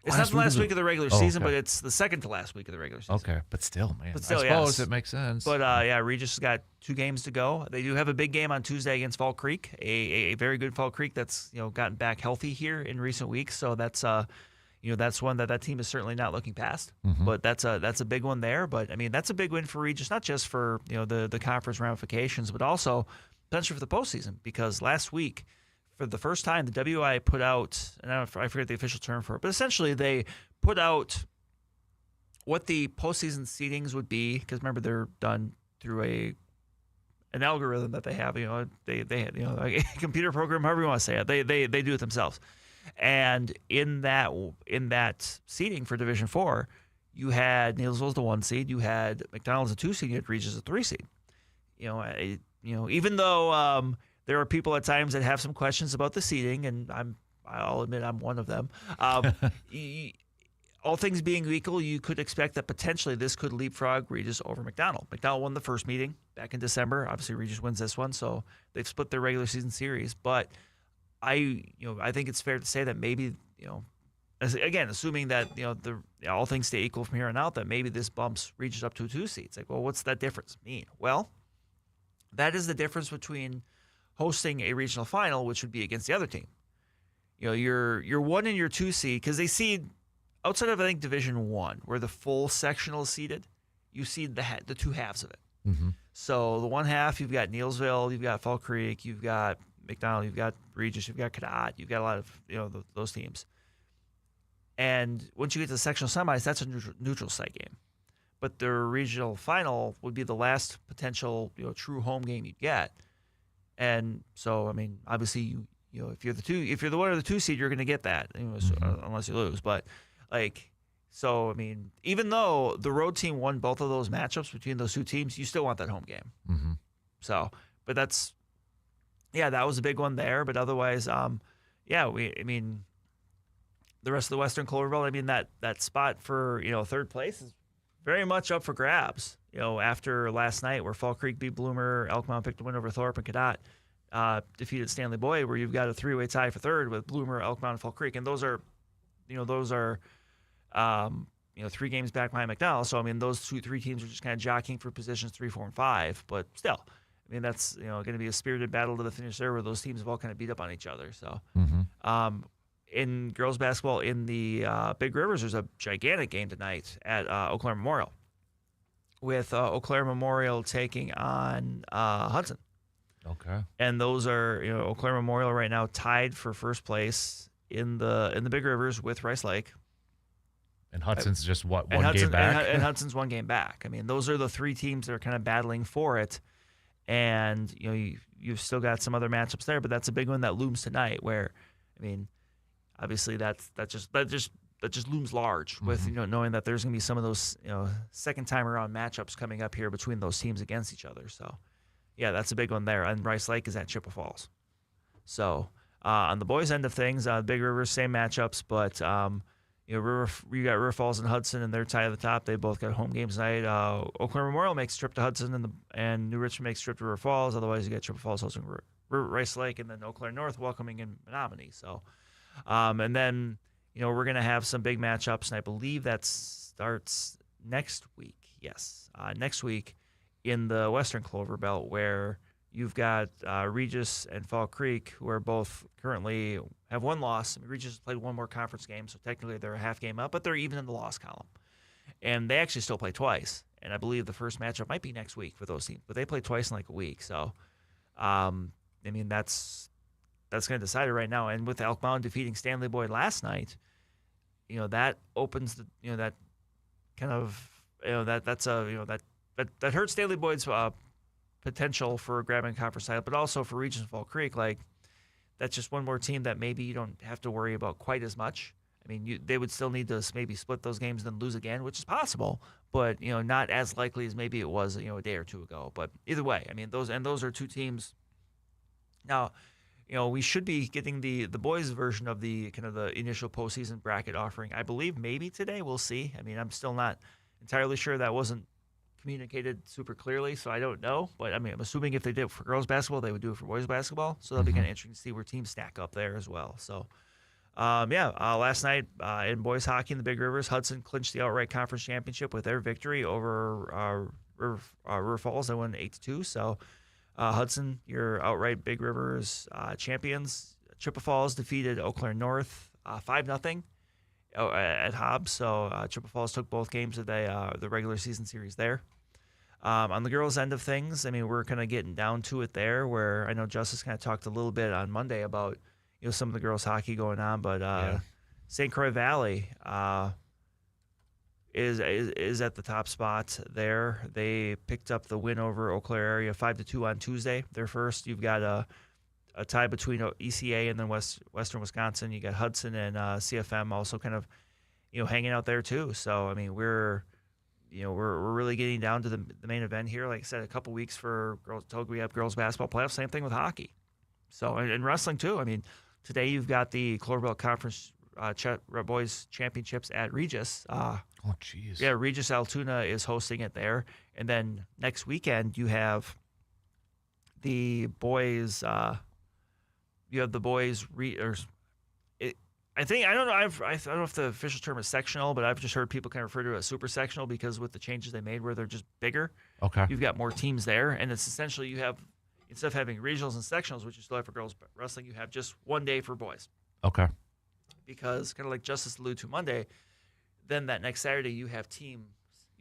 S6: It's not the last week of the regular season, but it's the second to last week of the regular season.
S1: Okay, but still, man. I suppose it makes sense.
S6: But, yeah, Regis has got 2 games to go. They do have a big game on Tuesday against Fall Creek, a very good Fall Creek that's gotten back healthy here in recent weeks. So that's that's one that team is certainly not looking past.
S1: Mm-hmm.
S6: But that's a big one there. But I mean, that's a big win for Regis, not just for the conference ramifications, but also potentially for the postseason. Because last week, for the first time, the WI put out, and I forget the official term for it, but essentially they put out what the postseason seedings would be. Because remember, they're done through an algorithm that they have. They had a computer program, however you want to say it. They do it themselves. And in that seeding for Division 4, you had Needlesville as the 1 seed, you had McDonald as a 2 seed, you had Regis as a 3 seed. Even though there are people at times that have some questions about the seeding, and I'm I'll admit I'm one of them. All things being equal, you could expect that potentially this could leapfrog Regis over McDonald. McDonald won the first meeting back in December. Obviously, Regis wins this one, so they've split their regular season series. But I think it's fair to say that maybe, again, assuming that all things stay equal from here on out, that maybe this bumps Regis up to a 2 seed. It's like, well, what's that difference mean? Well, that is the difference between hosting a regional final, which would be against the other team. Your 1 and your 2 seed, because they seed outside of, I think, Division 1, where the full sectional is seeded, you seed the 2 halves of it.
S1: Mm-hmm.
S6: So the 1 half, you've got Neilsville, you've got Fall Creek, you've got McDonald, you've got Regis, you've got Cadott, you've got a lot of those teams. And once you get to the sectional semis, that's a neutral site game. But the regional final would be the last potential true home game you'd get. And so, I mean, obviously, if you're the 1 or the 2 seed, you're going to get that, unless you lose. But so, I mean, even though the road team won both of those matchups between those 2 teams, you still want that home game.
S1: Mm-hmm.
S6: So, but that was a big one there. But otherwise, the rest of the Western Clover Belt, I mean, that spot for, 3rd place is very much up for grabs. After last night where Fall Creek beat Bloomer, Elkmont picked a win over Thorpe, and Cadott defeated Stanley Boyd, where you've got a 3-way tie for 3rd with Bloomer, Elkmont, and Fall Creek. And those are 3 games back behind McDonald. So, I mean, those 3 teams are just kind of jockeying for positions 3, 4, and 5. But still, I mean, that's, going to be a spirited battle to the finish there, where those teams have all kind of beat up on each other. So, in girls basketball in the Big Rivers, there's a gigantic game tonight at Eau Claire Memorial, with Eau Claire Memorial taking on Hudson.
S1: Okay.
S6: And those are, Eau Claire Memorial right now tied for first place in the Big Rivers with Rice Lake.
S1: And Hudson's just one game back?
S6: And Hudson's 1 game back. I mean, those are the 3 teams that are kind of battling for it. And, you've still got some other matchups there, but that's a big one that looms tonight, where, I mean, obviously that just looms large with, knowing that there's going to be some of those, second time around matchups coming up here between those teams against each other. So, yeah, that's a big one there. And Rice Lake is at Chippewa Falls. So, on the boys' end of things, Big Rivers, same matchups, but, you got River Falls and Hudson, and they're tied at the top. They both got home games tonight. Eau Claire Memorial makes a trip to Hudson, and New Richmond makes a trip to River Falls. Otherwise, you got Chippewa Falls, hosting Rice Lake, and then Eau Claire North welcoming in Menominee. So, and then, we're going to have some big matchups, and I believe that starts next week. Yes, next week in the Western Clover Belt, where you've got Regis and Fall Creek, who are both currently have 1 loss. I mean, Regis has played 1 more conference game, so technically they're a half game up, but they're even in the loss column. And they actually still play twice. And I believe the first matchup might be next week for those teams, but they play twice in like a week. So, I mean, that's going to decide it right now. And with Elkmont defeating Stanley Boyd last night, that opens the, that kind of, that hurts Stanley Boyd's potential for grabbing a conference title, but also for Regis and Fall Creek. Like, that's just one more team that maybe you don't have to worry about quite as much. I mean, they would still need to maybe split those games and then lose again, which is possible, but not as likely as maybe it was a day or 2 ago. But either way, I mean, those are 2 teams. Now, we should be getting the boys' version of the kind of the initial postseason bracket offering, I believe, maybe today. We'll see. I mean, I'm still not entirely sure. That wasn't communicated super clearly, so I don't know. But I mean, I'm assuming if they did it for girls basketball, they would do it for boys basketball. So that'll be kind of interesting to see where teams stack up there as well. So, last night in boys hockey in the Big Rivers, Hudson clinched the outright conference championship with their victory over River Falls. They won 8-2. So, Hudson, your outright Big Rivers champions. Chippewa Falls defeated Eau Claire North 5-0. At Hobbs, so Chippewa Falls took both games of the regular season series there. On the girls' end of things, I mean, we're kind of getting down to it there, where I know Justice kind of talked a little bit on Monday about some of the girls' hockey going on, but St. Croix Valley is at the top spot there. They picked up the win over Eau Claire area 5-2 on Tuesday. They're first. You've got a tie between ECA and then Western Wisconsin. You got Hudson and CFM also kind of hanging out there too. So I mean, we're really getting down to the main event here. Like I said, a couple weeks for girls. We have girls basketball playoffs. Same thing with hockey. So and wrestling too. I mean, Today you've got the Cloverbelt Conference Boys Championships at Regis.
S1: Oh, jeez.
S6: Yeah, Regis Altoona is hosting it there. And then next weekend you have the boys. You have the boys. I don't know. I don't know if the official term is sectional, but I've just heard people kind of refer to it as super sectional because with the changes they made, where they're just bigger.
S1: Okay.
S6: You've got more teams there, and it's essentially you have, instead of having regionals and sectionals, which you still have for girls wrestling, you have just one day for boys.
S1: Okay.
S6: Because kind of like Justice alluded to Monday, then that next Saturday you have team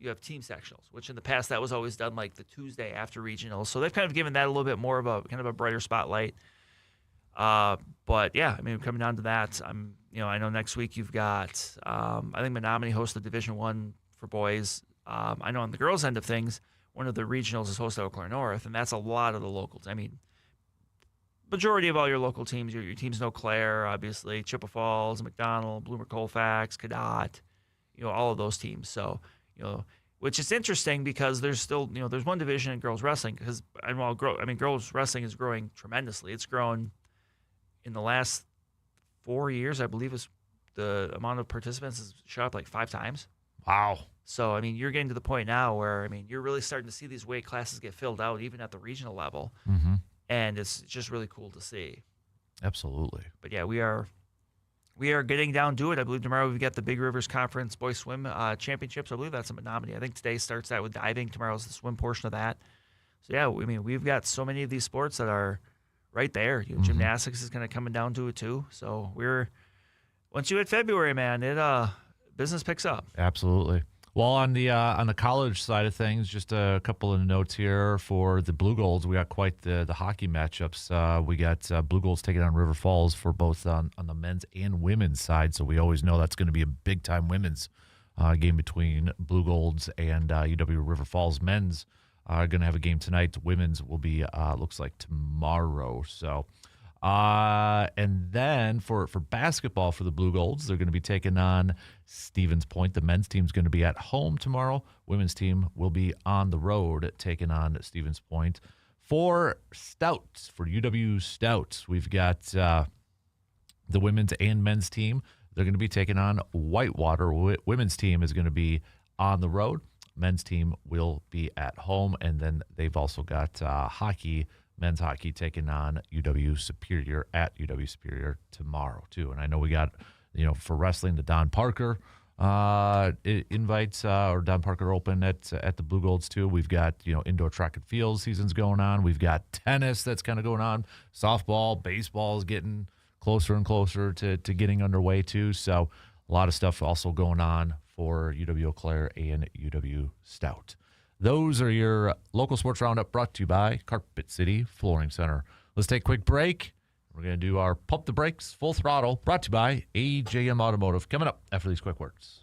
S6: sectionals, which in the past that was always done like the Tuesday after regionals. So they've kind of given that a little bit more of a kind of a brighter spotlight. But yeah, I mean, coming down to that, I know next week you've got, I think Menominee hosts the Division I for boys. I know on the girls' end of things, one of the regionals is hosted at Eau Claire North, and that's a lot of the locals. I mean, majority of all your local teams, your teams in Eau Claire, obviously, Chippewa Falls, McDonald, Bloomer Colfax, Cadott, all of those teams. So, which is interesting because there's still, there's one division in girls wrestling because, girls wrestling is growing tremendously. It's grown in the last 4 years, I believe, is the amount of participants has shot up like 5 times.
S1: Wow.
S6: So, you're getting to the point now where, you're really starting to see these weight classes get filled out, even at the regional level.
S1: Mm-hmm.
S6: And it's just really cool to see.
S1: Absolutely.
S6: But yeah, we are getting down to it. I believe tomorrow we've got the Big Rivers Conference Boys Swim Championships. I believe that's a Menominee. I think today starts out with diving. Tomorrow's the swim portion of that. So yeah, we've got so many of these sports that are right there. Gymnastics is kind of coming down to it too. So once you hit February, man, business picks up.
S1: Absolutely. Well, on the college side of things, just a couple of notes here for the Blue Golds. We got quite the hockey matchups. We got Blue Golds taking on River Falls for both on the men's and women's side. So we always know that's going to be a big time women's game between Blue Golds and UW River Falls. Men's are going to have a game tonight. Women's will be looks like tomorrow. So. And then for basketball for the Blue Golds, they're going to be taking on Stevens Point. The men's team's going to be at home tomorrow. Women's team will be on the road taking on Stevens Point. For Stouts, for UW Stouts, we've got the women's and men's team. They're going to be taking on Whitewater. Women's team is going to be on the road. Men's team will be at home. And then they've also got men's hockey taking on UW Superior at UW Superior tomorrow, too. And I know we got, for wrestling, the Don Parker invites or Don Parker Open at the Blue Golds, too. We've got, indoor track and field seasons going on. We've got tennis that's kind of going on. Softball, baseball is getting closer and closer to getting underway, too. So a lot of stuff also going on for UW Eau Claire and UW Stout. Those are your local sports roundup brought to you by Carpet City Flooring Center. Let's take a quick break. We're going to do our Pump the Brakes Full Throttle brought to you by AJM Automotive. Coming up after these quick words.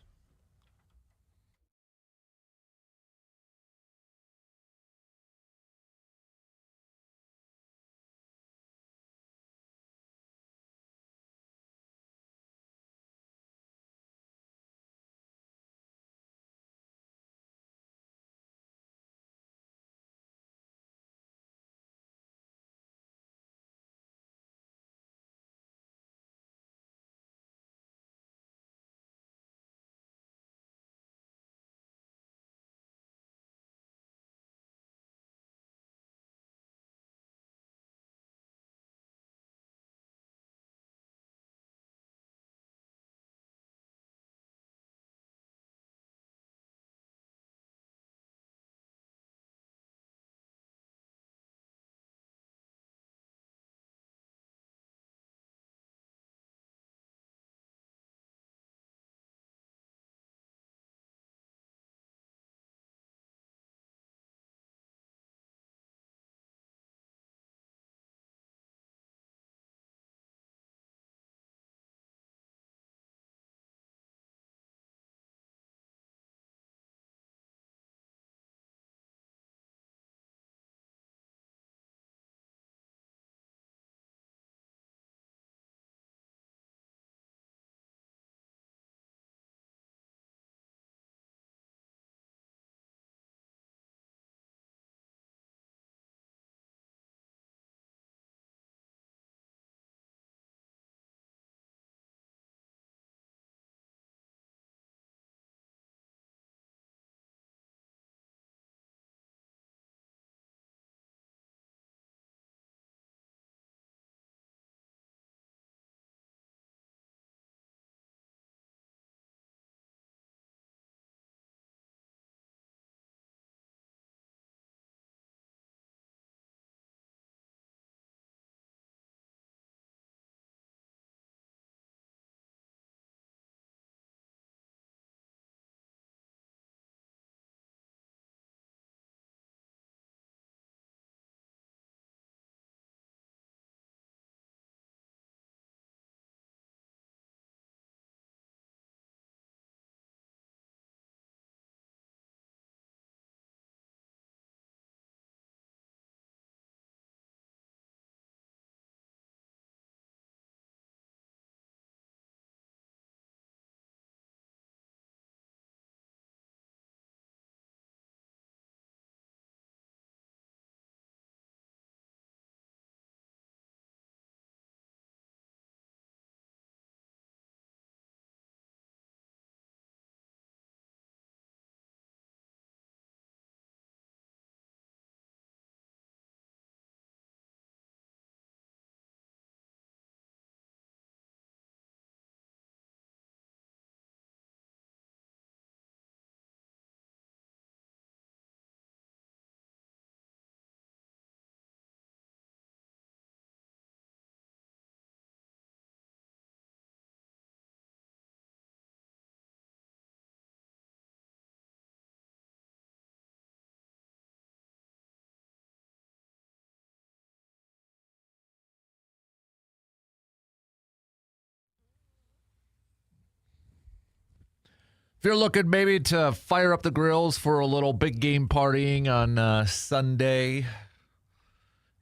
S1: If you're looking maybe to fire up the grills for a little big game partying on Sunday,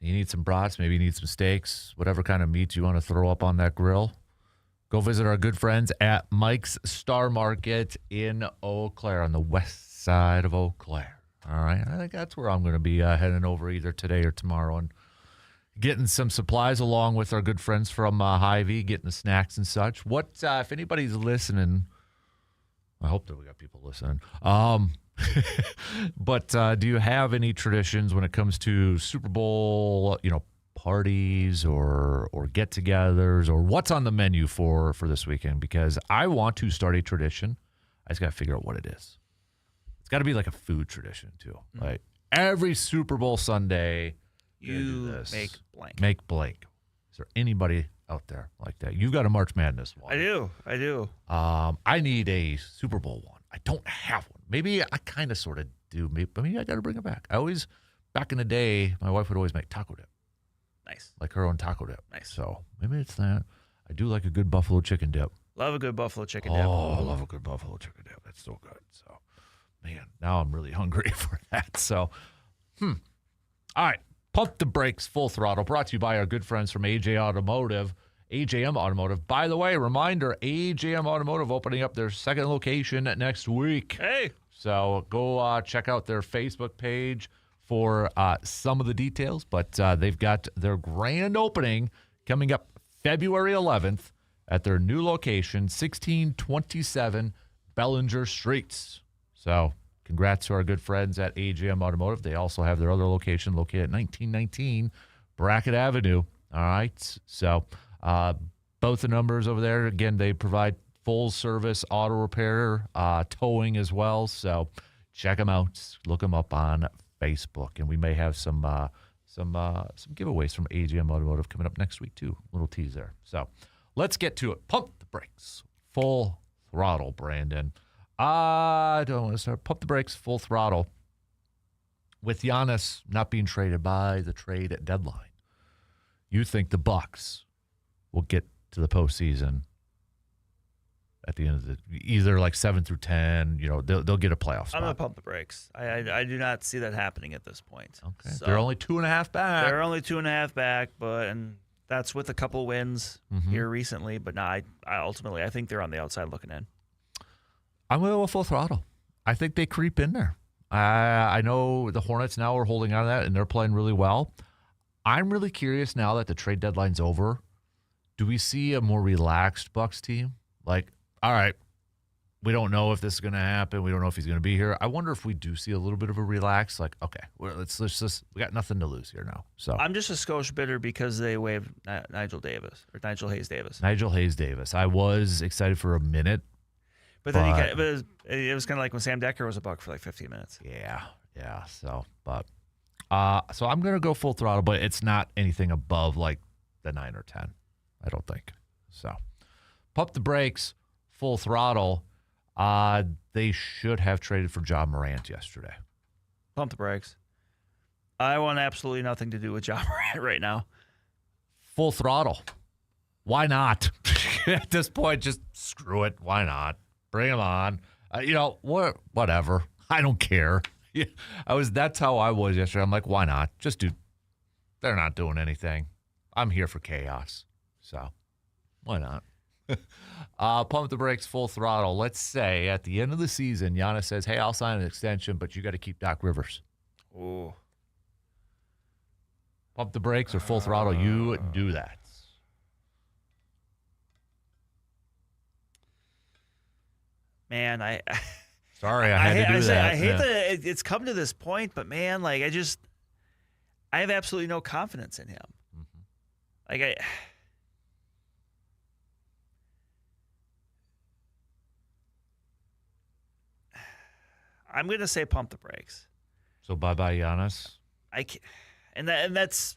S1: you need some brats, maybe you need some steaks, whatever kind of meat you want to throw up on that grill, go visit our good friends at Mike's Star Market in Eau Claire on the west side of Eau Claire. All right, I think that's where I'm going to be heading over either today or tomorrow and getting some supplies along with our good friends from Hy-Vee, getting the snacks and such. What, if anybody's listening, I hope that we got people listening. But do you have any traditions when it comes to Super Bowl, parties or get-togethers, or what's on the menu for this weekend? Because I want to start a tradition. I just got to figure out what it is. It's got to be like a food tradition too. Like every Super Bowl Sunday,
S6: you make blank.
S1: Make blank. Is there anybody out there like that? You've got a March Madness one.
S6: I do.
S1: I need a Super Bowl one. I don't have one. Maybe I kind of sort of do. Maybe I got to bring it back. Back in the day, my wife would always make taco dip.
S6: Nice.
S1: Like her own taco dip.
S6: Nice.
S1: So maybe it's that. I do like a good buffalo chicken dip.
S6: Love a good buffalo chicken dip.
S1: Oh, I love a good buffalo chicken dip. That's so good. So, man, now I'm really hungry for that. So, all right. Pump the Brakes Full Throttle, brought to you by our good friends from AJM Automotive. By the way, reminder, AJM Automotive opening up their second location next week.
S6: Hey.
S1: So go check out their Facebook page for some of the details. But they've got their grand opening coming up February 11th at their new location, 1627 Bellinger Streets. So congrats to our good friends at AJM Automotive. They also have their other location located at 1919 Brackett Avenue. All right. So both the numbers over there, again, they provide full service auto repair, towing as well. So check them out. Look them up on Facebook. And we may have some giveaways from AJM Automotive coming up next week too. Little tease there. So let's get to it. Pump the brakes. Full throttle, Brandon. I don't want to start. Pump the brakes, full throttle. With Giannis not being traded by the trade deadline, you think the Bucks will get to the postseason at the end of either like 7 through 10? They'll get a playoff spot.
S6: I'm gonna pump the brakes. I do not see that happening at this point.
S1: Okay,
S6: so
S1: they're only 2.5 back.
S6: They're only 2.5 back, and that's with a couple wins here recently. But no, I ultimately think they're on the outside looking in.
S1: I'm going to go full throttle. I think they creep in there. I know the Hornets now are holding on to that, and they're playing really well. I'm really curious now that the trade deadline's over. Do we see a more relaxed Bucks team? Like, all right, we don't know if this is going to happen. We don't know if he's going to be here. I wonder if we do see a little bit of a relax. Like, okay, let's just we got nothing to lose here now. So
S6: I'm just a skosh bitter because they waived Nigel Hayes Davis.
S1: Nigel Hayes Davis. I was excited for a minute.
S6: But then it was kind of like when Sam Decker was a Buck for like 15 minutes.
S1: Yeah. So I'm gonna go full throttle, but it's not anything above like the 9 or 10. I don't think. So, pump the brakes, full throttle. They should have traded for John Morant yesterday.
S6: Pump the brakes. I want absolutely nothing to do with John Morant right now.
S1: Full throttle. Why not? At this point, just screw it. Why not? Bring him on. Whatever. I don't care. That's how I was yesterday. I'm like, why not? Just do. They're not doing anything. I'm here for chaos. So, why not? Pump the brakes, full throttle. Let's say at the end of the season, Giannis says, hey, I'll sign an extension, but you got to keep Doc Rivers.
S6: Ooh.
S1: Pump the brakes or full throttle. You do that.
S6: Man,
S1: sorry, I had to do that.
S6: I hate that it's come to this point, but man, like I have absolutely no confidence in him. Like I'm gonna say pump the brakes.
S1: So bye Giannis.
S6: That's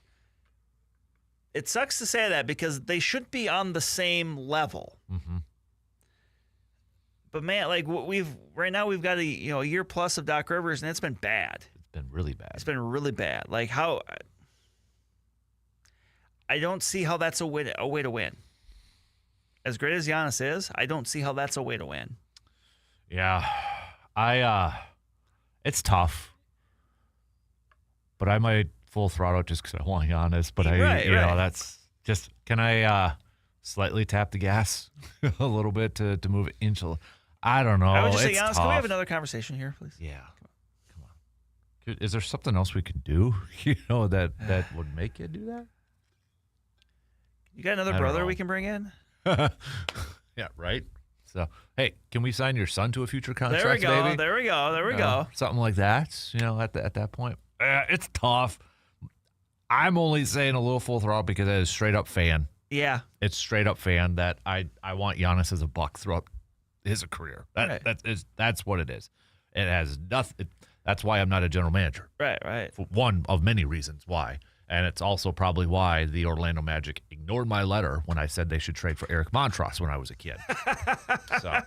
S6: it. Sucks to say that because they should be on the same level. But man, like we've got a year plus of Doc Rivers, and it's been bad.
S1: It's been really bad.
S6: It's been really bad. Like how I don't see how that's a way to win. As great as Giannis is, I don't see how that's a way to win.
S1: Yeah. It's tough. But I might full throttle just because I want Giannis. But that's just, can I slightly tap the gas a little bit to move it into, I don't know.
S6: I would just say,
S1: It's
S6: Giannis,
S1: tough.
S6: can we have another conversation here, please?
S1: Yeah. Come on. Is there something else we can do, that would make you do that?
S6: You got another brother we can bring in?
S1: Yeah, right? So, hey, can we sign your son to a future contract,
S6: There we go.
S1: baby?
S6: There we go. There we go.
S1: Something like that, at that point. It's tough. I'm only saying a little full throttle because it is straight up fan.
S6: Yeah.
S1: It's straight up fan that I want Giannis as a Buck throughout his career. That's what it is. It has nothing. That's why I'm not a general manager.
S6: Right.
S1: For one of many reasons why. And it's also probably why the Orlando Magic ignored my letter when I said they should trade for Eric Montross when I was a kid. So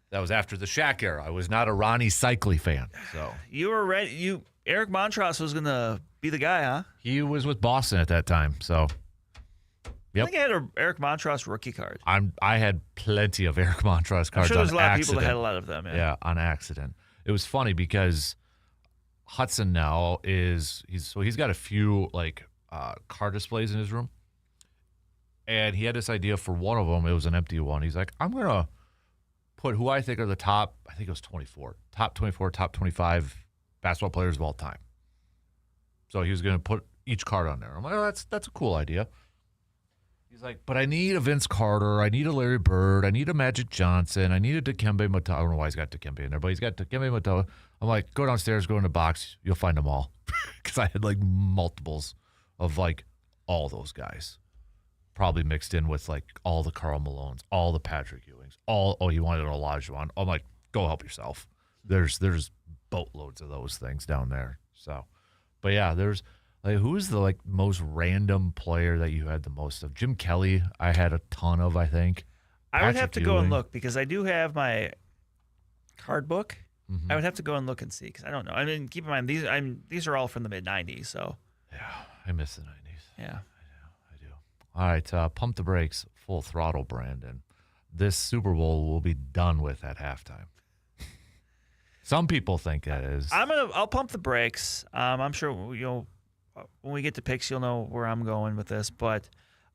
S1: that was after the Shaq era. I was not a Ronnie Cycli fan. So
S6: you were ready. Eric Montross was going to be the guy, huh?
S1: he was with Boston at that time. So
S6: I think I had an Eric Montross rookie card.
S1: I had plenty of Eric Montross cards.
S6: I'm sure there's a lot of people
S1: accident.
S6: that had a lot of them.
S1: Yeah, on accident. It was funny because Hudson now he's got a few car displays in his room, and he had this idea for one of them. It was an empty one. He's like, I'm gonna put who I think are the top. I think it was top 25 basketball players of all time. So he was gonna put each card on there. I'm like, oh, that's a cool idea. He's like, but I need a Vince Carter, I need a Larry Bird, I need a Magic Johnson, I need a Dikembe Mutombo. I don't know why he's got Dikembe in there, but he's got Dikembe Mutombo. I'm like, go downstairs, go in the box, you'll find them all. Because I had multiples of all those guys. Probably mixed in with all the Karl Malones, all the Patrick Ewings, he wanted an Olajuwon. I'm like, go help yourself. There's boatloads of those things down there. So, but yeah, there's who's the most random player that you had the most of? Jim Kelly, I had a ton of, I think.
S6: I would have to go and look because I do have my card book.
S1: Mm-hmm.
S6: I would have to go and look and see because I don't know. I mean, keep in mind these are all from the mid '90s, so
S1: yeah, I miss the '90s.
S6: Yeah,
S1: I do. All right, pump the brakes, full throttle, Brandon. This Super Bowl will be done with at halftime. Some people think that is.
S6: I'll pump the brakes. I'm sure when we get to picks, you'll know where I'm going with this, but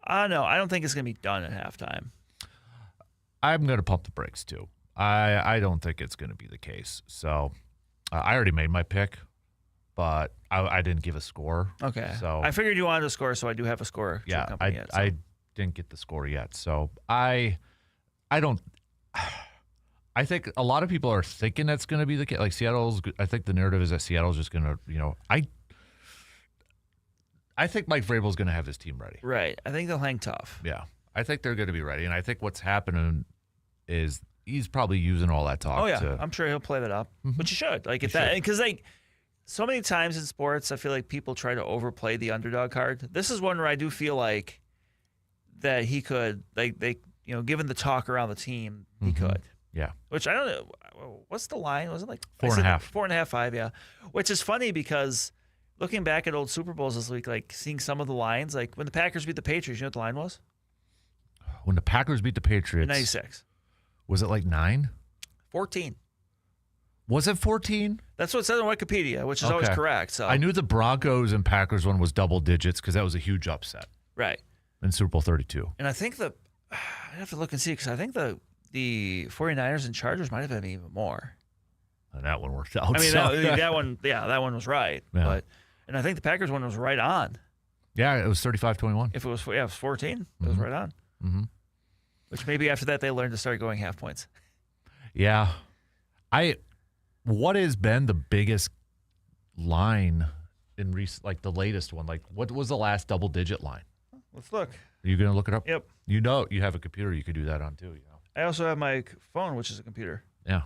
S6: I don't think it's going to be done at halftime.
S1: I'm going to pump the brakes too. I don't think it's going to be the case. So I already made my pick, but I didn't give a score.
S6: Okay.
S1: So
S6: I figured you wanted a score, so I do have a score.
S1: Yeah, I didn't get the score yet. So I don't. I think a lot of people are thinking that's going to be the case. Seattle's. I think the narrative is that Seattle's just going to. I think Mike Vrabel's going to have his team ready.
S6: Right. I think they'll hang tough.
S1: Yeah. I think they're going to be ready. And I think what's happening is he's probably using all that talk.
S6: Oh, yeah. I'm sure he'll play that up.
S1: Mm-hmm.
S6: But you should. Because so many times in sports, I feel like people try to overplay the underdog card. This is one where I do feel like that he could, given the talk around the team, he could.
S1: Yeah.
S6: Which I don't know. What's the line? Was it
S1: 4.5?
S6: 4.5, 5, yeah. Which is funny because looking back at old Super Bowls this week, seeing some of the lines, when the Packers beat the Patriots, you know what the line was?
S1: When the Packers beat the Patriots.
S6: In 96.
S1: Was it 9?
S6: 14.
S1: Was it 14?
S6: That's what it says on Wikipedia, which is always correct. So
S1: I knew the Broncos and Packers one was double digits because that was a huge upset.
S6: Right.
S1: In Super Bowl 32.
S6: And I think I have to look and see because I think the 49ers and Chargers might have been even more.
S1: And that one worked out.
S6: I mean, that one was right.
S1: Yeah.
S6: And I think the Packers one was right on.
S1: Yeah, it was 35-21.
S6: If it was 14, it was right on.
S1: Mm-hmm.
S6: Which maybe after that they learned to start going half points.
S1: Yeah. What has been the biggest line in the latest one? What was the last double digit line?
S6: Let's look.
S1: Are you going to look it up?
S6: Yep.
S1: You have a computer, you could do that on too,
S6: I also have my phone, which is a computer.
S1: Yeah.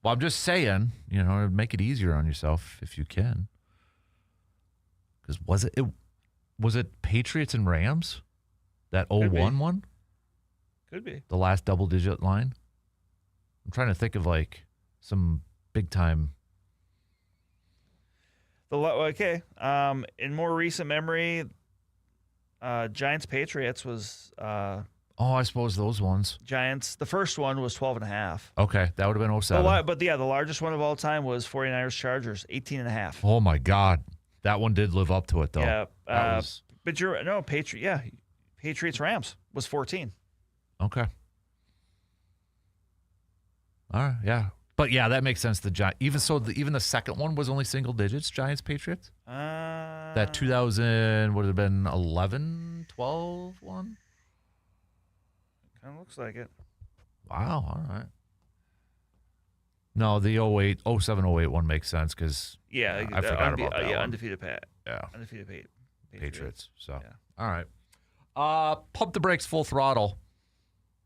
S1: Well, I'm just saying, make it easier on yourself if you can. Because was it Patriots and Rams? That 0-1 one?
S6: Could be.
S1: The last double digit line? I'm trying to think of some big time.
S6: In more recent memory, Giants Patriots was.
S1: Oh, I suppose those ones.
S6: Giants. The first one was 12.5.
S1: Okay, that would have been 07.
S6: But the largest one of all time was 49ers Chargers, 18.5.
S1: Oh my God, that one did live up to it though.
S6: Yeah,
S1: That was
S6: Patriots Rams was 14.
S1: okay. All right, yeah, but yeah, that makes sense. The Giants, even the second one was only single digits. Giants Patriots. That 2000 would have been 11, 12 one.
S6: Kind of looks like it.
S1: Wow. All right. No, the 07, 08 one makes sense because I forgot about that one.
S6: Undefeated
S1: Undefeated Patriots. So,
S6: Yeah.
S1: all right. Pump the brakes, full throttle.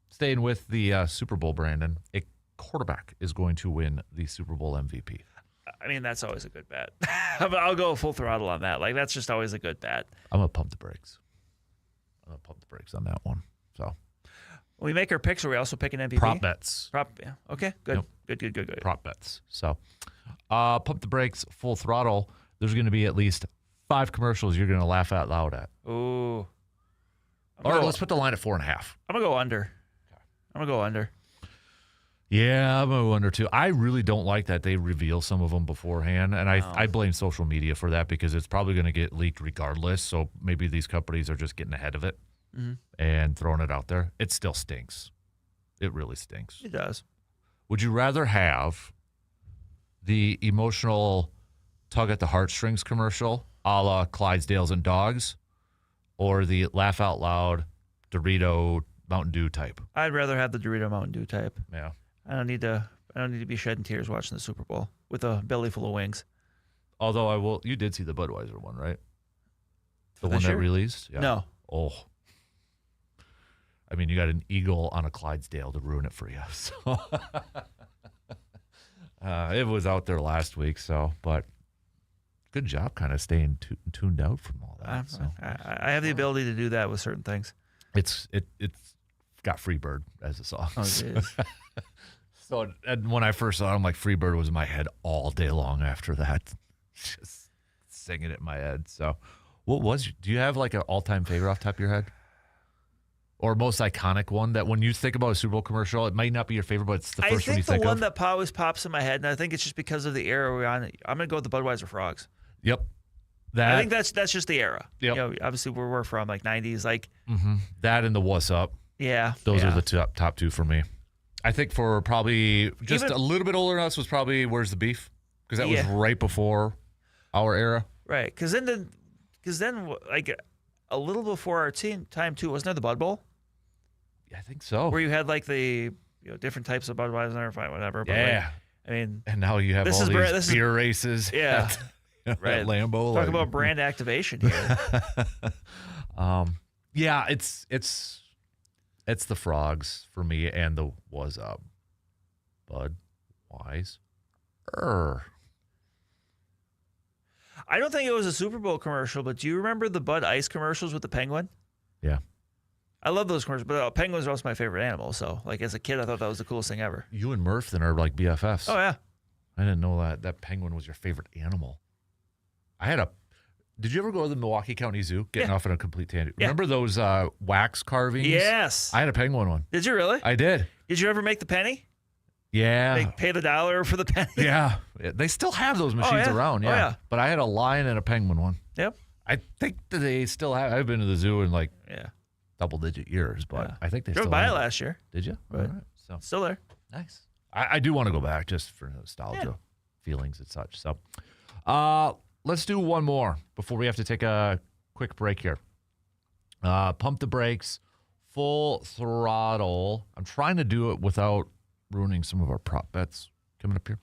S1: Staying with the Super Bowl, Brandon. A quarterback is going to win the Super Bowl MVP.
S6: I mean, that's always a good bet. I'll go full throttle on that. Like, that's just always a good bet.
S1: I'm going to pump the brakes. On that one. So,
S6: When we make our picks, are we also picking MVP?
S1: prop bets.
S6: Yeah. Okay, good.
S1: Yep.
S6: Good.
S1: Prop bets. So, pump the brakes, full throttle. There's going to be at least 5 commercials you're going to laugh out loud at.
S6: Ooh.
S1: All right, let's put the line at 4.5.
S6: I'm going to go under.
S1: Yeah, I'm going to go under too. I really don't like that they reveal some of them beforehand, and I blame social media for that because it's probably going to get leaked regardless, so maybe these companies are just getting ahead of it and throwing it out there. It still stinks. It really stinks.
S6: It does.
S1: Would you rather have the emotional tug at the heartstrings commercial a la Clydesdales and Dogs or the laugh out loud Dorito Mountain Dew type?
S6: I'd rather have the Dorito Mountain Dew type.
S1: Yeah.
S6: I don't need to be shedding tears watching the Super Bowl with a belly full of wings.
S1: Although you did see the Budweiser one, right? The one
S6: this
S1: that
S6: year?
S1: released? Yeah.
S6: No.
S1: Oh. I mean, you got an eagle on a Clydesdale to ruin it for you. So it was out there last week, but good job kind of staying tuned out from all that.
S6: I have the ability to do that with certain things.
S1: It's got Freebird as a song.
S6: Oh, it is.
S1: So and when I first saw it, I'm like, Freebird was in my head all day long after that. Just singing it in my head. So do you have like an all-time favorite off the top of your head? Or most iconic one that when you think about a Super Bowl commercial, it might not be your favorite, but it's the first one you think of?
S6: I think the one that always pops in my head, and I think it's just because of the era we're on. I'm going to go with the Budweiser Frogs.
S1: Yep.
S6: I think that's just the era.
S1: Yep.
S6: You know, obviously, where we're from, like 90s. Like,
S1: that and the What's Up.
S6: Yeah.
S1: Those are the top 2 for me. I think for probably just a little bit older than us was probably Where's the Beef? Because that was right before our era.
S6: Right. Because then, like, a little before our time, too, wasn't there the Bud Bowl?
S1: Yeah, I think so.
S6: Where you had, like, the different types of Budweiser or whatever. But
S1: yeah.
S6: Like, I mean.
S1: And now you have all these beer races.
S6: Yeah.
S1: Right. At Lambeau.
S6: Talk about brand activation here.
S1: Yeah, it's the Frogs for me and the Was Up. Budweiser.
S6: I don't think it was a Super Bowl commercial, but do you remember the Bud Ice commercials with the penguin?
S1: Yeah.
S6: I love those commercials, but penguins are also my favorite animal. So, like, as a kid, I thought that was the coolest thing ever.
S1: You and Murph then are like BFFs.
S6: Oh, yeah.
S1: I didn't know that penguin was your favorite animal. Did you ever go to the Milwaukee County Zoo? Getting off on a complete tangent.
S6: Yeah.
S1: Remember those wax carvings?
S6: Yes.
S1: I had a penguin one.
S6: Did you really?
S1: I did.
S6: Did you ever make the penny?
S1: Yeah.
S6: Pay the $1 for the penny?
S1: Yeah. They still have those machines around. Yeah.
S6: Oh, yeah.
S1: But I had a lion and a penguin one.
S6: Yep.
S1: I think that they still have. I've been to the zoo in like double-digit years, but I think they
S6: drove
S1: still
S6: by
S1: have
S6: it last year.
S1: Did you?
S6: Right.
S1: All right. So
S6: Still there.
S1: nice. I do want to go back just for nostalgia feelings and such. So let's do one more before we have to take a quick break here. Pump the brakes, full throttle. I'm trying to do it without ruining some of our prop bets coming up here.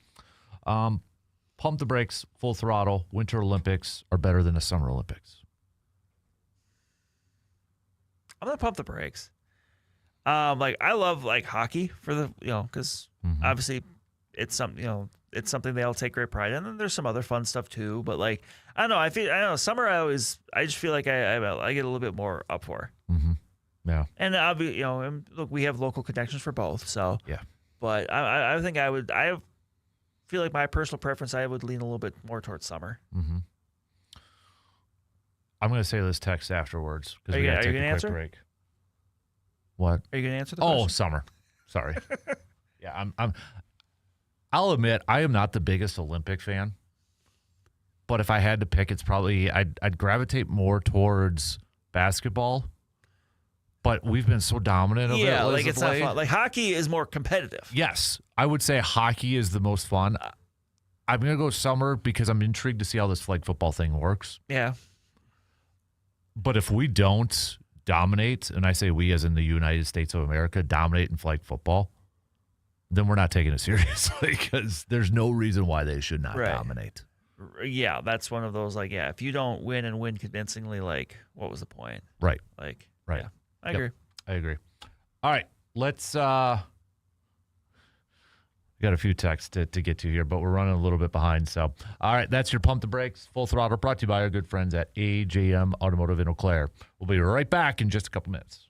S1: Pump the brakes, full throttle. Winter Olympics are better than the Summer Olympics.
S6: I'm gonna pump the brakes. Like, I love, like, hockey for the because obviously it's something they all take great pride in, and there's some other fun stuff too. But, like, I don't know. Summer, I just feel like I get a little bit more up for.
S1: Yeah.
S6: And I'll be and look, we have local connections for both. So
S1: yeah.
S6: But I think I feel like my personal preference, I would lean a little bit more towards summer.
S1: I'm going to say this text afterwards because we got to take a quick break. What?
S6: Are you going to answer the
S1: Oh,
S6: question?
S1: summer. Sorry. Yeah, I'll admit I am not the biggest Olympic fan, but if I had to pick, it's probably I'd gravitate more towards basketball. But we've been so dominant of it.
S6: Yeah, like
S1: as
S6: it's
S1: of
S6: not
S1: late.
S6: fun. Like hockey is more competitive.
S1: Yes, I would say hockey is the most fun. I'm gonna go summer because I'm intrigued to see how this flag football thing works.
S6: Yeah.
S1: But if we don't dominate, and I say we as in the United States of America, dominate in flag football, then we're not taking it seriously because there's no reason why they should not dominate.
S6: Yeah, that's one of those, like, yeah, if you don't win and win convincingly, like, what was the point?
S1: Right.
S6: Like,
S1: Right.
S6: Yeah, I agree.
S1: I agree. All right, let's we got a few texts to get to here, but we're running a little bit behind. So, all right, that's your Pump the Brakes Full Throttle brought to you by our good friends at AJM Automotive in Eau Claire. We'll be right back in just a couple minutes.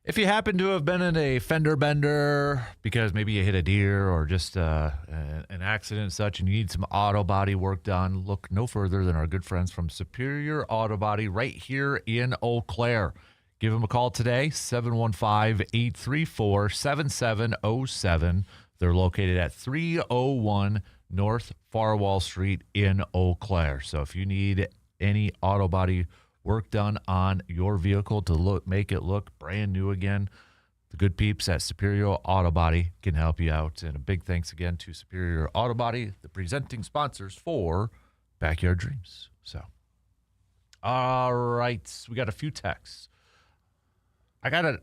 S1: If you happen to have been in a fender bender because maybe you hit a deer or just an accident and such, and you need some auto body work done, look no further than our good friends from Superior Auto Body right here in Eau Claire. Give them a call today, 715-834-7707. They're located at 301 North Farwell Street in Eau Claire. So if you need any auto body work done on your vehicle to make it look brand new again, the good peeps at Superior Auto Body can help you out. And a big thanks again to Superior Auto Body, the presenting sponsors for Backyard Dreams. So, all right, we got a few texts. I gotta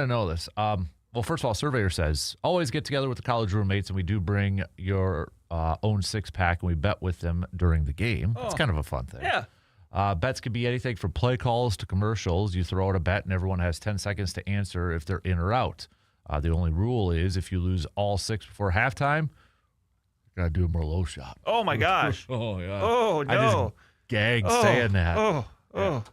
S1: know this. Well, first of all, Surveyor says always get together with the college roommates, and we do bring your own 6-pack, and we bet with them during the game. It's kind of a fun thing.
S6: Yeah.
S1: Bets could be anything from play calls to commercials. You throw out a bet, and everyone has 10 seconds to answer if they're in or out. The only rule is if you lose all 6 before halftime, you got to do a Merlot shot.
S6: Oh, my gosh.
S1: Oh, yeah.
S6: Oh, no.
S1: I just gagged saying that.
S6: Oh.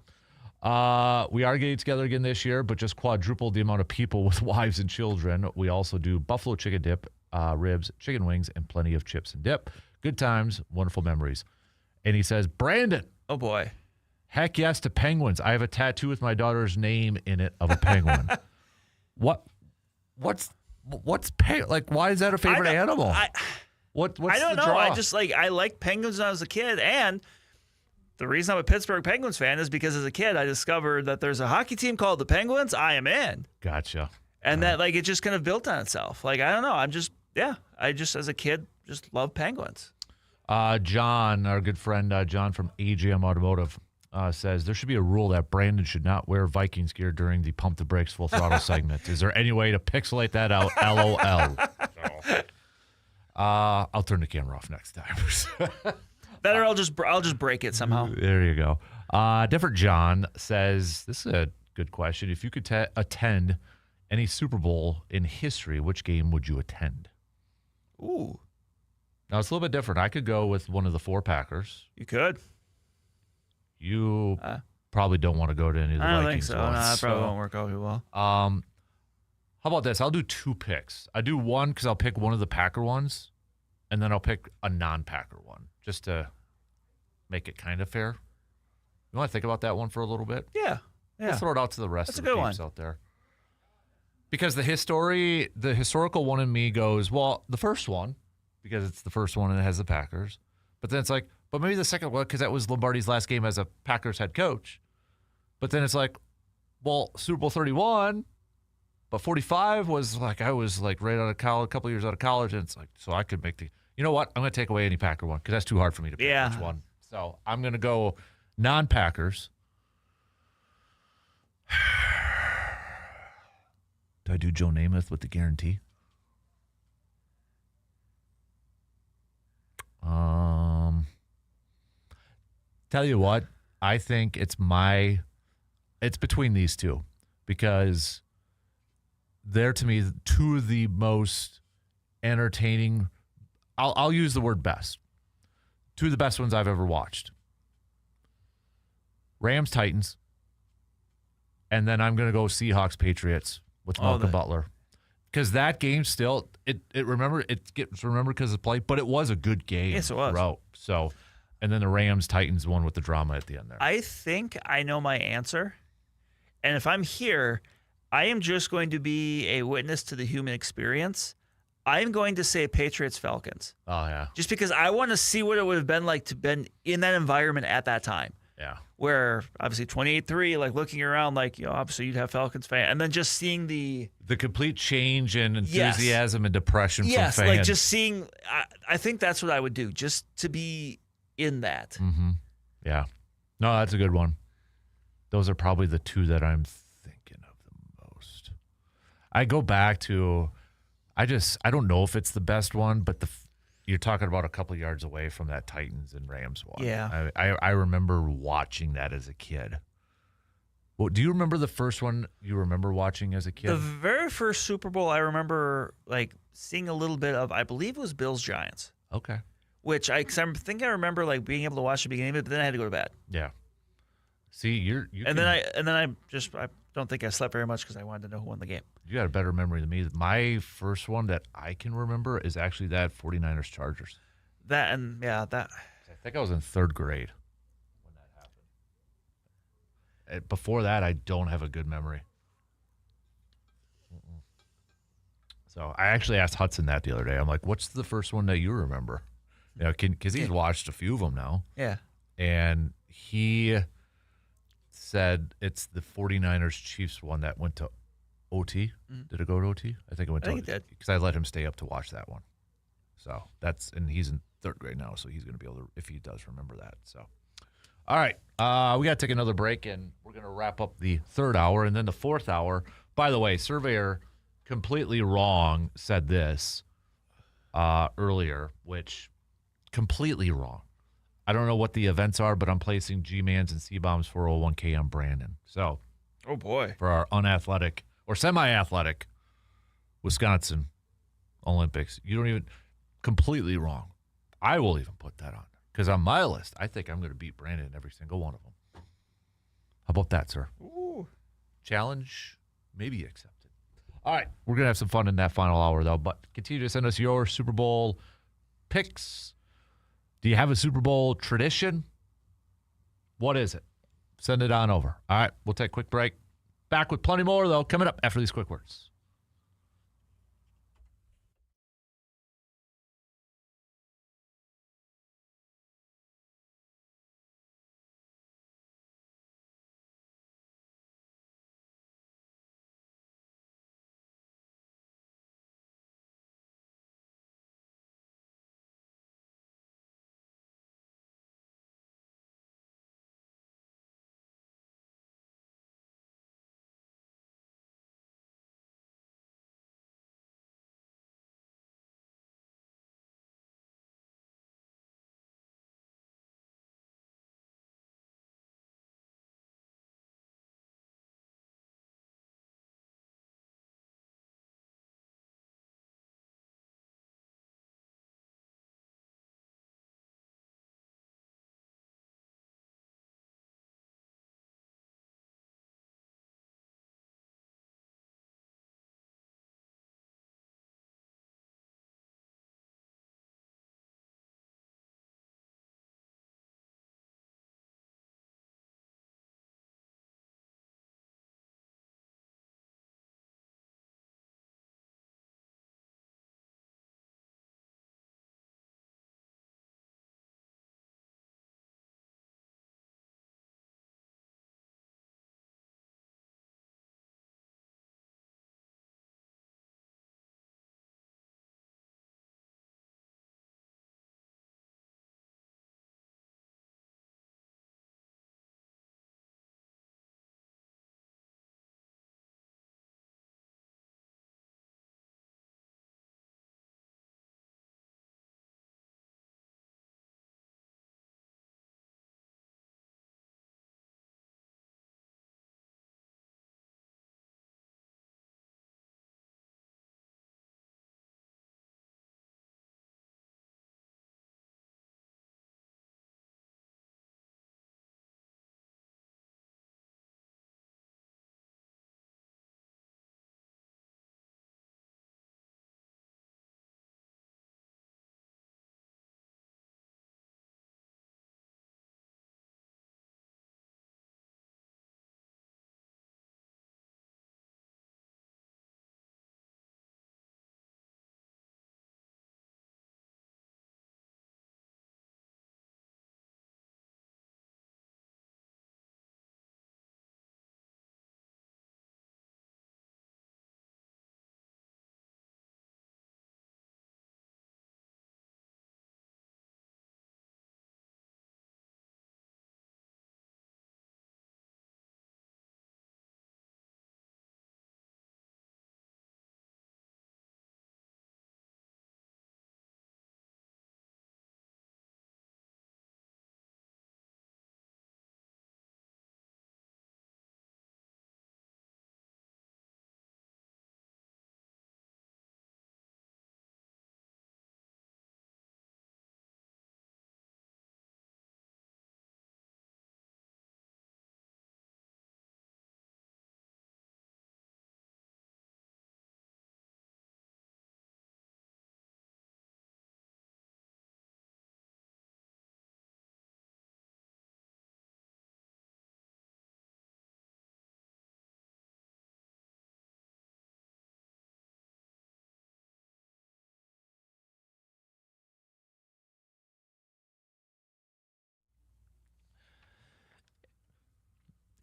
S1: We are getting together again this year, but just quadruple the amount of people with wives and children. We also do buffalo chicken dip, ribs, chicken wings, and plenty of chips and dip. Good times, wonderful memories. And he says, Brandon.
S6: Oh, boy.
S1: Heck yes to penguins. I have a tattoo with my daughter's name in it of a penguin. What's like? Why is that a favorite animal? What's
S6: I don't
S1: the
S6: know.
S1: draw?
S6: I like penguins when I was a kid, and the reason I'm a Pittsburgh Penguins fan is because as a kid I discovered that there's a hockey team called the Penguins. I am in.
S1: Gotcha.
S6: And that it just kind of built on itself. I don't know. I just as a kid just love penguins.
S1: John, our good friend John from AGM Automotive, says there should be a rule that Brandon should not wear Vikings gear during the Pump the Brakes Full Throttle segment. Is there any way to pixelate that out? LOL. I'll turn the camera off next time.
S6: Better, I'll just break it somehow.
S1: There you go. Different John says, this is a good question. If you could attend any Super Bowl in history, which game would you attend?
S6: Ooh.
S1: Now, it's a little bit different. I could go with one of the 4 Packers.
S6: You could.
S1: You probably don't want to go to any of the
S6: I don't
S1: Vikings
S6: think so.
S1: ones.
S6: No, that probably won't work out too well.
S1: How about this? I'll do 2 picks. I do one because I'll pick one of the Packer ones, and then I'll pick a non-Packer one just to make it kind of fair. You want to think about that one for a little bit?
S6: Yeah.
S1: We'll throw it out to the rest
S6: That's
S1: of
S6: a
S1: the
S6: good
S1: teams
S6: one.
S1: out there. Because the historical one in me goes, well, the first one, because it's the first one and it has the Packers. But then it's like, but maybe the second one, because that was Lombardi's last game as a Packers head coach. But then it's like, well, Super Bowl 31, but 45 was like, I was like right out of college, a couple years out of college. And it's like, so I could make you know what? I'm going to take away any Packer one because that's too hard for me to pick which one. So I'm going to go non-Packers. Do I do Joe Namath with the guarantee? Tell you what, I think it's between these two because they're, to me, 2 of the most entertaining. I'll use the word best. 2 of the best ones I've ever watched. Rams, Titans, and then I'm going to go Seahawks, Patriots with Malcolm Butler. Because that game still, it gets remembered because of play, but it was a good game.
S6: Yes, it was.
S1: Throughout. So, and then the Rams, Titans one with the drama at the end there.
S6: I think I know my answer. And if I'm here, I am just going to be a witness to the human experience. I'm going to say Patriots, Falcons.
S1: Oh, yeah.
S6: Just because I want to see what it would have been like to been in that environment at that time.
S1: Yeah.
S6: Where obviously 28-3, like looking around, like, obviously you'd have Falcons fan, and then just seeing the
S1: complete change in enthusiasm and depression from fans.
S6: like just seeing. I think that's what I would do, just to be in that.
S1: Mm-hmm. Yeah. No, that's a good one. Those are probably the 2 that I'm thinking of the most. I go back to, I don't know if it's the best one, but you're talking about a couple yards away from that Titans and Rams one.
S6: Yeah.
S1: I remember watching that as a kid. Well, do you remember the first one you remember watching as a kid?
S6: The very first Super Bowl I remember seeing a little bit of, I believe it was Bills Giants.
S1: Okay.
S6: Which I remember being able to watch the beginning of it, but then I had to go to bed.
S1: Yeah. See,
S6: then I don't think I slept very much because I wanted to know who won the game.
S1: You got a better memory than me. My first one that I can remember is actually that 49ers Chargers.
S6: That and yeah, that.
S1: I think I was in 3rd grade when that happened. Before that, I don't have a good memory. So I actually asked Hudson that the other day. I'm like, "What's the first one that you remember?" Because he's watched a few of them now.
S6: Yeah.
S1: And he said it's the 49ers Chiefs one that went to OT. Did it go to OT? I think it went to OT.
S6: It did.
S1: Because I let him stay up to watch that one. So and he's in 3rd grade now, so he's going to be able to, if he does remember that. So, all right. We got to take another break, and we're going to wrap up the 3rd hour. And then the 4th hour, by the way, Surveyor completely wrong said this earlier, which completely wrong. I don't know what the events are, but I'm placing G-Mans and C-Bombs 401k on Brandon. So,
S6: oh boy,
S1: for our unathletic or semi-athletic Wisconsin Olympics, you don't even completely wrong. I will even put that on because on my list, I think I'm going to beat Brandon in every single one of them. How about that, sir?
S6: Ooh.
S1: Challenge maybe accepted. All right, we're going to have some fun in that final hour, though, but continue to send us your Super Bowl picks. Do you have a Super Bowl tradition? What is it? Send it on over. All right, we'll take a quick break. Back with plenty more, though, coming up after these quick words.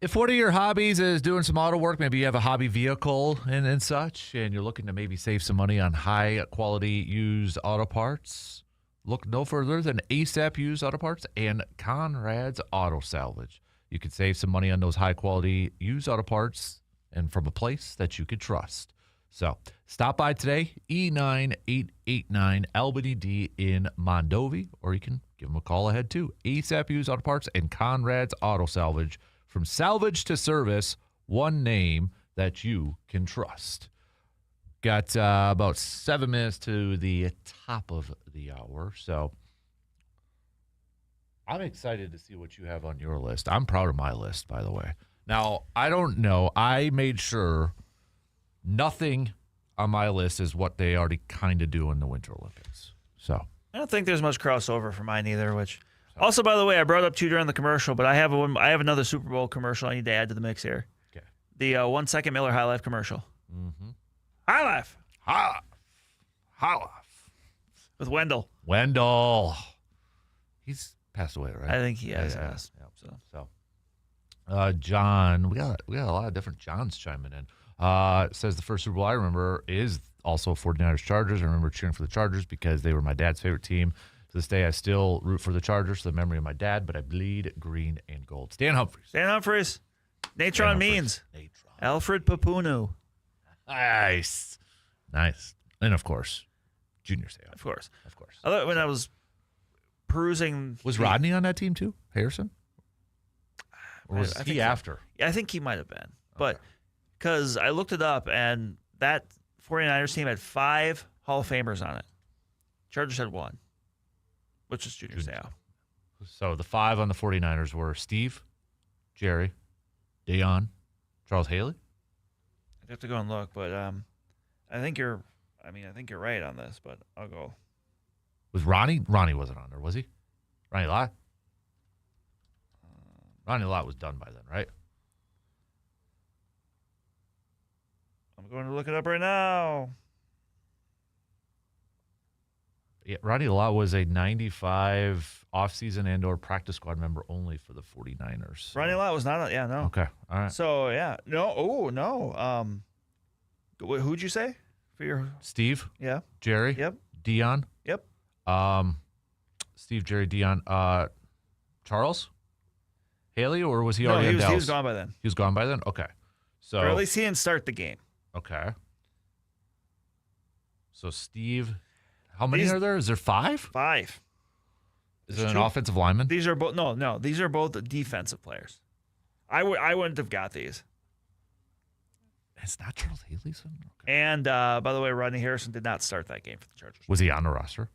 S1: If one of your hobbies is doing some auto work, maybe you have a hobby vehicle and such, and you're looking to maybe save some money on high-quality used auto parts, look no further than ASAP Used Auto Parts and Conrad's Auto Salvage. You can save some money on those high-quality used auto parts and from a place that you could trust. So stop by today, E9889 Albany D in Mondovi, or you can give them a call ahead too. ASAP Used Auto Parts and Conrad's Auto Salvage. From salvage to service, one name that you can trust. Got about 7 minutes to the top of the hour, so I'm excited to see what you have on your list. I'm proud of my list, by the way. Now, I don't know. I made sure nothing on my list is what they already kind of do in the Winter Olympics. So
S6: I don't think there's much crossover for mine either, which... Also, by the way, I brought up to you during the commercial, but I have another Super Bowl commercial I need to add to the mix here.
S1: Okay.
S6: The 1 second Miller High Life commercial.
S1: Mm-hmm.
S6: High Life.
S1: High Life.
S6: With Wendell.
S1: He's passed away, right?
S6: I think he has.
S1: Yeah.
S6: Yes.
S1: So, John, we got a lot of different Johns chiming in. Says the first Super Bowl I remember is also 49ers Chargers. I remember cheering for the Chargers because they were my dad's favorite team. To this day, I still root for the Chargers, the memory of my dad, but I bleed green and gold. Stan Humphries. Natron Means. Alfred Papunu. Nice. And, of course, Junior Seau.
S6: Of course.
S1: Although,
S6: when I was perusing...
S1: Was Rodney on that team too? Harrison? Or was he after?
S6: Yeah, I think he might have been. But because I looked it up, and that 49ers team had 5 Hall of Famers on it. Chargers had 1. Which is Junior Seau.
S1: So the 5 on the 49ers were Steve, Jerry, Deion, Charles Haley.
S6: I'd have to go and look, but I think you're right on this, but I'll go.
S1: Was Ronnie? Ronnie wasn't on there, was he? Ronnie Lott? Ronnie Lott was done by then, right?
S6: I'm going to look it up right now.
S1: Yeah, Ronnie Lott was a 95 offseason and/or practice squad member only for the 49ers. So.
S6: Ronnie Lott was not. Yeah, no.
S1: Okay, all right.
S6: So yeah, no. Oh no. Who'd you say for your
S1: Steve?
S6: Yeah.
S1: Jerry?
S6: Yep.
S1: Deion?
S6: Yep.
S1: Steve, Jerry, Deion. Charles? Haley, or was he already in Dallas?
S6: He was gone by then.
S1: He was gone by then. Okay. So.
S6: Or at least he didn't start the game.
S1: Okay. So Steve. How many are there? Is there 5?
S6: 5.
S1: Is it an offensive lineman?
S6: These are both no. These are both defensive players. I wouldn't have got these.
S1: It's not Charles Haley's son? Okay.
S6: And by the way, Rodney Harrison did not start that game for the Chargers.
S1: Was he on the roster?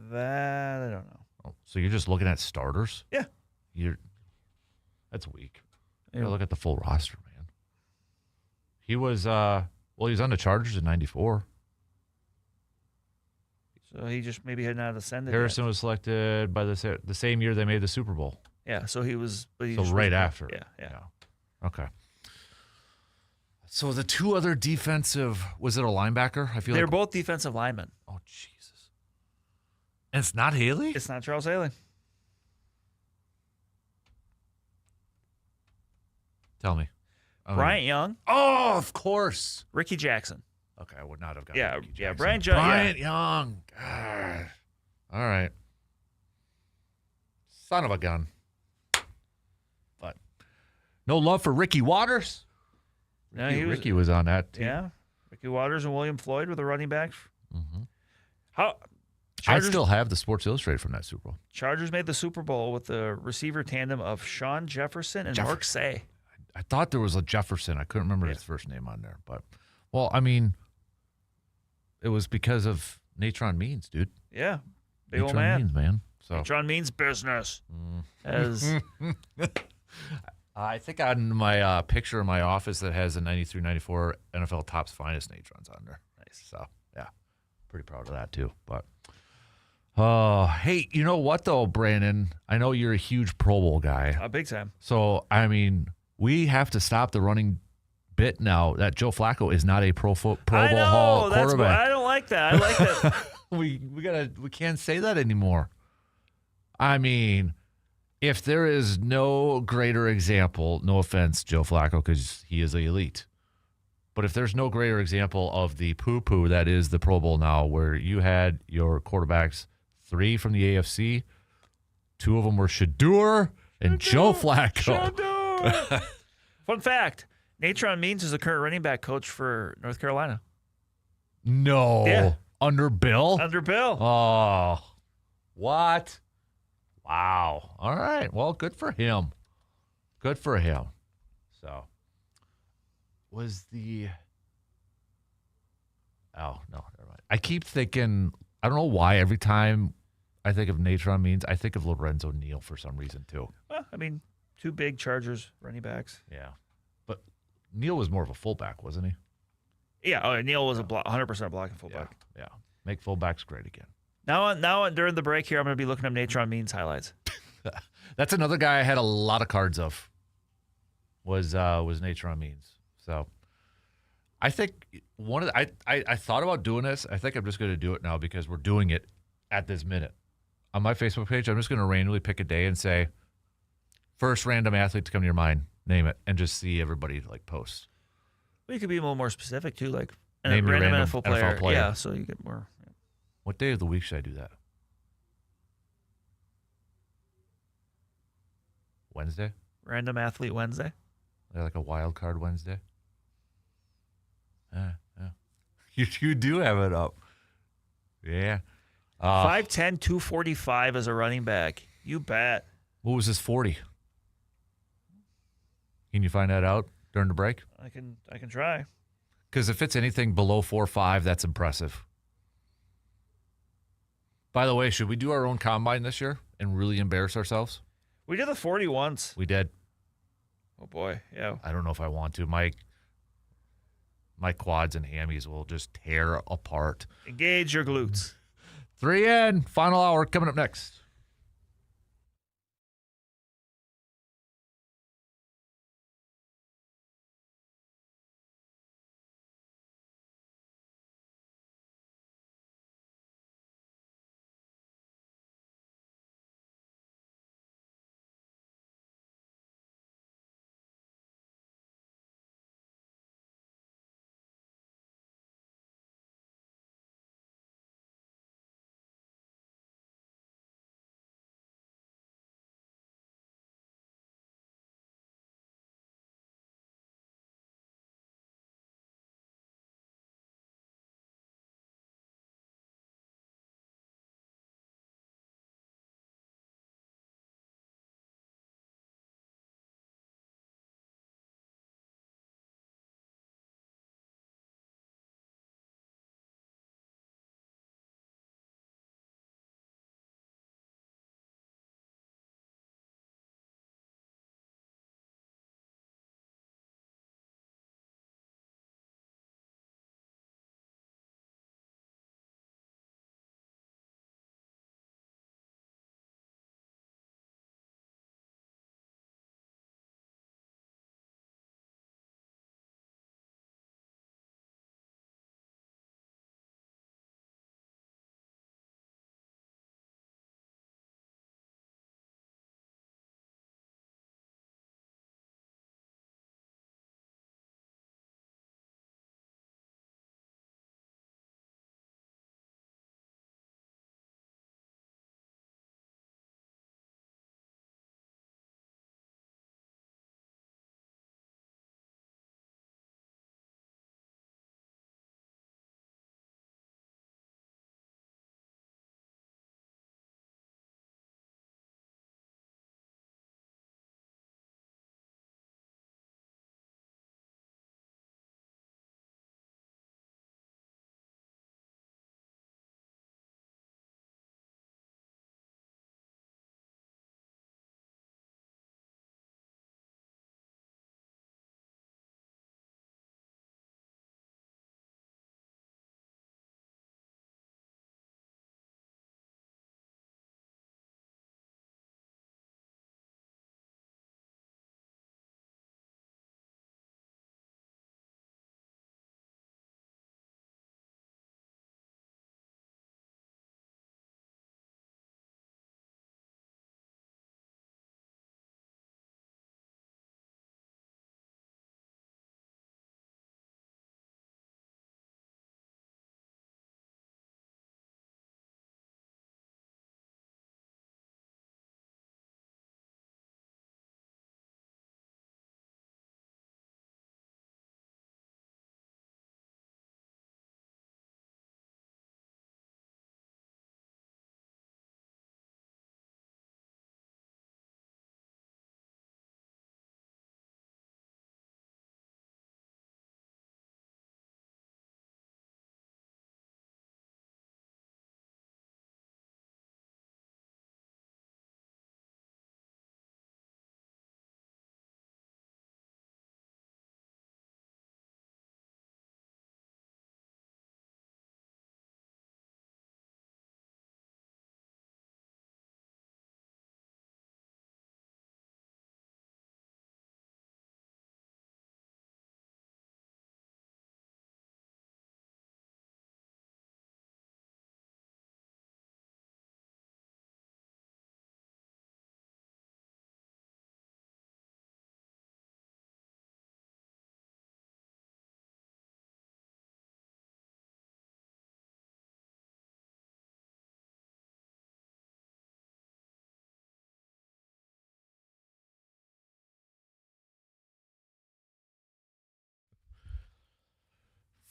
S6: That I don't know.
S1: Oh, so you're just looking at starters?
S6: Yeah.
S1: That's weak.
S6: Yeah.
S1: You gotta look at the full roster, man. He was he was on the Chargers in '94.
S6: So he just maybe had not ascended.
S1: Harrison
S6: yet.
S1: was selected by the same year they made the Super Bowl.
S6: Yeah, so he was.
S1: So right after.
S6: Yeah.
S1: Okay. So the 2 other defensive, was it a linebacker? I feel
S6: They're
S1: like
S6: both defensive linemen.
S1: Oh Jesus! And it's not Haley.
S6: It's not Charles Haley.
S1: Tell me.
S6: Bryant Young.
S1: Oh, of course.
S6: Ricky Jackson.
S1: Okay, I would not have gotten Ricky Jackson.
S6: Bryant
S1: Young. God. All right. Son of a gun. But no love for Ricky Waters. Ricky was on that team.
S6: Yeah. Ricky Waters and William Floyd were the running backs.
S1: Mm-hmm.
S6: Chargers,
S1: I still have the Sports Illustrated from that Super Bowl.
S6: Chargers made the Super Bowl with the receiver tandem of Sean Jefferson and Mark Say.
S1: I thought there was a Jefferson. I couldn't remember his first name on there. But, well, I mean, it was because of Natron Means, dude.
S6: Yeah. Big old
S1: Natron Means, man. So.
S6: Natron Means business. As
S1: I think on my picture in my office that has the 93-94 NFL Topps Finest Natrons on there.
S6: Nice.
S1: So, yeah, pretty proud of that too. But, hey, you know what though, Brandon? I know you're a huge Pro Bowl guy.
S6: Big time.
S1: So, I mean, we have to stop the running bit now that Joe Flacco is not a Pro Bowl Hall quarterback.
S6: I don't like that. I like that.
S1: we can't say that anymore. I mean, If there is no greater example, no offense, Joe Flacco, because he is the elite. But if there's no greater example of the poo-poo that is the Pro Bowl now, where you had your quarterbacks, 3 from the AFC, 2 of them were Shador and Joe Flacco.
S6: Shador. Fun fact, Natron Means is the current running back coach for North Carolina.
S1: No.
S6: Yeah.
S1: Under Bill?
S6: Under Bill.
S1: Oh. What? Wow. All right. Well, good for him. Good for him. So, was the... Oh, no. Never mind. I keep thinking, I don't know why, every time I think of Natron Means, I think of Lorenzo Neal for some reason, too.
S6: Well, I mean, 2 big Chargers running backs.
S1: Yeah. But Neal was more of a fullback, wasn't he?
S6: Yeah, Neal was a 100% blocking fullback.
S1: Yeah. Make fullbacks great again.
S6: Now, during the break here, I'm going to be looking up Natron Means highlights.
S1: That's another guy I had a lot of cards of. Was Natron Means. So I think I thought about doing this. I think I'm just going to do it now because we're doing it at this minute. On my Facebook page, I'm just going to randomly pick a day and say, first random athlete to come to your mind, name it, and just see everybody like post.
S6: Well, you could be a little more specific too, like
S1: Name your
S6: random
S1: random
S6: NFL
S1: NFL player.
S6: Yeah, so you get more. Yeah.
S1: What day of the week should I do that? Wednesday?
S6: Random Athlete Wednesday.
S1: Like a wild card Wednesday? Yeah. You do have it up. Yeah.
S6: 5'10", 245 as a running back. You bet.
S1: What was his 40? Can you find that out during the break?
S6: I can try.
S1: Because if it's anything below 4.5, that's impressive. By the way, should we do our own combine this year and really embarrass ourselves?
S6: We did the 40 once.
S1: We did.
S6: Oh boy, yeah.
S1: I don't know if I want to. My quads and hammies will just tear apart.
S6: Engage your glutes.
S1: 3 in, final hour coming up next.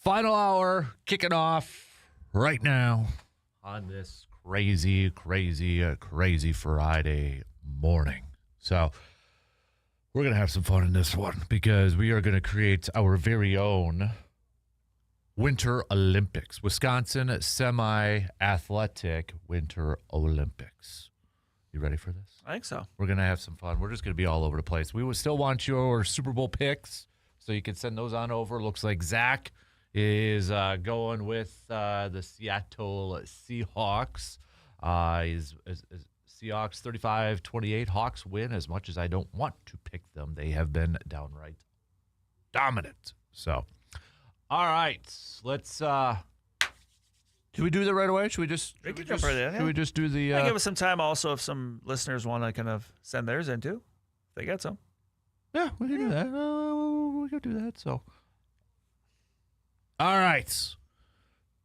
S1: Final hour kicking off right now on this crazy Friday morning. So we're going to have some fun in this one because we are going to create our very own Winter Olympics, Wisconsin Semi-Athletic Winter Olympics. You ready for this?
S6: I think so.
S1: We're going to have some fun. We're just going to be all over the place. We would still want your Super Bowl picks, so you can send those on over. Looks like Zach is going with the Seattle Seahawks. Is Seahawks 35-28. Hawks win. As much as I don't want to pick them, they have been downright dominant. So, all right, let's. Should we do that right away? Should we just?
S6: We can jump right in.
S1: Should we just do the?
S6: Give us some time. Also, if some listeners want to kind of send theirs in too, if they got some.
S1: Yeah, we can do that. We can do that. So, all right,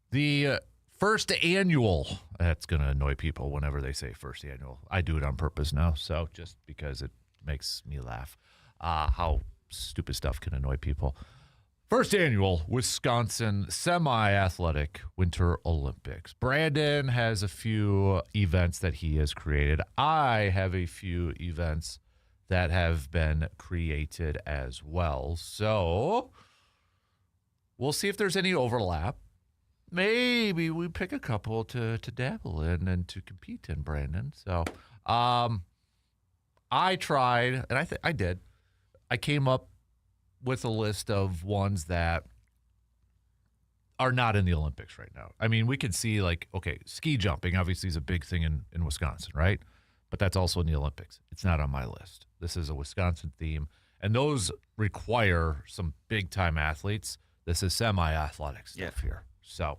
S1: the first annual. That's going to annoy people whenever they say first annual. I do it on purpose now, so just because it makes me laugh. How stupid stuff can annoy people. First annual Wisconsin Semi-Athletic Winter Olympics. Brandon has a few events that he has created. I have a few events that have been created as well. So we'll see if there's any overlap. Maybe we pick a couple to dabble in and to compete in, Brandon. So I tried, and I did. I came up with a list of ones that are not in the Olympics right now. I mean, we could see ski jumping obviously is a big thing in Wisconsin, right? But that's also in the Olympics. It's not on my list. This is a Wisconsin theme, and those require some big-time athletes. This is semi-athletic stuff here. So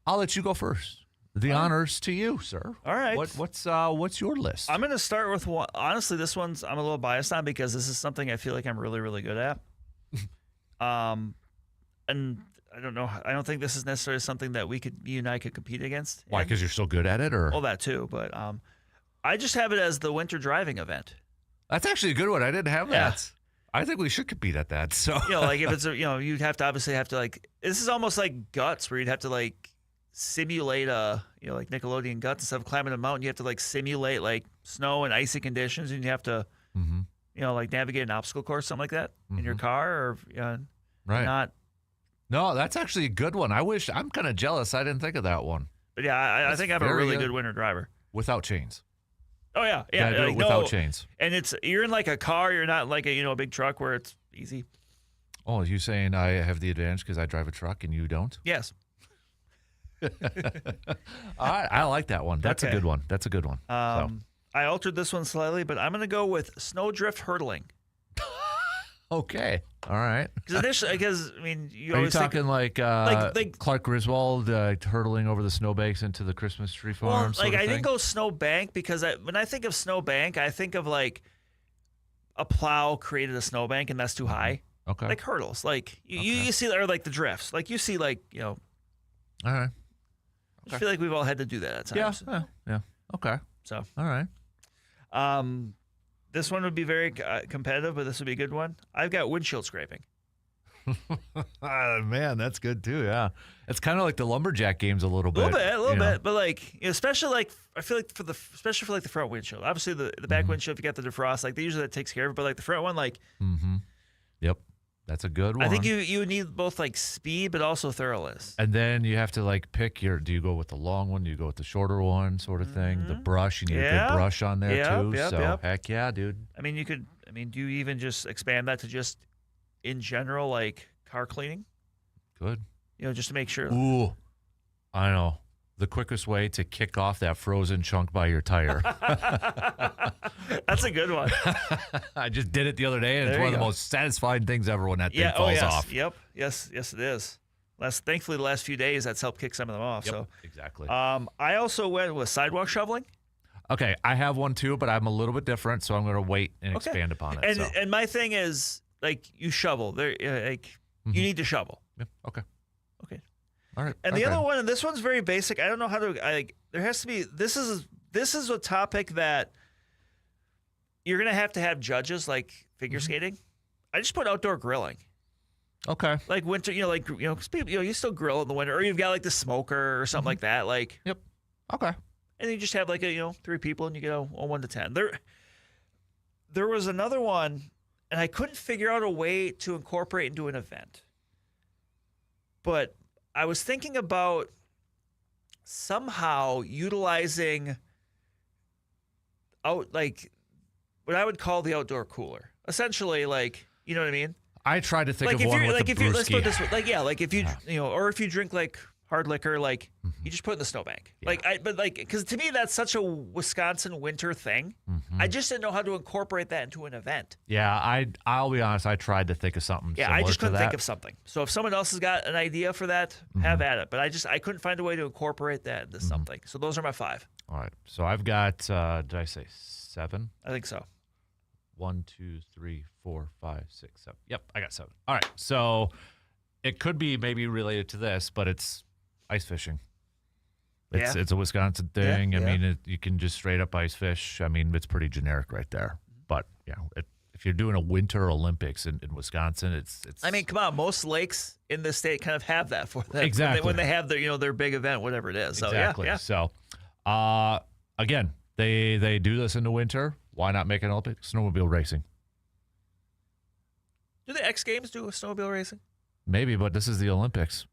S1: I'll let you go first. The honors to you, sir.
S6: All right.
S1: What's your list?
S6: I'm going to start with one. Honestly, this one's I'm a little biased on because this is something I feel like I'm really, really good at. And I don't know. I don't think this is necessarily something that you and I could compete against.
S1: Why? Because you're so good at it, or?
S6: Well, that too. But I just have it as the winter driving event.
S1: That's actually a good one. I didn't have that. I think we should compete at that. So
S6: if it's you'd have to this is almost like Guts, where you'd have to simulate like Nickelodeon Guts. Instead of climbing a mountain, you have to simulate snow and icy conditions, and you have to navigate an obstacle course, something like that in your car, or
S1: right.
S6: Not.
S1: No, that's actually a good one. I'm kind of jealous. I didn't think of that one.
S6: But yeah, I think I'm a really good winter driver
S1: without chains.
S6: Oh yeah.
S1: Without chains.
S6: And you're in a car. You're not a big truck where it's easy.
S1: Oh, are you saying I have the advantage because I drive a truck and you don't?
S6: Yes.
S1: All right, I like that one. That's a good one.
S6: I altered this one slightly, but I'm going to go with snowdrift hurdling.
S1: Okay. All right.
S6: Because you always
S1: talking like Clark Griswold hurtling over the snowbanks into the Christmas tree farm?
S6: Well, I didn't go snowbank because when I think of snowbank, I think of a plow created a snowbank and that's too high.
S1: Okay.
S6: Like hurdles, you see, or the drifts, you see,
S1: All right.
S6: I feel like we've all had to do that at times.
S1: Yeah. Okay.
S6: So.
S1: All right.
S6: This one would be very competitive, but this would be a good one. I've got windshield scraping.
S1: Man, that's good too. Yeah, it's kind of like the lumberjack games a little bit.
S6: A little bit, but especially I feel like especially for the front windshield. Obviously, the back windshield, if you got the defrost, usually that takes care of it. But the front one,
S1: Yep, that's a good one.
S6: I think you need both speed, but also thoroughness.
S1: And then you have to pick do you go with the long one? Do you go with the shorter one, sort of thing? The brush, you need a good brush on there too.
S6: Yep.
S1: Heck yeah, dude.
S6: Do you even just expand that to just in general, car cleaning?
S1: Good.
S6: Just to make sure.
S1: Ooh, I know. The quickest way to kick off that frozen chunk by your tire.
S6: That's a good one.
S1: I just did it the other day, and it's one of the most satisfying things ever when that thing falls off.
S6: Yep. Yes, it is. Thankfully, the last few days, that's helped kick some of them off.
S1: Yep,
S6: so
S1: exactly.
S6: I also went with sidewalk shoveling.
S1: Okay, I have one too, but I'm a little bit different, so I'm going to wait and expand upon it.
S6: And my thing is, you shovel. You need to shovel.
S1: Yeah, okay. All right.
S6: And the other one, and this one's very basic. I don't know how to. There has to be. This is a topic that you're gonna have to have judges figure skating. I just put outdoor grilling.
S1: Okay.
S6: Like winter, 'cause people, you still grill in the winter, or you've got like the smoker or something like that. Like,
S1: Yep. Okay.
S6: and you just have like 3 people and you get a 1 to 10. There was another one, and I couldn't figure out a way to incorporate into an event. But I was thinking about somehow utilizing what I would call the outdoor cooler. Essentially, like, you know what I mean?
S1: I tried to think
S6: Like
S1: of one with the
S6: let's put it this way,
S1: brewski.
S6: like if you or if you drink like hard liquor, like you just put it in the snowbank.
S1: Yeah.
S6: Because to me that's such a Wisconsin winter thing. I just didn't know how to incorporate that into an event.
S1: Yeah, I'll be honest. I tried to think of something.
S6: Yeah,
S1: similar
S6: I just couldn't
S1: to
S6: think
S1: that.
S6: of something. So if someone else has got an idea for that, have at it. But I couldn't find a way to incorporate that into something. So those are my 5.
S1: All right. So I've got. Did I say 7?
S6: I think so.
S1: 1, 2, 3, 4, 5, 6, 7. Yep, I got 7. All right. So it could be maybe related to this, but it's ice fishing. It's a Wisconsin thing.
S6: Yeah,
S1: I mean, you can just straight up ice fish. I mean, it's pretty generic right there. But if you're doing a Winter Olympics in Wisconsin, it's.
S6: I mean, come on, most lakes in this state kind of have that for them.
S1: Exactly.
S6: When they have their big event, whatever it is. So
S1: exactly.
S6: yeah.
S1: So again, they do this in the winter. Why not make an Olympic snowmobile racing?
S6: Do the X Games do snowmobile racing?
S1: Maybe, but this is the Olympics.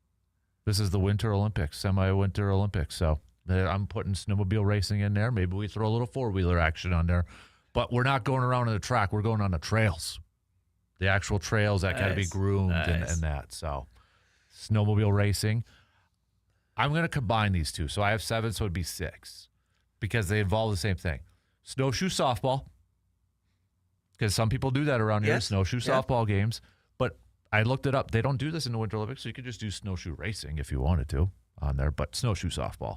S1: This is the Winter Olympics, semi-winter Olympics. So I'm putting snowmobile racing in there. Maybe we throw a little four-wheeler action on there. But we're not going around on the track. We're going on the trails. The actual trails that got to be groomed and that. So snowmobile racing. I'm going to combine these two. So I have 7, so it'd be 6 because they involve the same thing. Snowshoe softball, because some people do that around here, snowshoe softball games. But I looked it up. They don't do this in the Winter Olympics, so you could just do snowshoe racing if you wanted to on there. But snowshoe softball.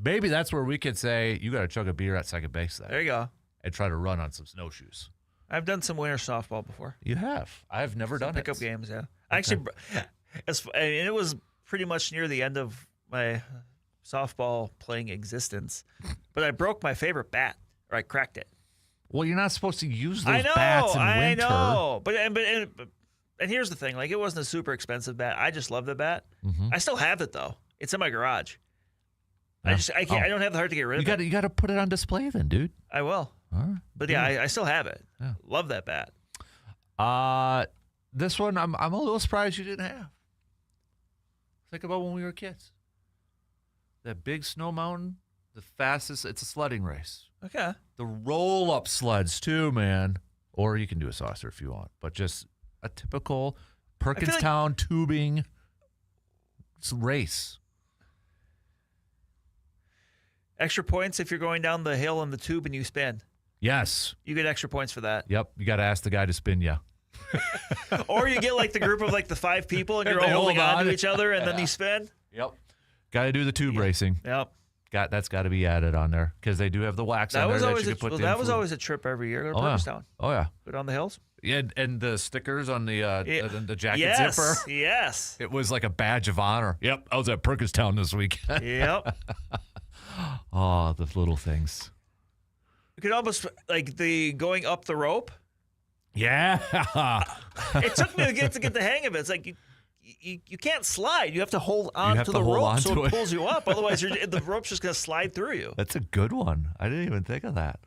S1: Maybe that's where we could say, you got to chug a beer at second base there.
S6: There you go.
S1: And try to run on some snowshoes.
S6: I've done some winter softball before.
S1: You have. I've never done
S6: pickup
S1: it.
S6: games, yeah. Actually, and it was pretty much near the end of my softball playing existence. But I broke my favorite bat. Or I cracked it.
S1: Well, you're not supposed to use those bats in winter.
S6: I know. But here's the thing. Like, it wasn't a super expensive bat. I just love the bat. I still have it, though. It's in my garage.
S1: Yeah.
S6: I can't. I don't have the heart to get rid of it.
S1: You got to put it on display then, dude.
S6: I will.
S1: All right.
S6: But yeah, I still have it.
S1: Yeah.
S6: Love that bat.
S1: This one I'm a little surprised you didn't have. Think about when we were kids. That big snow mountain, the fastest. It's a sledding race.
S6: Okay.
S1: The roll-up sleds too, man. Or you can do a saucer if you want, but just a typical Perkinstown tubing race.
S6: Extra points if you're going down the hill in the tube and you spin.
S1: Yes.
S6: You get extra points for that.
S1: Yep. You got to ask the guy to spin you.
S6: Or you get like the group of like the 5 people and you're all holding on to each other and then you spin.
S1: Yep. Got to do the tube racing.
S6: Yep.
S1: That's got to be added on there because they do have the wax on there that you can put
S6: that was always a trip every year. Go to Perkinstown.
S1: Oh, yeah.
S6: Go down the hills.
S1: Yeah, and the stickers on the jacket
S6: yes,
S1: zipper.
S6: Yes.
S1: It was like a badge of honor. Yep, I was at Perkinstown this week.
S6: Yep.
S1: Oh, the little things.
S6: You could almost like the going up the rope.
S1: Yeah.
S6: It took me to get the hang of it. It's like you can't slide. You have to hold on to the rope so it pulls you up. Otherwise, the rope's just going to slide through you.
S1: That's a good one. I didn't even think of that.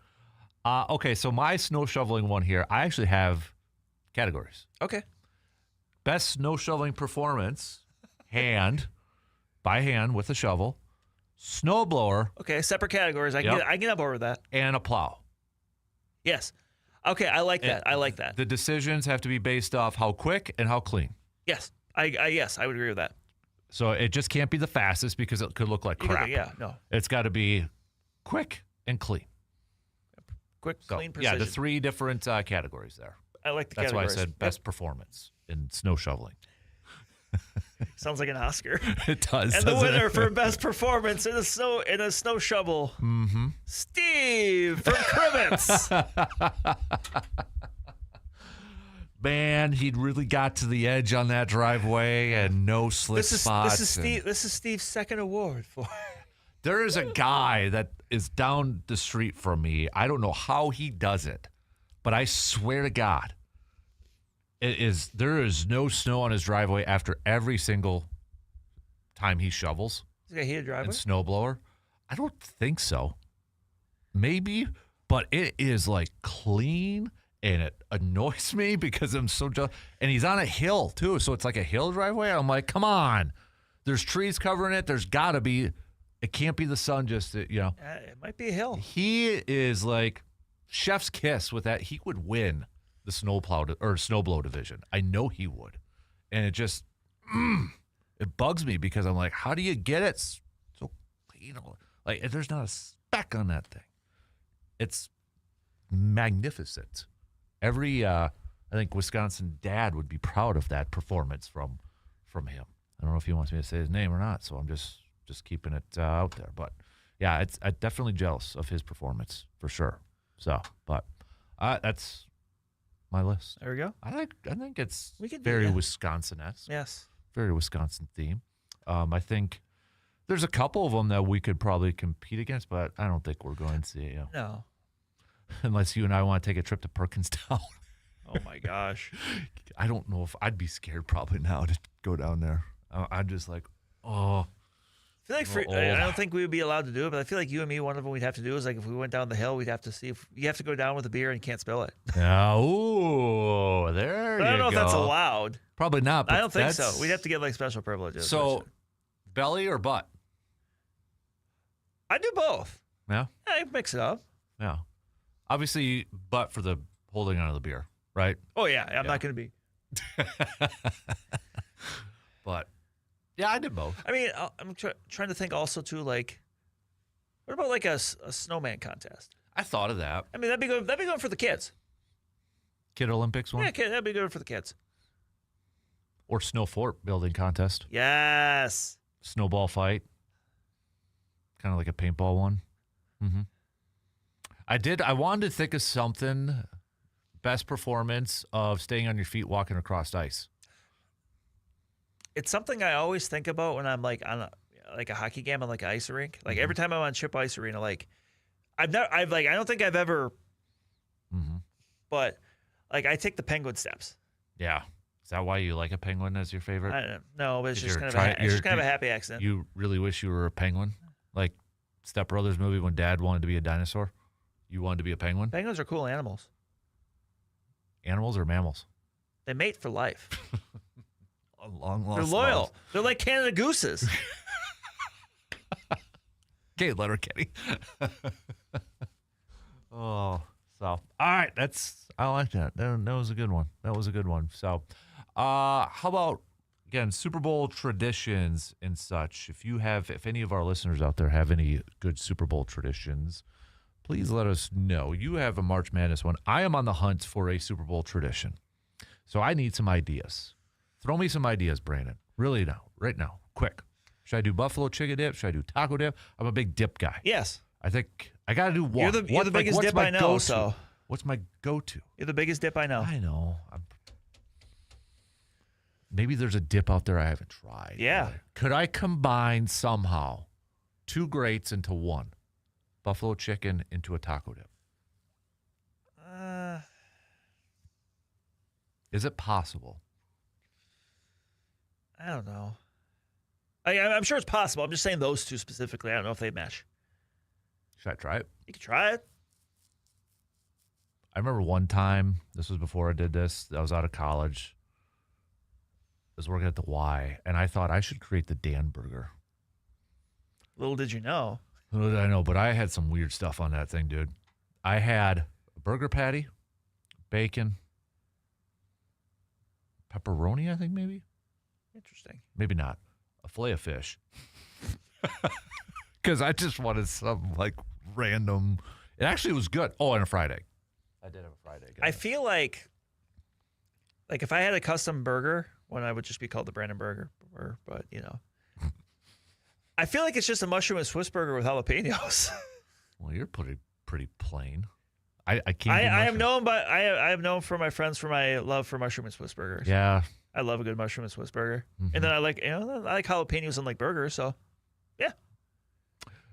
S1: Okay, so my snow shoveling one here, I actually have categories.
S6: Okay.
S1: Best snow shoveling performance, by hand with a shovel, snowblower.
S6: Okay, separate categories. I can get on board with that.
S1: And a plow.
S6: Yes. Okay, I like that. I like that.
S1: The decisions have to be based off how quick and how clean.
S6: Yes. I would agree with that.
S1: So it just can't be the fastest because it could look like crap.
S6: No.
S1: It's got to be quick and clean.
S6: Quick, clean, precision.
S1: Yeah, the 3 different categories there.
S6: I like the
S1: That's
S6: categories.
S1: why I said best performance in snow shoveling.
S6: Sounds like an Oscar.
S1: It does.
S6: And the winner for best performance in a snow shovel, Steve from Crivets.
S1: Man, he'd really got to the edge on that driveway and no slip spots.
S6: This is Steve's second award for.
S1: There is a guy that is down the street from me. I don't know how he does it, but I swear to God, There is no snow on his driveway after every single time he shovels.
S6: He's got a heated driveway?
S1: And snowblower. I don't think so. Maybe, but it is like clean, and it annoys me because I'm so jealous. And he's on a hill too, so it's like a hill driveway. I'm like, come on. There's trees covering it. There's got to be. It can't be the sun. Just it
S6: might be a hill.
S1: He is like chef's kiss with that. He would win the snowblow division. I know he would, and it just it bugs me because I'm like, how do you get it so clean? Like there's not a speck on that thing. It's magnificent. I think Wisconsin dad would be proud of that performance from him. I don't know if he wants me to say his name or not, so I'm just keeping it out there. But yeah, I'm definitely jealous of his performance for sure. So, but that's my list.
S6: There we go.
S1: I think it's very Wisconsin-esque.
S6: Yes.
S1: Very Wisconsin theme. I think there's a couple of them that we could probably compete against, but I don't think we're going to.
S6: No.
S1: Unless you and I want to take a trip to Perkinstown.
S6: Oh, my gosh.
S1: I don't know if I'd be scared probably now to go down there. I'm just like, oh.
S6: I feel like I don't think we would be allowed to do it, but I feel like you and me, one of them we'd have to do is like if we went down the hill, we'd have to see if you have to go down with a beer and you can't spill it.
S1: Oh, there you go.
S6: I don't know if that's allowed.
S1: Probably not. But
S6: I don't think so. We'd have to get like special privileges.
S1: So, belly or butt?
S6: I do both.
S1: Yeah?
S6: Yeah, I mix it up.
S1: Yeah. Obviously, butt for the holding on of the beer, right?
S6: Oh, yeah. I'm not going to be.
S1: But, yeah, I did both.
S6: I mean, I'm trying to think also, too, like, what about like a snowman contest?
S1: I thought of that.
S6: I mean, that'd be good for the kids.
S1: Kid Olympics one?
S6: Yeah, that'd be good for the kids.
S1: Or snow fort building contest.
S6: Yes.
S1: Snowball fight. Kind of like a paintball one. Mm-hmm. I wanted to think of something. Best performance of staying on your feet walking across ice.
S6: It's something I always think about when I'm like on a hockey game on like an ice rink. Like every time I'm on Chippewa Ice Arena, like I don't think I've ever, but like I take the penguin steps.
S1: Yeah. Is that why you like a penguin as your favorite?
S6: I don't know, but it's just kind of a happy accident.
S1: You really wish you were a penguin? Like Step Brothers movie when Dad wanted to be a dinosaur? You wanted to be a penguin?
S6: Penguins are cool animals.
S1: Animals or mammals?
S6: They mate for life.
S1: They're
S6: loyal.
S1: Love.
S6: They're like Canada gooses.
S1: Okay, Letterkenny. All right. I like that. That was a good one. So, how about, again, Super Bowl traditions and such? If any of our listeners out there have any good Super Bowl traditions, please let us know. You have a March Madness one. I am on the hunt for a Super Bowl tradition. So I need some ideas. Throw me some ideas, Brandon. Really now. Right now. Quick. Should I do buffalo chicken dip? Should I do taco dip? I'm a big dip guy.
S6: Yes.
S1: I think I got to do one.
S6: You're the biggest dip I know, so.
S1: What's my go-to?
S6: You're the biggest dip I know.
S1: I know. Maybe there's a dip out there I haven't tried.
S6: Yeah.
S1: Could I combine somehow 2 greats into one? Buffalo chicken into a taco dip. Is it possible?
S6: I don't know. I'm sure it's possible. I'm just saying those two specifically. I don't know if they mesh.
S1: Should I try it?
S6: You could try it.
S1: I remember one time, this was before I did this, I was out of college. I was working at the Y, and I thought I should create the Dan burger.
S6: Little did you know.
S1: Little did I know, but I had some weird stuff on that thing, dude. I had a burger patty, bacon, pepperoni, I think maybe.
S6: Interesting.
S1: Maybe not. A fillet of fish. Because I just wanted some like random. It actually was good. Oh, and a fried egg. I did have a fried egg.
S6: I feel like if I had a custom burger, one I would just be called the Brandon Burger, but you know, I feel like it's just a mushroom and Swiss burger with jalapenos.
S1: Well, you're pretty plain. I can't.
S6: I have known from my friends for my love for mushroom and Swiss burgers.
S1: Yeah,
S6: I love a good mushroom and Swiss burger, and then I like jalapenos on like burgers. So, yeah.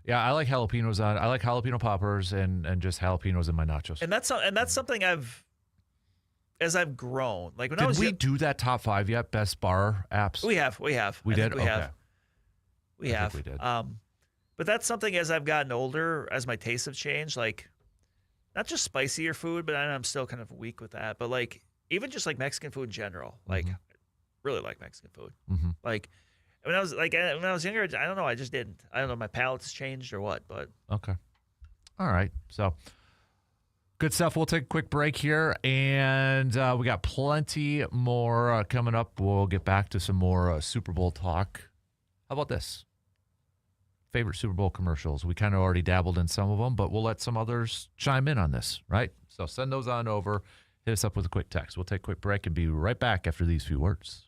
S1: Yeah, I like jalapenos on. I like jalapeno poppers and just jalapenos in my nachos.
S6: And that's something I've as I've grown, like when I
S1: Did
S6: was
S1: we do that top 5 yet? Best bar apps?
S6: We have.
S1: We
S6: I
S1: did?
S6: think we
S1: Okay.
S6: have. We
S1: I
S6: have.
S1: think we did.
S6: But that's something as I've gotten older, as my tastes have changed, like not just spicier food, but I'm still kind of weak with that. But like even just like Mexican food in general, like really like Mexican food.
S1: Mm-hmm.
S6: Like when I was younger, I don't know, I just didn't. I don't know, my palate's changed or what, but
S1: Okay. All right. So good stuff. We'll take a quick break here, and we got plenty more coming up. We'll get back to some more Super Bowl talk. How about this? Favorite Super Bowl commercials. We kind of already dabbled in some of them, but we'll let some others chime in on this, right? So send those on over. Hit us up with a quick text. We'll take a quick break and be right back after these few words.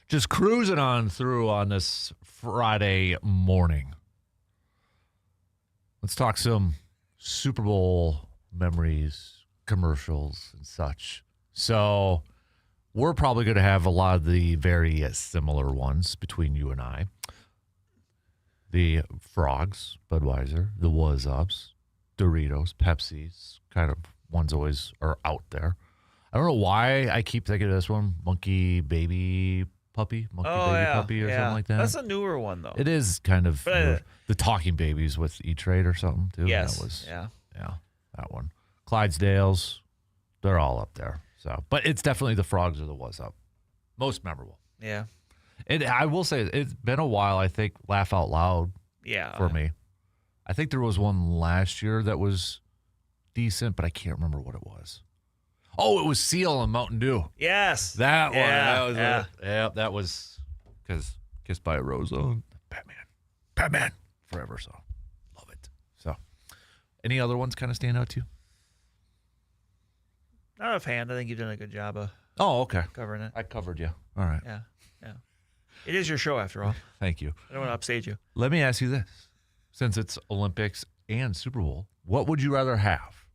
S1: Just cruising on through on this Friday morning. Let's talk some Super Bowl memories, commercials, and such. So we're probably going to have a lot of the very similar ones between you and I. The Frogs, Budweiser, the Was-Ups, Doritos, Pepsi's, kind of ones always are out there. I don't know why I keep thinking of this one, monkey baby puppy or something like that.
S6: That's a newer one, though.
S1: It is kind of the talking babies with E-Trade or something, too.
S6: Yes.
S1: Yeah, that one. Clydesdales, they're all up there. So, but it's definitely the Frogs or the Was Up. Most memorable.
S6: Yeah.
S1: And I will say, it's been a while, I think, laugh out loud for me. I think there was one last year that was decent, but I can't remember what it was. Oh, it was Seal and Mountain Dew.
S6: Yes.
S1: That one.
S6: Yeah.
S1: That was because Kissed by a Rose on Batman forever. So love it. So any other ones kind of stand out to you?
S6: Not offhand. I think you've done a good job of covering it.
S1: I covered you. All right.
S6: Yeah. It is your show, after all.
S1: Thank you.
S6: I don't want to upstage you.
S1: Let me ask you this. Since it's Olympics and Super Bowl, what would you rather have?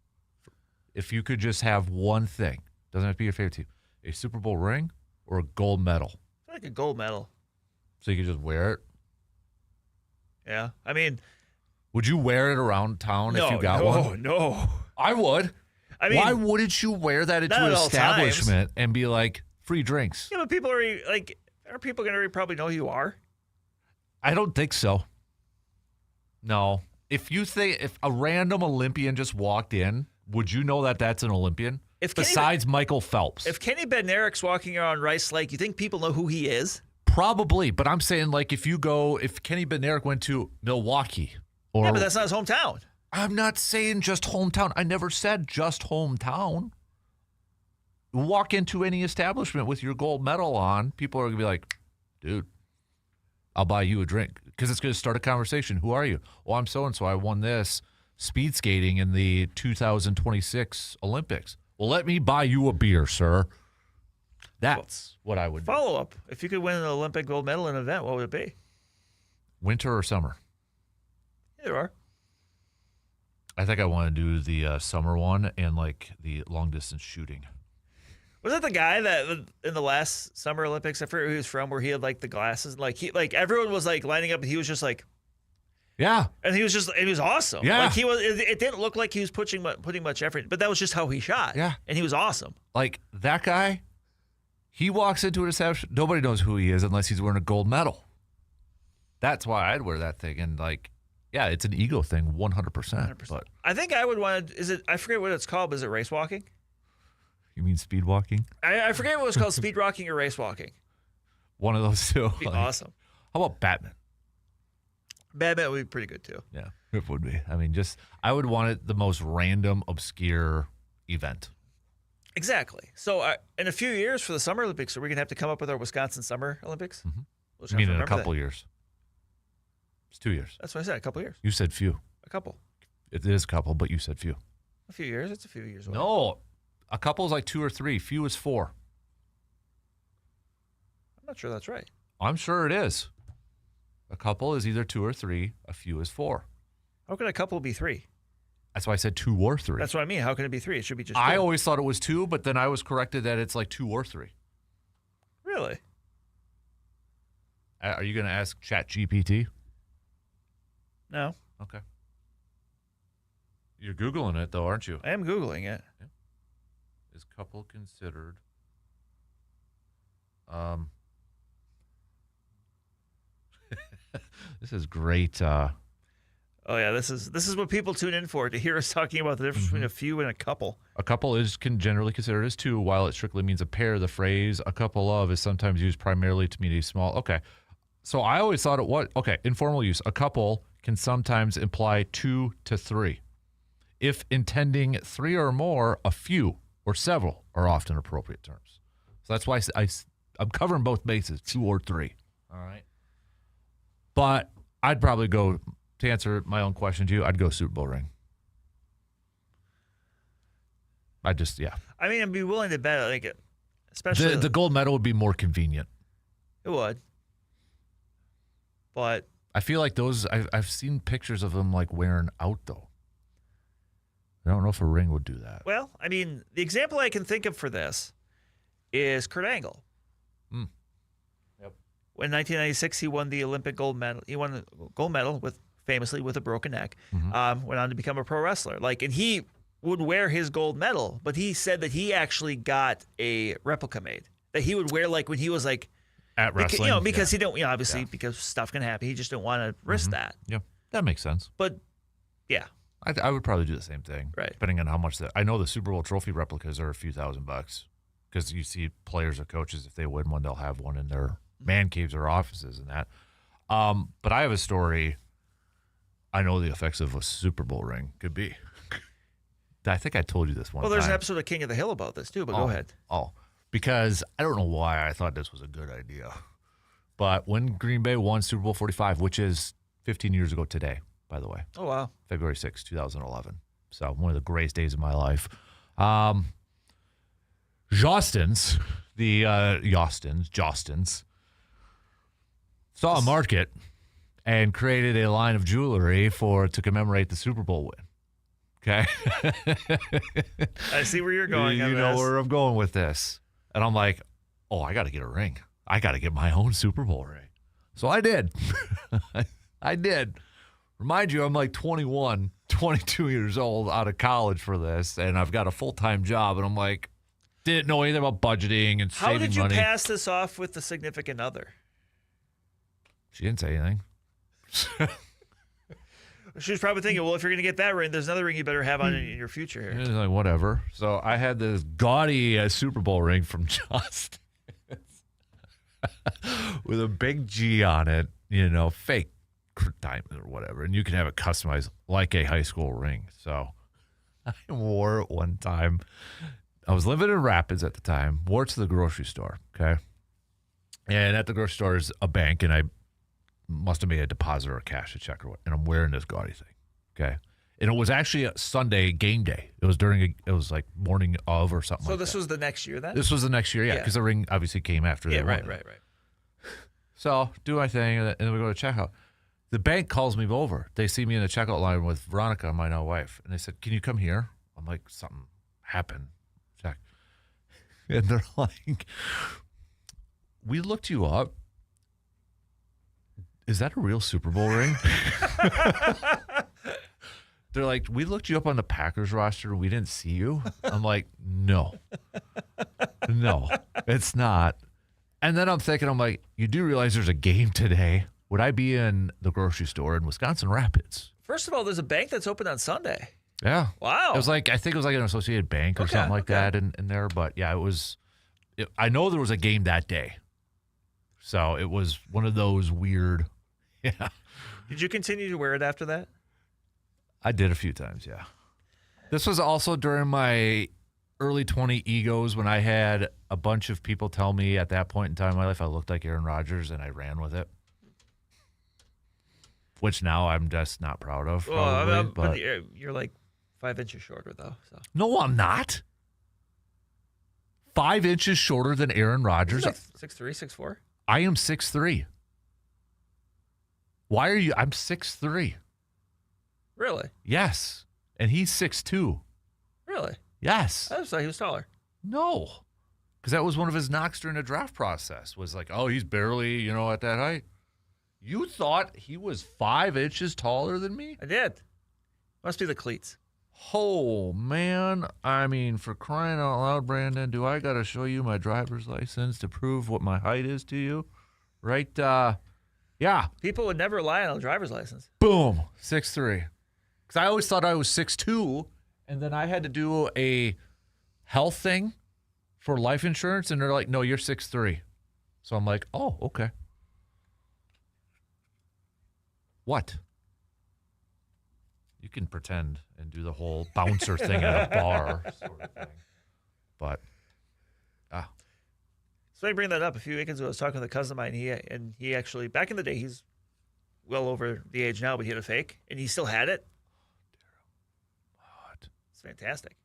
S1: If you could just have one thing, doesn't have to be your favorite team, a Super Bowl ring or a gold medal?
S6: I feel like a gold medal.
S1: So you could just wear it?
S6: Yeah. I mean,
S1: would you wear it around town if you got one?
S6: No.
S1: I would.
S6: I mean,
S1: why wouldn't you wear that into an establishment and be like, free drinks?
S6: Yeah, but people are people going to probably know who you are?
S1: I don't think so. No. If a random Olympian just walked in, would you know that that's an Olympian? Besides Michael Phelps.
S6: If Kenny Bednaric's walking around Rice Lake, you think people know who he is?
S1: Probably, but I'm saying like if Kenny Bednaric went to Milwaukee or
S6: yeah, but that's not his hometown.
S1: I'm not saying just hometown. I never said just hometown. Walk into any establishment with your gold medal on, people are going to be like, dude, I'll buy you a drink. Because it's going to start a conversation. Who are you? Oh, I'm so-and-so. I won this speed skating in the 2026 Olympics. Well, let me buy you a beer, sir. That's what I would do.
S6: Follow up. If you could win an Olympic gold medal in an event, what would it be?
S1: Winter or summer?
S6: Either or.
S1: I think I want to do the summer one and like the long distance shooting.
S6: Was that the guy that in the last Summer Olympics, I forget who he was from, where he had like the glasses, like everyone was like lining up, and he was just like,
S1: yeah,
S6: and he was awesome.
S1: Yeah,
S6: like it didn't look like he was putting much effort, but that was just how he shot.
S1: Yeah,
S6: and he was awesome.
S1: Like that guy, he walks into an establishment, nobody knows who he is unless he's wearing a gold medal. That's why I'd wear that thing, and like, yeah, it's an ego thing, 100%. But
S6: I think I would want to. Is it? I forget what it's called. But is it race walking?
S1: You mean speed walking?
S6: I forget what it's called, speed walking or race walking.
S1: One of those two.
S6: Be awesome.
S1: How about Batman?
S6: Batman would be pretty good too.
S1: Yeah, it would be. I mean, I would want it the most random, obscure event.
S6: Exactly. So in a few years for the Summer Olympics, are we going to have to come up with our Wisconsin Summer Olympics?
S1: Mm-hmm. I mean, in a couple years. It's 2 years.
S6: That's what I said, a couple years.
S1: You said few.
S6: A couple.
S1: It is a couple, but you said few.
S6: A few years? It's a few years away.
S1: No. A couple is like 2 or 3. Few is 4.
S6: I'm not sure that's right.
S1: I'm sure it is. A couple is either 2 or 3. A few is 4.
S6: How can a couple be 3?
S1: That's why I said 2 or 3.
S6: That's what I mean. How can it be 3? It should be just 2.
S1: I always thought it was 2, but then I was corrected that it's like 2 or 3.
S6: Really?
S1: Are you going to ask ChatGPT?
S6: No.
S1: Okay. You're Googling it, though, aren't you?
S6: I am Googling it.
S1: Yeah. Is couple considered? This is great.
S6: Oh yeah, this is what people tune in for, to hear us talking about the difference between a few and a couple.
S1: A couple is generally considered as 2, while it strictly means a pair. The phrase "a couple of" is sometimes used primarily to mean a small. Okay, so I always thought it was informal use. A couple can sometimes imply 2 to 3. If intending 3 or more, a few or several are often appropriate terms. So that's why I'm covering both bases, 2 or 3. All right. But I'd probably go, to answer my own question to you, I'd go Super Bowl ring. I mean, I'd
S6: be willing to bet, like, especially
S1: the gold medal would be more convenient.
S6: It would. But
S1: I feel like those, I've seen pictures of them like wearing out though. I don't know if a ring would do that.
S6: Well, I mean, the example I can think of for this is Kurt Angle.
S1: Yep.
S6: In 1996, he won the Olympic gold medal. He won the gold medal famously with a broken neck.
S1: Mm-hmm.
S6: Went on to become a pro wrestler. And he would wear his gold medal, but he said that he actually got a replica made that he would wear like when he was like
S1: At wrestling.
S6: because he don't, obviously because stuff can happen. He just didn't want to risk that.
S1: Yeah, that makes sense.
S6: But yeah,
S1: I would probably do the same thing.
S6: Right.
S1: Depending on how much I know the Super Bowl trophy replicas are a few $1,000 because you see players or coaches, if they win one, they'll have one in their man caves or offices and that. But I have a story. I know the effects of a Super Bowl ring could be. I think I told you this one.
S6: Well, there's
S1: time.
S6: an episode of King of the Hill about this too, but go ahead.
S1: Because I don't know why I thought this was a good idea. But when Green Bay won Super Bowl 45, which is 15 years ago today, by the way.
S6: Oh, wow.
S1: February 6, 2011. So one of the greatest days of my life. Jostens, Jostens, saw a market and created a line of jewelry to commemorate the Super Bowl win. Okay?
S6: I see where you're going.
S1: You know where I'm going with this. And I'm like, oh, I got to get a ring. I got to get my own Super Bowl ring. So I did. I did. Remind you, I'm like 21, 22 years old out of college for this, and I've got a full-time job, and I'm like, didn't know anything about budgeting and saving money.
S6: How did you pass this off with the significant other?
S1: She didn't say anything.
S6: She was probably thinking, well, if you're going to get that ring, there's another ring you better have on in your future here.
S1: It's like, whatever. So I had this gaudy Super Bowl ring from Justin with a big G on it, fake diamond or whatever. And you can have it customized like a high school ring. So I wore it one time. I was living in Rapids at the time, wore it to the grocery store, okay? And at the grocery store is a bank, and I must have made a deposit or a cash, a check or what, and I'm wearing this gaudy thing, okay? And it was actually a Sunday game day. It was it was like morning of or something like that.
S6: So this was the next year then?
S1: This was the next year, yeah, because the ring obviously came after that.
S6: Right.
S1: So do my thing, and then we go to checkout. The bank calls me over. They see me in the checkout line with Veronica, my now wife, and they said, can you come here? I'm like, something happened. Check. And they're like, we looked you up. Is that a real Super Bowl ring? They're like, we looked you up on the Packers roster. We didn't see you. I'm like, no, it's not. And then I'm thinking, you do realize there's a game today. Would I be in the grocery store in Wisconsin Rapids?
S6: First of all, there's a bank that's open on Sunday.
S1: Yeah.
S6: Wow.
S1: It was I think it was like an Associated Bank or something like that in there. But yeah, I know there was a game that day. So it was one of those weird. Yeah.
S6: Did you continue to wear it after that?
S1: I did a few times, yeah. This was also during my early 20 egos when I had a bunch of people tell me at that point in time in my life I looked like Aaron Rodgers, and I ran with it. Which now I'm just not proud of, probably. But
S6: you're like 5 inches shorter, though. So.
S1: No, I'm not. 5 inches shorter than Aaron Rodgers.
S6: Like 6'3", 6'4"?
S1: I am 6'3". Why are you? I'm 6'3".
S6: Really?
S1: Yes. And he's 6'2".
S6: Really?
S1: Yes.
S6: I thought he was taller.
S1: No. Because that was one of his knocks during the draft process, was like, oh, he's barely, at that height. You thought he was 5 inches taller than me?
S6: I did. Must be the cleats.
S1: Oh, man. I mean, for crying out loud, Brandon, do I got to show you my driver's license to prove what my height is to you? Right? Yeah.
S6: People would never lie on a driver's license.
S1: Boom. 6'3". Because I always thought I was 6'2", and then I had to do a health thing for life insurance, and they're like, no, you're 6'3". So I'm like, oh, okay. What? You can pretend and do the whole bouncer thing at a bar sort of thing. But,
S6: So I bring that up. A few weekends ago, I was talking with a cousin of mine, and he actually, back in the day, he's well over the age now, but he had a fake, and he still had it.
S1: What?
S6: It's fantastic.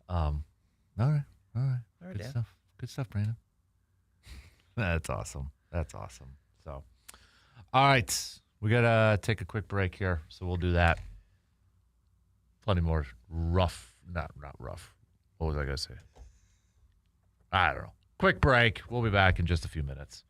S1: All right.
S6: Good
S1: Good
S6: Dan.
S1: stuff. Good stuff, Brandon. That's awesome. So, all right. We got to take a quick break here, so we'll do that. Plenty more not rough. What was I going to say? I don't know. Quick break. We'll be back in just a few minutes.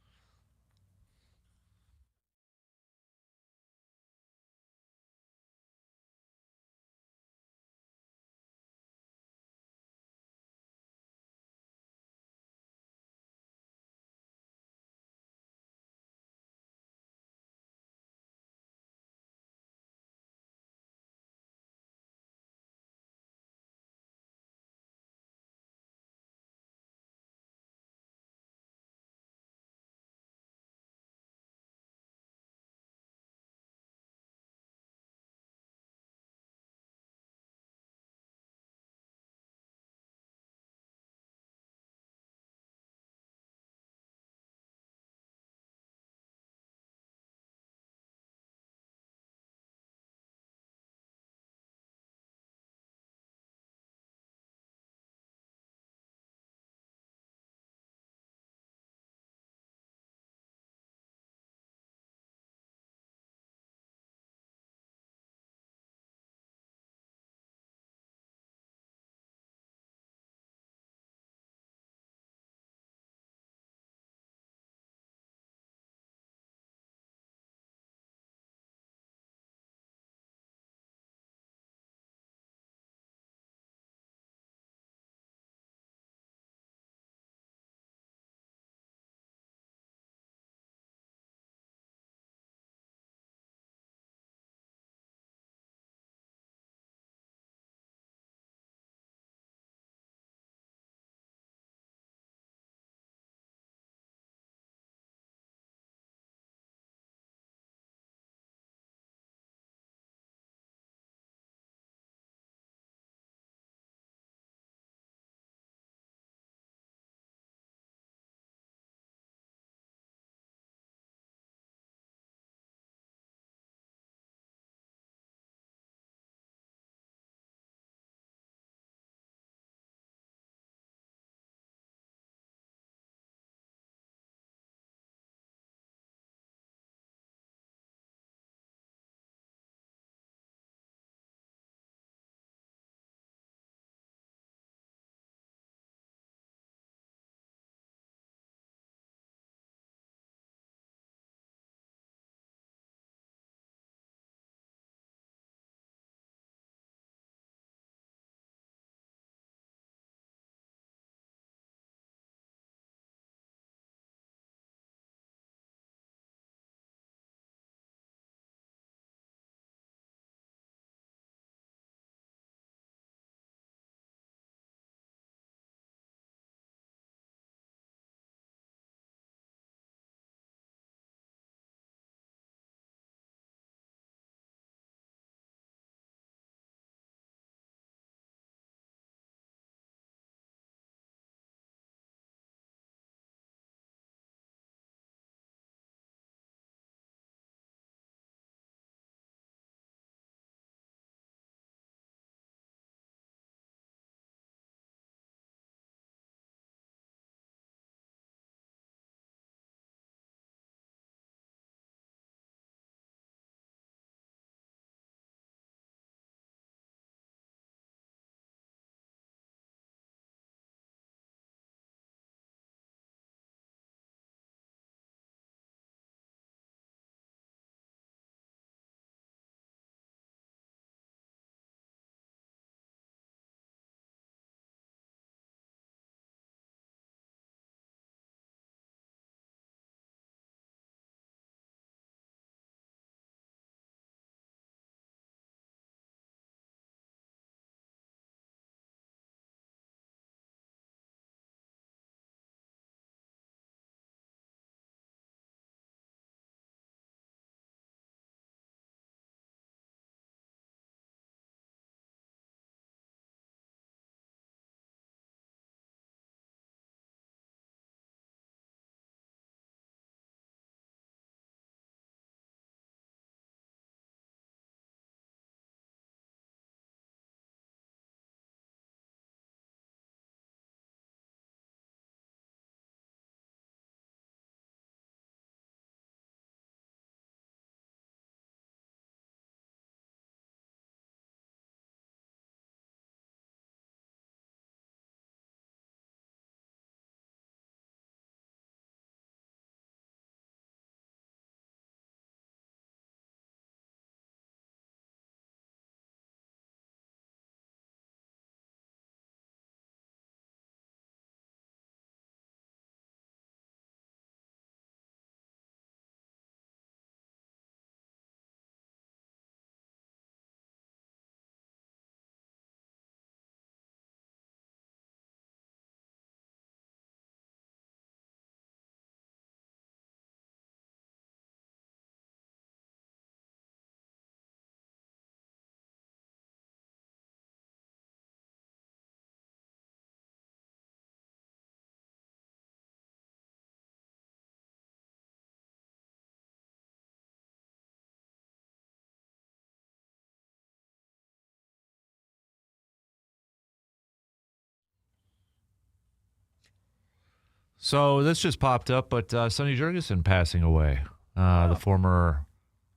S1: So this just popped up, but Sonny Jurgensen passing away, the former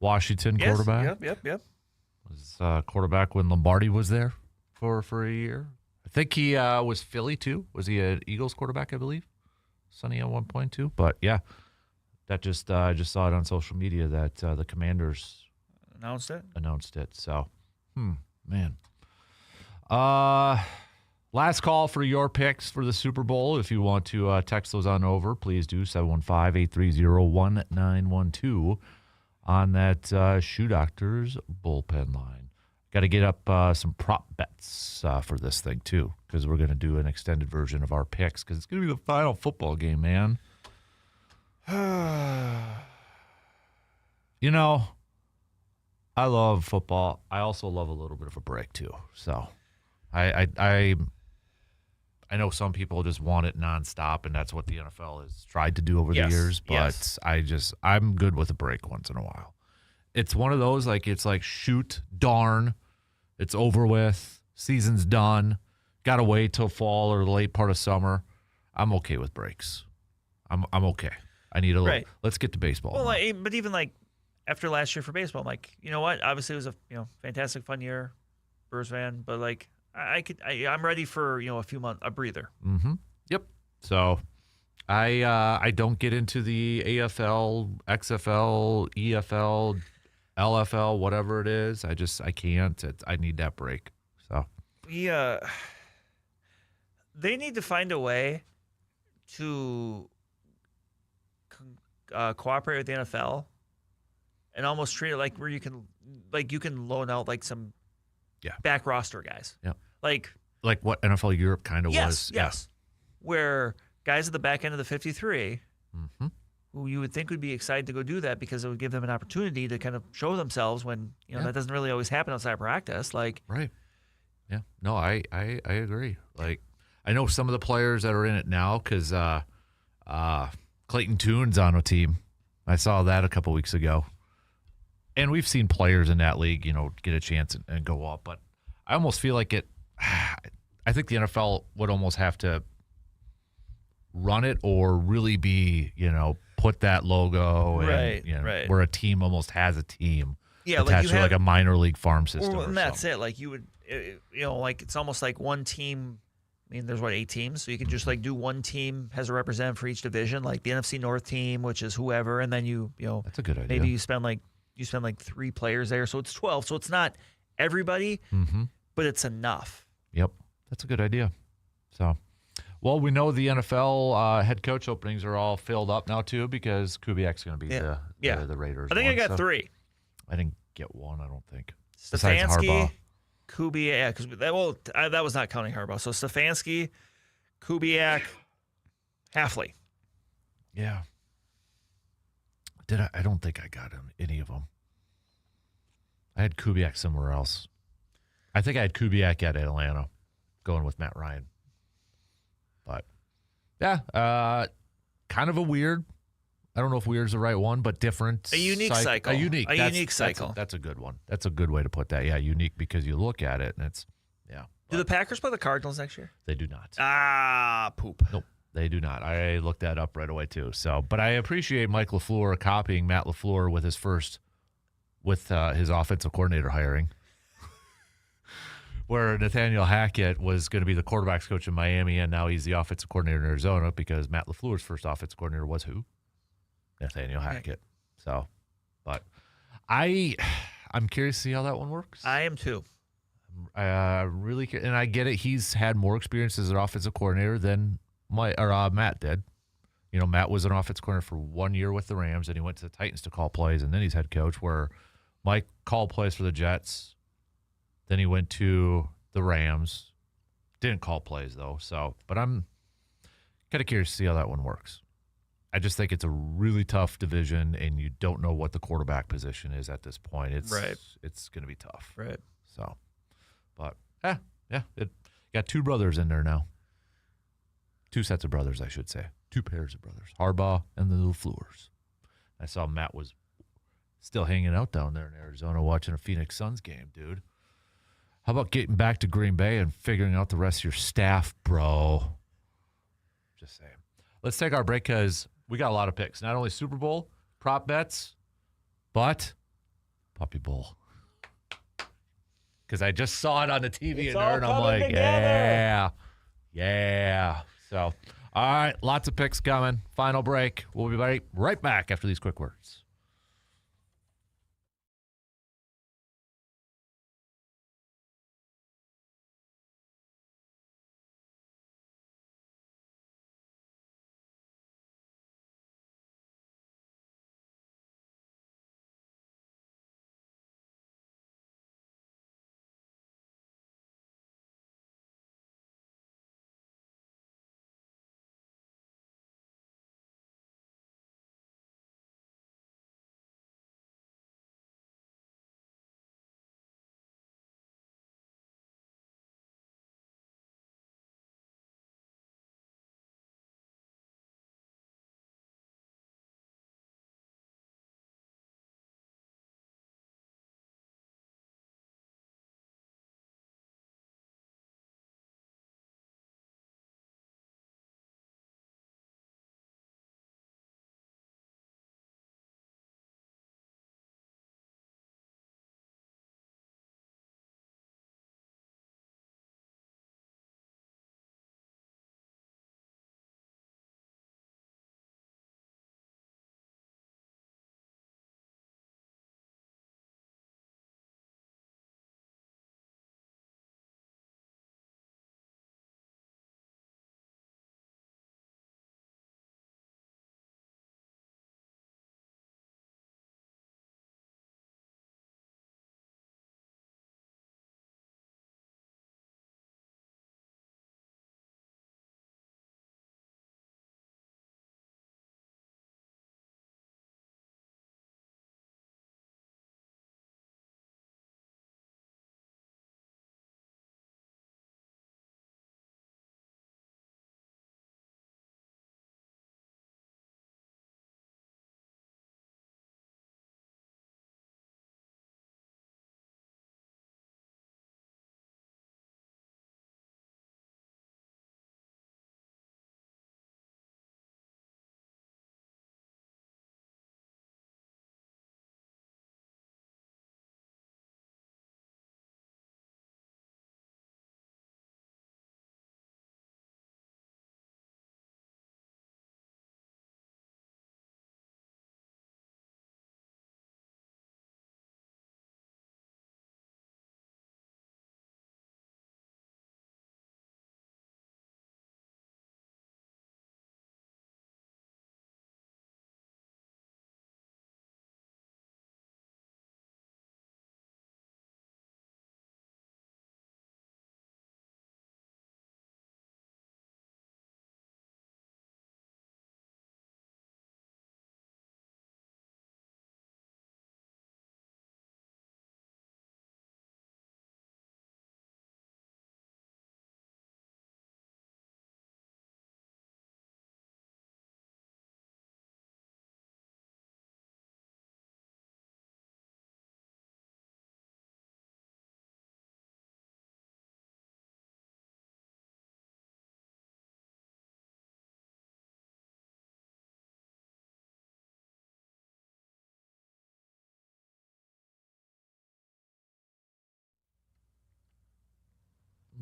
S1: Washington quarterback.
S6: Yep.
S1: Was quarterback when Lombardi was there for a year. I think he was Philly too. Was he an Eagles quarterback? I believe Sonny at one point too. But yeah, that just I just saw it on social media that the Commanders
S6: announced it.
S1: So, man. Last call for your picks for the Super Bowl. If you want to text those on over, please do 715-830-1912 on that Shoe Doctors bullpen line. Got to get up some prop bets for this thing too, because we're going to do an extended version of our picks because it's going to be the final football game, man. You know, I love football. I also love a little bit of a break too. So I know some people just want it nonstop, and that's what the NFL has tried to do over the years. But I'm good with a break once in a while. It's one of those it's like shoot, darn, it's over with, season's done. Got to wait till fall or the late part of summer. I'm okay with breaks. I'm okay. I need a little.
S6: Right.
S1: Let's get to baseball.
S6: Well, but even after last year for baseball, I'm like, you know what? Obviously, it was a fantastic, fun year, Brewers fan. But I'm ready for a few months, a breather.
S1: Mm-hmm. Yep. So, I don't get into the AFL, XFL, EFL, LFL, whatever it is. I can't. I need that break. So.
S6: They need to find a way to cooperate with the NFL and almost treat it like where you can loan out some back roster guys.
S1: Yeah.
S6: Like
S1: what NFL Europe kind of was.
S6: Yes. Where guys at the back end of the 53 who you would think would be excited to go do that because it would give them an opportunity to kind of show themselves when that doesn't really always happen outside of practice. Right.
S1: Yeah. No, I agree. I know some of the players that are in it now because Clayton Toon's on a team. I saw that a couple weeks ago. And we've seen players in that league, get a chance and go up. But I almost feel like I think the NFL would almost have to run it or really be, put that logo and, where a team almost has a team attached to a minor league farm system.
S6: And that's it. You would, it's almost like one team. I mean, there's 8 teams, so you can just do one team has a representative for each division, like the NFC North team, which is whoever, and then
S1: that's a good idea.
S6: Maybe you spend 3 players there, so it's 12. So it's not everybody, but it's enough.
S1: Yep, that's a good idea. So, well, we know the NFL head coach openings are all filled up now too because Kubiak's going to be the Raiders.
S6: I think I got 3.
S1: I didn't get one. I don't think.
S6: Stefanski,
S1: besides Harbaugh.
S6: Kubiak, because that was not counting Harbaugh. So Stefanski, Kubiak, Halfley.
S1: Yeah. I don't think I got any of them. I had Kubiak somewhere else. I think I had Kubiak at Atlanta, going with Matt Ryan. But yeah, kind of a weird. I don't know if weird's the right one, but different.
S6: A unique cycle.
S1: A unique
S6: cycle.
S1: That's a good one. That's a good way to put that. Yeah, unique because you look at it and it's, yeah.
S6: Do the Packers play the Cardinals next year?
S1: They do not.
S6: Poop.
S1: Nope, they do not. I looked that up right away too. So, but I appreciate Mike LaFleur copying Matt LaFleur with his offensive coordinator hiring, where Nathaniel Hackett was going to be the quarterbacks coach in Miami, and now he's the offensive coordinator in Arizona because Matt LaFleur's first offensive coordinator was who? Nathaniel Hackett. So, but I'm curious to see how that one works.
S6: I am too.
S1: Really, and I get it. He's had more experience as an offensive coordinator than Matt did. Matt was an offensive coordinator for 1 year with the Rams, and he went to the Titans to call plays, and then he's head coach. Where Mike called plays for the Jets, then he went to the Rams, didn't call plays though. So, but I'm kind of curious to see how that one works. I just think it's a really tough division, and you don't know what the quarterback position is at this point. It's going to be tough.
S6: Right.
S1: So, but it got 2 brothers in there now. 2 sets of brothers, I should say. 2 pairs of brothers. Harbaugh and the LaFleurs. I saw Matt was still hanging out down there in Arizona watching a Phoenix Suns game, dude. How about getting back to Green Bay and figuring out the rest of your staff, bro? Just saying. let's take our break because we got a lot of picks. Not only Super Bowl, prop bets, but Puppy Bowl. Because I just saw it on the TV and I'm like, yeah. So, all right, lots of picks coming. Final break. We'll be right back after these quick words.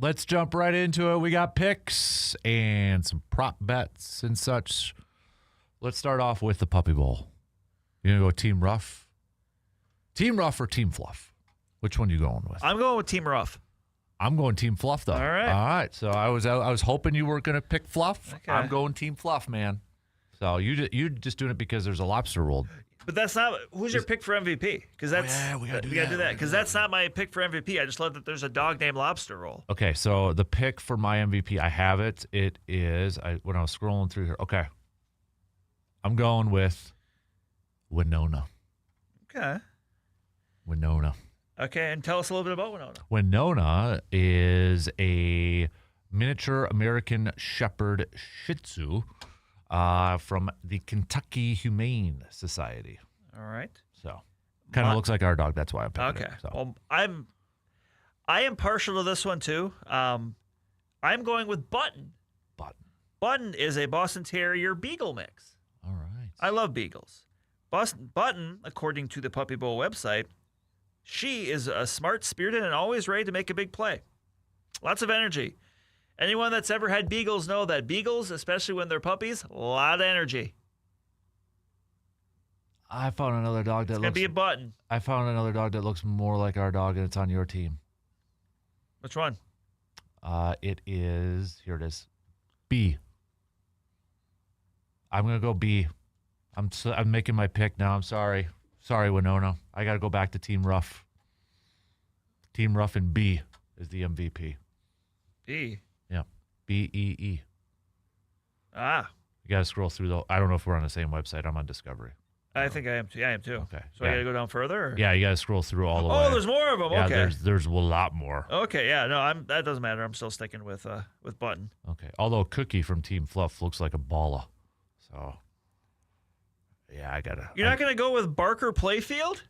S1: Let's jump right into it. We got picks and some prop bets and such. Let's start off with the Puppy Bowl. You gonna go Team Rough? Team Rough or Team Fluff? Which one are you going with?
S6: I'm going with Team Rough.
S1: I'm going Team Fluff, though.
S6: All right.
S1: All right. So I was hoping you were gonna pick Fluff.
S6: Okay.
S1: I'm going Team Fluff, man. So you just doing it because there's a lobster roll.
S6: But that's not who's your pick for MVP? Because that's
S1: we gotta
S6: do that because that's not my pick for MVP. I just love that there's a dog named Lobster Roll.
S1: Okay, so the pick for my MVP, I have it. It is when I was scrolling through here. Okay, I'm going with Winona.
S6: Okay.
S1: Winona.
S6: Okay, and tell us a little bit about Winona.
S1: Winona is a miniature American Shepherd Shih Tzu from the Kentucky Humane Society.
S6: All right.
S1: So, kind of looks like our dog. That's why I'm picking it. So.
S6: Well, I am partial to this one too. I'm going with Button.
S1: Button.
S6: Button is a Boston Terrier Beagle mix.
S1: All right.
S6: I love Beagles. Button, according to the Puppy Bowl website, she is a smart, spirited, and always ready to make a big play. Lots of energy. Anyone that's ever had Beagles know that Beagles, especially when they're puppies, a lot of energy.
S1: I found another dog that
S6: It's going to be a Button.
S1: I found another dog that looks more like our dog, and it's on your team.
S6: Which one?
S1: It is, here it is, B. I'm going to go B. I'm making my pick now. I'm sorry. Sorry, Winona. I got to go back to Team Rough. Team Rough and B is the MVP.
S6: B.
S1: Yeah. B-E-E.
S6: Ah.
S1: You got to scroll through, though. I don't know if we're on the same website. I'm on Discovery.
S6: I think I am too. Yeah, I am too.
S1: Okay.
S6: So I got to go down further? Or?
S1: Yeah, you got to scroll through all the way.
S6: Oh, there's more of them.
S1: Yeah,
S6: Okay.
S1: there's a lot more.
S6: Okay, yeah. No, that doesn't matter. I'm still sticking with Button.
S1: Okay. Although Cookie from Team Fluff looks like a balla. So, yeah, I got to.
S6: You're not going to go with Barker Playfield?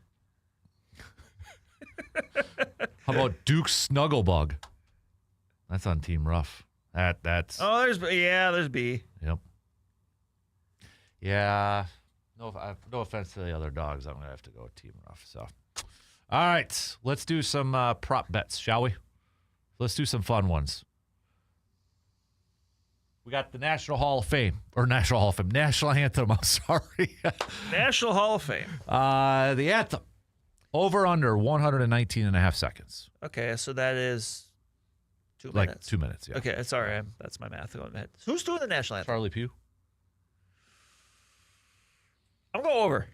S1: How about Duke Snugglebug? That's on Team Rough. That's.
S6: Oh, there's B.
S1: Yep. Yeah. No offense to the other dogs. I'm going to have to go with Team Rough. So, all right. Let's do some prop bets, shall we? Let's do some fun ones. We got the National Anthem. I'm sorry.
S6: National Hall of Fame.
S1: The anthem. Over under 119 and a half seconds.
S6: Okay, so that is 2 minutes.
S1: Like 2 minutes, yeah.
S6: Okay, sorry. That's my math going in my head. Who's doing the National Anthem?
S1: Charlie Pugh.
S6: I'm going to go over.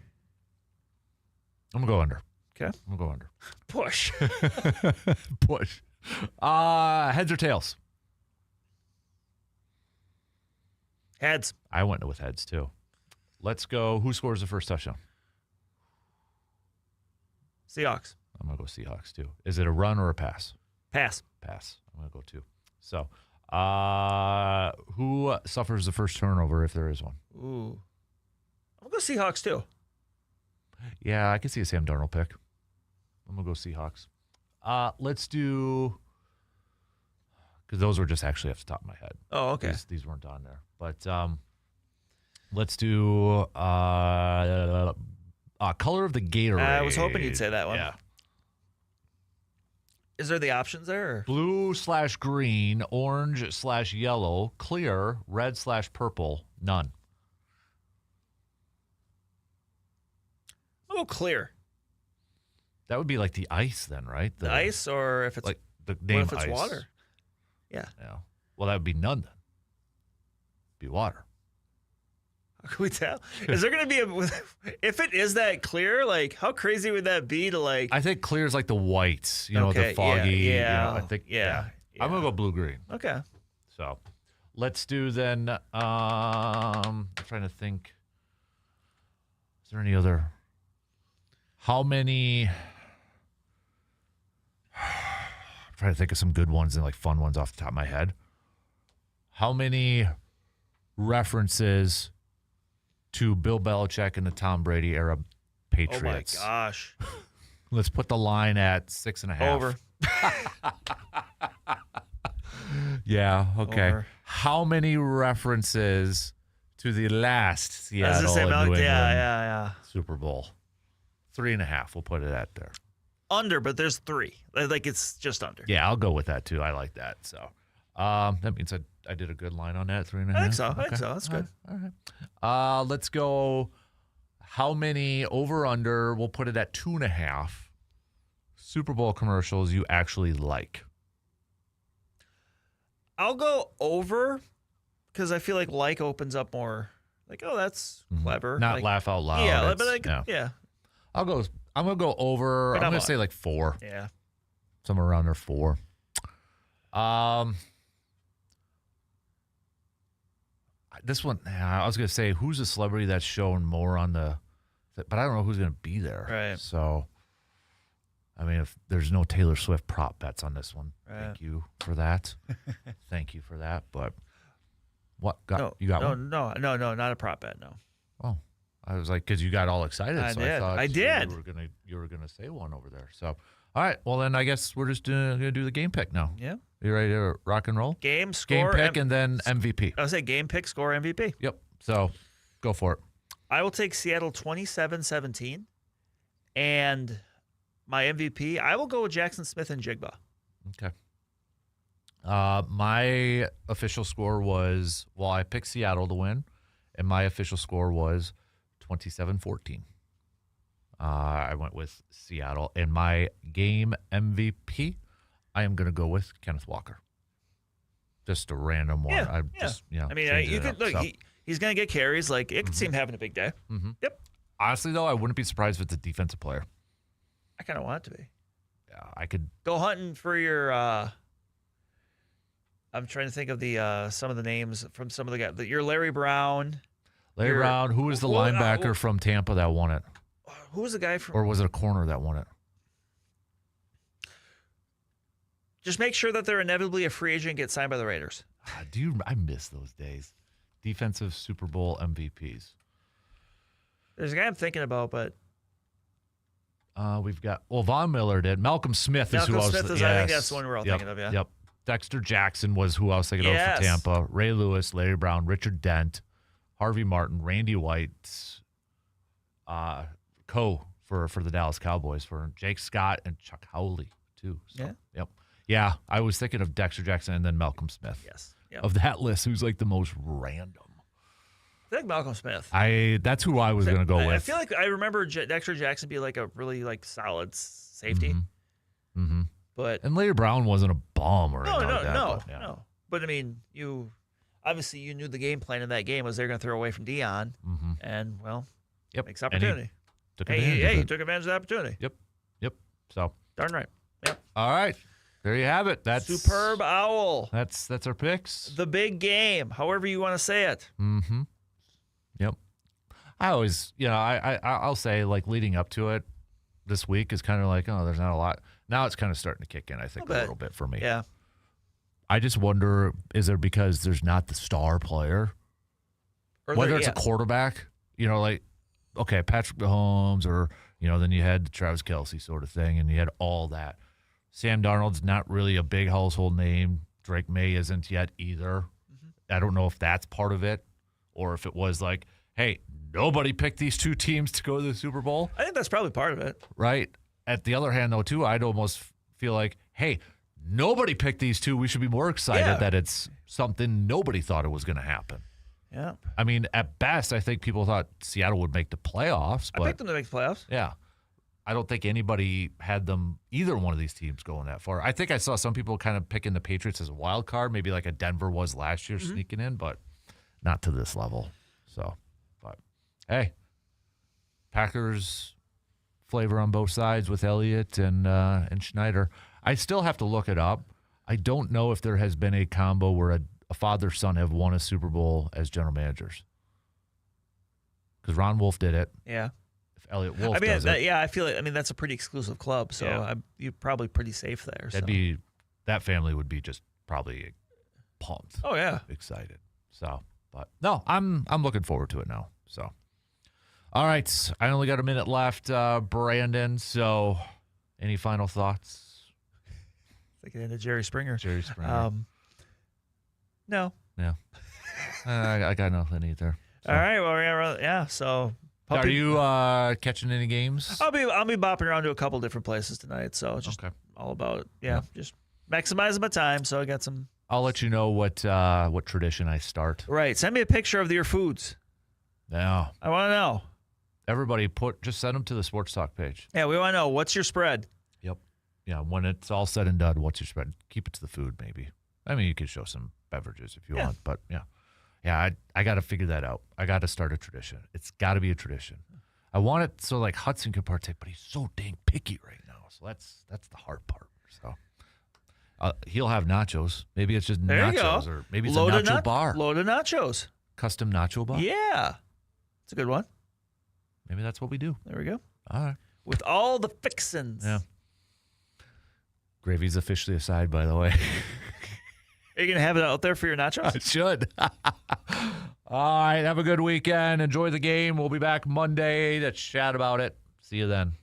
S1: I'm going to go under.
S6: Okay.
S1: I'm going to go under.
S6: Push.
S1: Push. Heads or tails?
S6: Heads.
S1: I went with heads, too. Let's go. Who scores the first touchdown?
S6: Seahawks.
S1: I'm going to go Seahawks, too. Is it a run or a pass?
S6: Pass.
S1: Pass. I'm going to go 2. So, who suffers the first turnover if there is one?
S6: Ooh. I'm going to go Seahawks, too.
S1: Yeah, I can see a Sam Darnold pick. I'm going to go Seahawks. Let's do, because those were just actually off the top of my head.
S6: Oh, okay.
S1: These weren't on there. But let's do color of the Gatorade.
S6: I was hoping you'd say that one.
S1: Yeah.
S6: Is there the options there? Or?
S1: Blue/green, orange/yellow, clear, red/purple, none.
S6: Oh, clear.
S1: That would be like the ice then, right?
S6: The ice, or if it's
S1: like the name
S6: what if it's
S1: ice.
S6: water? Yeah.
S1: Yeah. Well, that would be none then. Be water.
S6: How can we tell? Is there going to be if it is that clear, like how crazy would that be to like?
S1: I think clear is like the white,
S6: Okay,
S1: the foggy.
S6: yeah,
S1: I think
S6: yeah.
S1: I'm gonna go blue-green.
S6: Okay.
S1: So, let's do then. I'm trying to think. Is there any other? How many? I'm trying to think of some good ones and like fun ones off the top of my head. How many references to Bill Belichick and the Tom Brady era Patriots?
S6: Oh my gosh.
S1: Let's put the line at 6.5.
S6: Over.
S1: Yeah, okay.
S6: Over.
S1: How many references to the last Seattle and New England
S6: yeah.
S1: Super Bowl? 3.5. We'll put it at there.
S6: Under, but there's 3. Like it's just under.
S1: Yeah, I'll go with that too. I like that. So that means I did a good line on that. 3.5.
S6: I think so.
S1: Okay.
S6: I think so. That's good.
S1: All right. Let's go. How many over under? We'll put it at 2.5. Super Bowl commercials you actually like.
S6: I'll go over because I feel like opens up more. Like, oh, that's clever.
S1: Not
S6: like,
S1: laugh out loud.
S6: Yeah,
S1: It's-
S6: but yeah.
S1: I'm gonna go over.
S6: But
S1: I'm
S6: I'm
S1: gonna
S6: on.
S1: say like 4.
S6: Yeah.
S1: Somewhere around there, 4. This one, I was gonna say who's a celebrity that's shown more on the, but I don't know who's gonna be there.
S6: Right.
S1: So, I mean, if there's no Taylor Swift prop bets on this one,
S6: Right.
S1: thank you for that. Thank you for that. But what you got one?
S6: No, not a prop bet. No.
S1: Oh, I was like, because you got all excited.
S6: I
S1: so
S6: did.
S1: I thought
S6: I did.
S1: You were gonna say one over there. So, all right. Well, then I guess we're just gonna do the game pick now.
S6: Yeah.
S1: You ready to rock and roll?
S6: Game, score,
S1: game pick, and then MVP.
S6: I would say game, pick, score, MVP.
S1: Yep. So go for it.
S6: I will take Seattle 27-17. And my MVP, I will go with Jackson Smith and Jigba.
S1: Okay. My official score was, well, I picked Seattle to win, and my official score was 27-14. I went with Seattle. And my game MVP, I am going to go with Kenneth Walker. Just a random one.
S6: Yeah,
S1: I
S6: mean, you could look. He's going to get carries. Like it could see him having a big day.
S1: Mm-hmm.
S6: Yep.
S1: Honestly, though, I wouldn't be surprised if it's a defensive player.
S6: I kind of want it to be.
S1: Yeah, I could
S6: go hunting for your. I'm trying to think of the some of the names from some of the guys. Your Larry Brown.
S1: Larry Brown. Who was the linebacker from Tampa that won it?
S6: Who was the guy from?
S1: Or was it a corner that won it?
S6: Just make sure that they're inevitably a free agent and get signed by the Raiders.
S1: I miss those days. Defensive Super Bowl MVPs.
S6: There's a guy I'm thinking about, but
S1: we've got Von Miller did. Malcolm Smith is who I was thinking.
S6: I think that's the one we're all thinking of. Yeah.
S1: Yep. Dexter Jackson was who I was thinking of for Tampa. Ray Lewis, Larry Brown, Richard Dent, Harvey Martin, Randy White, for the Dallas Cowboys, for Jake Scott and Chuck Howley too. So, Yep. Yeah, I was thinking of Dexter Jackson and then Malcolm Smith.
S6: Yes. Yep.
S1: Of that list, who's like the most random?
S6: I think Malcolm Smith.
S1: That's who I was going to go with.
S6: I feel like I remember Dexter Jackson be like a really solid safety.
S1: Mm-hmm.
S6: But
S1: Larry Brown wasn't a bum or anything like that.
S6: No. But I mean, you knew the game plan in that game was they're going to throw away from Dion, and makes opportunity. He took advantage of the opportunity.
S1: Yep. So
S6: darn right. Yep.
S1: All right. There you have it. That's
S6: Superb Owl.
S1: That's our picks.
S6: The big game, however you want to say it.
S1: Mm-hmm. Yep. I always, I'll say like leading up to it this week is kind of like, oh, there's not a lot. Now it's kind of starting to kick in, I think, a little bit for me.
S6: Yeah.
S1: I just wonder, is there because there's not the star player? Whether it's a quarterback, okay, Patrick Mahomes or, then you had the Travis Kelce sort of thing and you had all that. Sam Darnold's not really a big household name. Drake May isn't yet either. I don't know if that's part of it or if it was like, hey, nobody picked these two teams to go to the Super Bowl.
S6: I think that's probably part of it.
S1: Right. At the other hand, though, too, I'd almost feel like, hey, nobody picked these two. We should be more excited that it's something nobody thought it was going to happen.
S6: Yeah.
S1: I mean, at best, I think people thought Seattle would make the playoffs. But
S6: I picked them to make the playoffs.
S1: Yeah. I don't think anybody had either one of these teams going that far. I think I saw some people kind of picking the Patriots as a wild card, maybe like a Denver was last year sneaking in, but not to this level. So, but hey, Packers flavor on both sides with Elliott and Schneider. I still have to look it up. I don't know if there has been a combo where a father-son have won a Super Bowl as general managers. Because Ron Wolf did it.
S6: Yeah.
S1: Elliott Wolf does it.
S6: Yeah, I feel like, that's a pretty exclusive club, so you're probably pretty safe there.
S1: That family would be just probably pumped.
S6: Oh yeah,
S1: excited. So, but no, I'm looking forward to it now. So, all right, I only got a minute left, Brandon. So, any final thoughts?
S6: Thinking into Jerry Springer. No.
S1: Yeah. I got nothing either.
S6: So. All right. Well, so.
S1: Are you catching any games?
S6: I'll be bopping around to a couple different places tonight, so just all about it. Yeah, just maximizing my time. So I got some.
S1: I'll let you know what tradition I start.
S6: Right, send me a picture of your foods.
S1: Yeah,
S6: I want to know.
S1: Everybody, just send them to the Sports Talk page.
S6: Yeah, we want to know what's your spread.
S1: Yep. Yeah, when it's all said and done, what's your spread? Keep it to the food, maybe. I mean, you could show some beverages if you want, but yeah. Yeah, I got to figure that out. I got to start a tradition. It's got to be a tradition. I want it so like Hudson can partake, but he's so dang picky right now. So that's the hard part. So he'll have nachos. Maybe it's just nachos, or maybe it's a nacho bar.
S6: Load of nachos.
S1: Custom nacho bar.
S6: Yeah, it's a good one.
S1: Maybe that's what we do.
S6: There we go.
S1: All right.
S6: With all the fixins.
S1: Yeah. Gravy's officially aside, by the way.
S6: Are you going to have it out there for your nachos?
S1: I should. All right. Have a good weekend. Enjoy the game. We'll be back Monday to chat about it. See you then.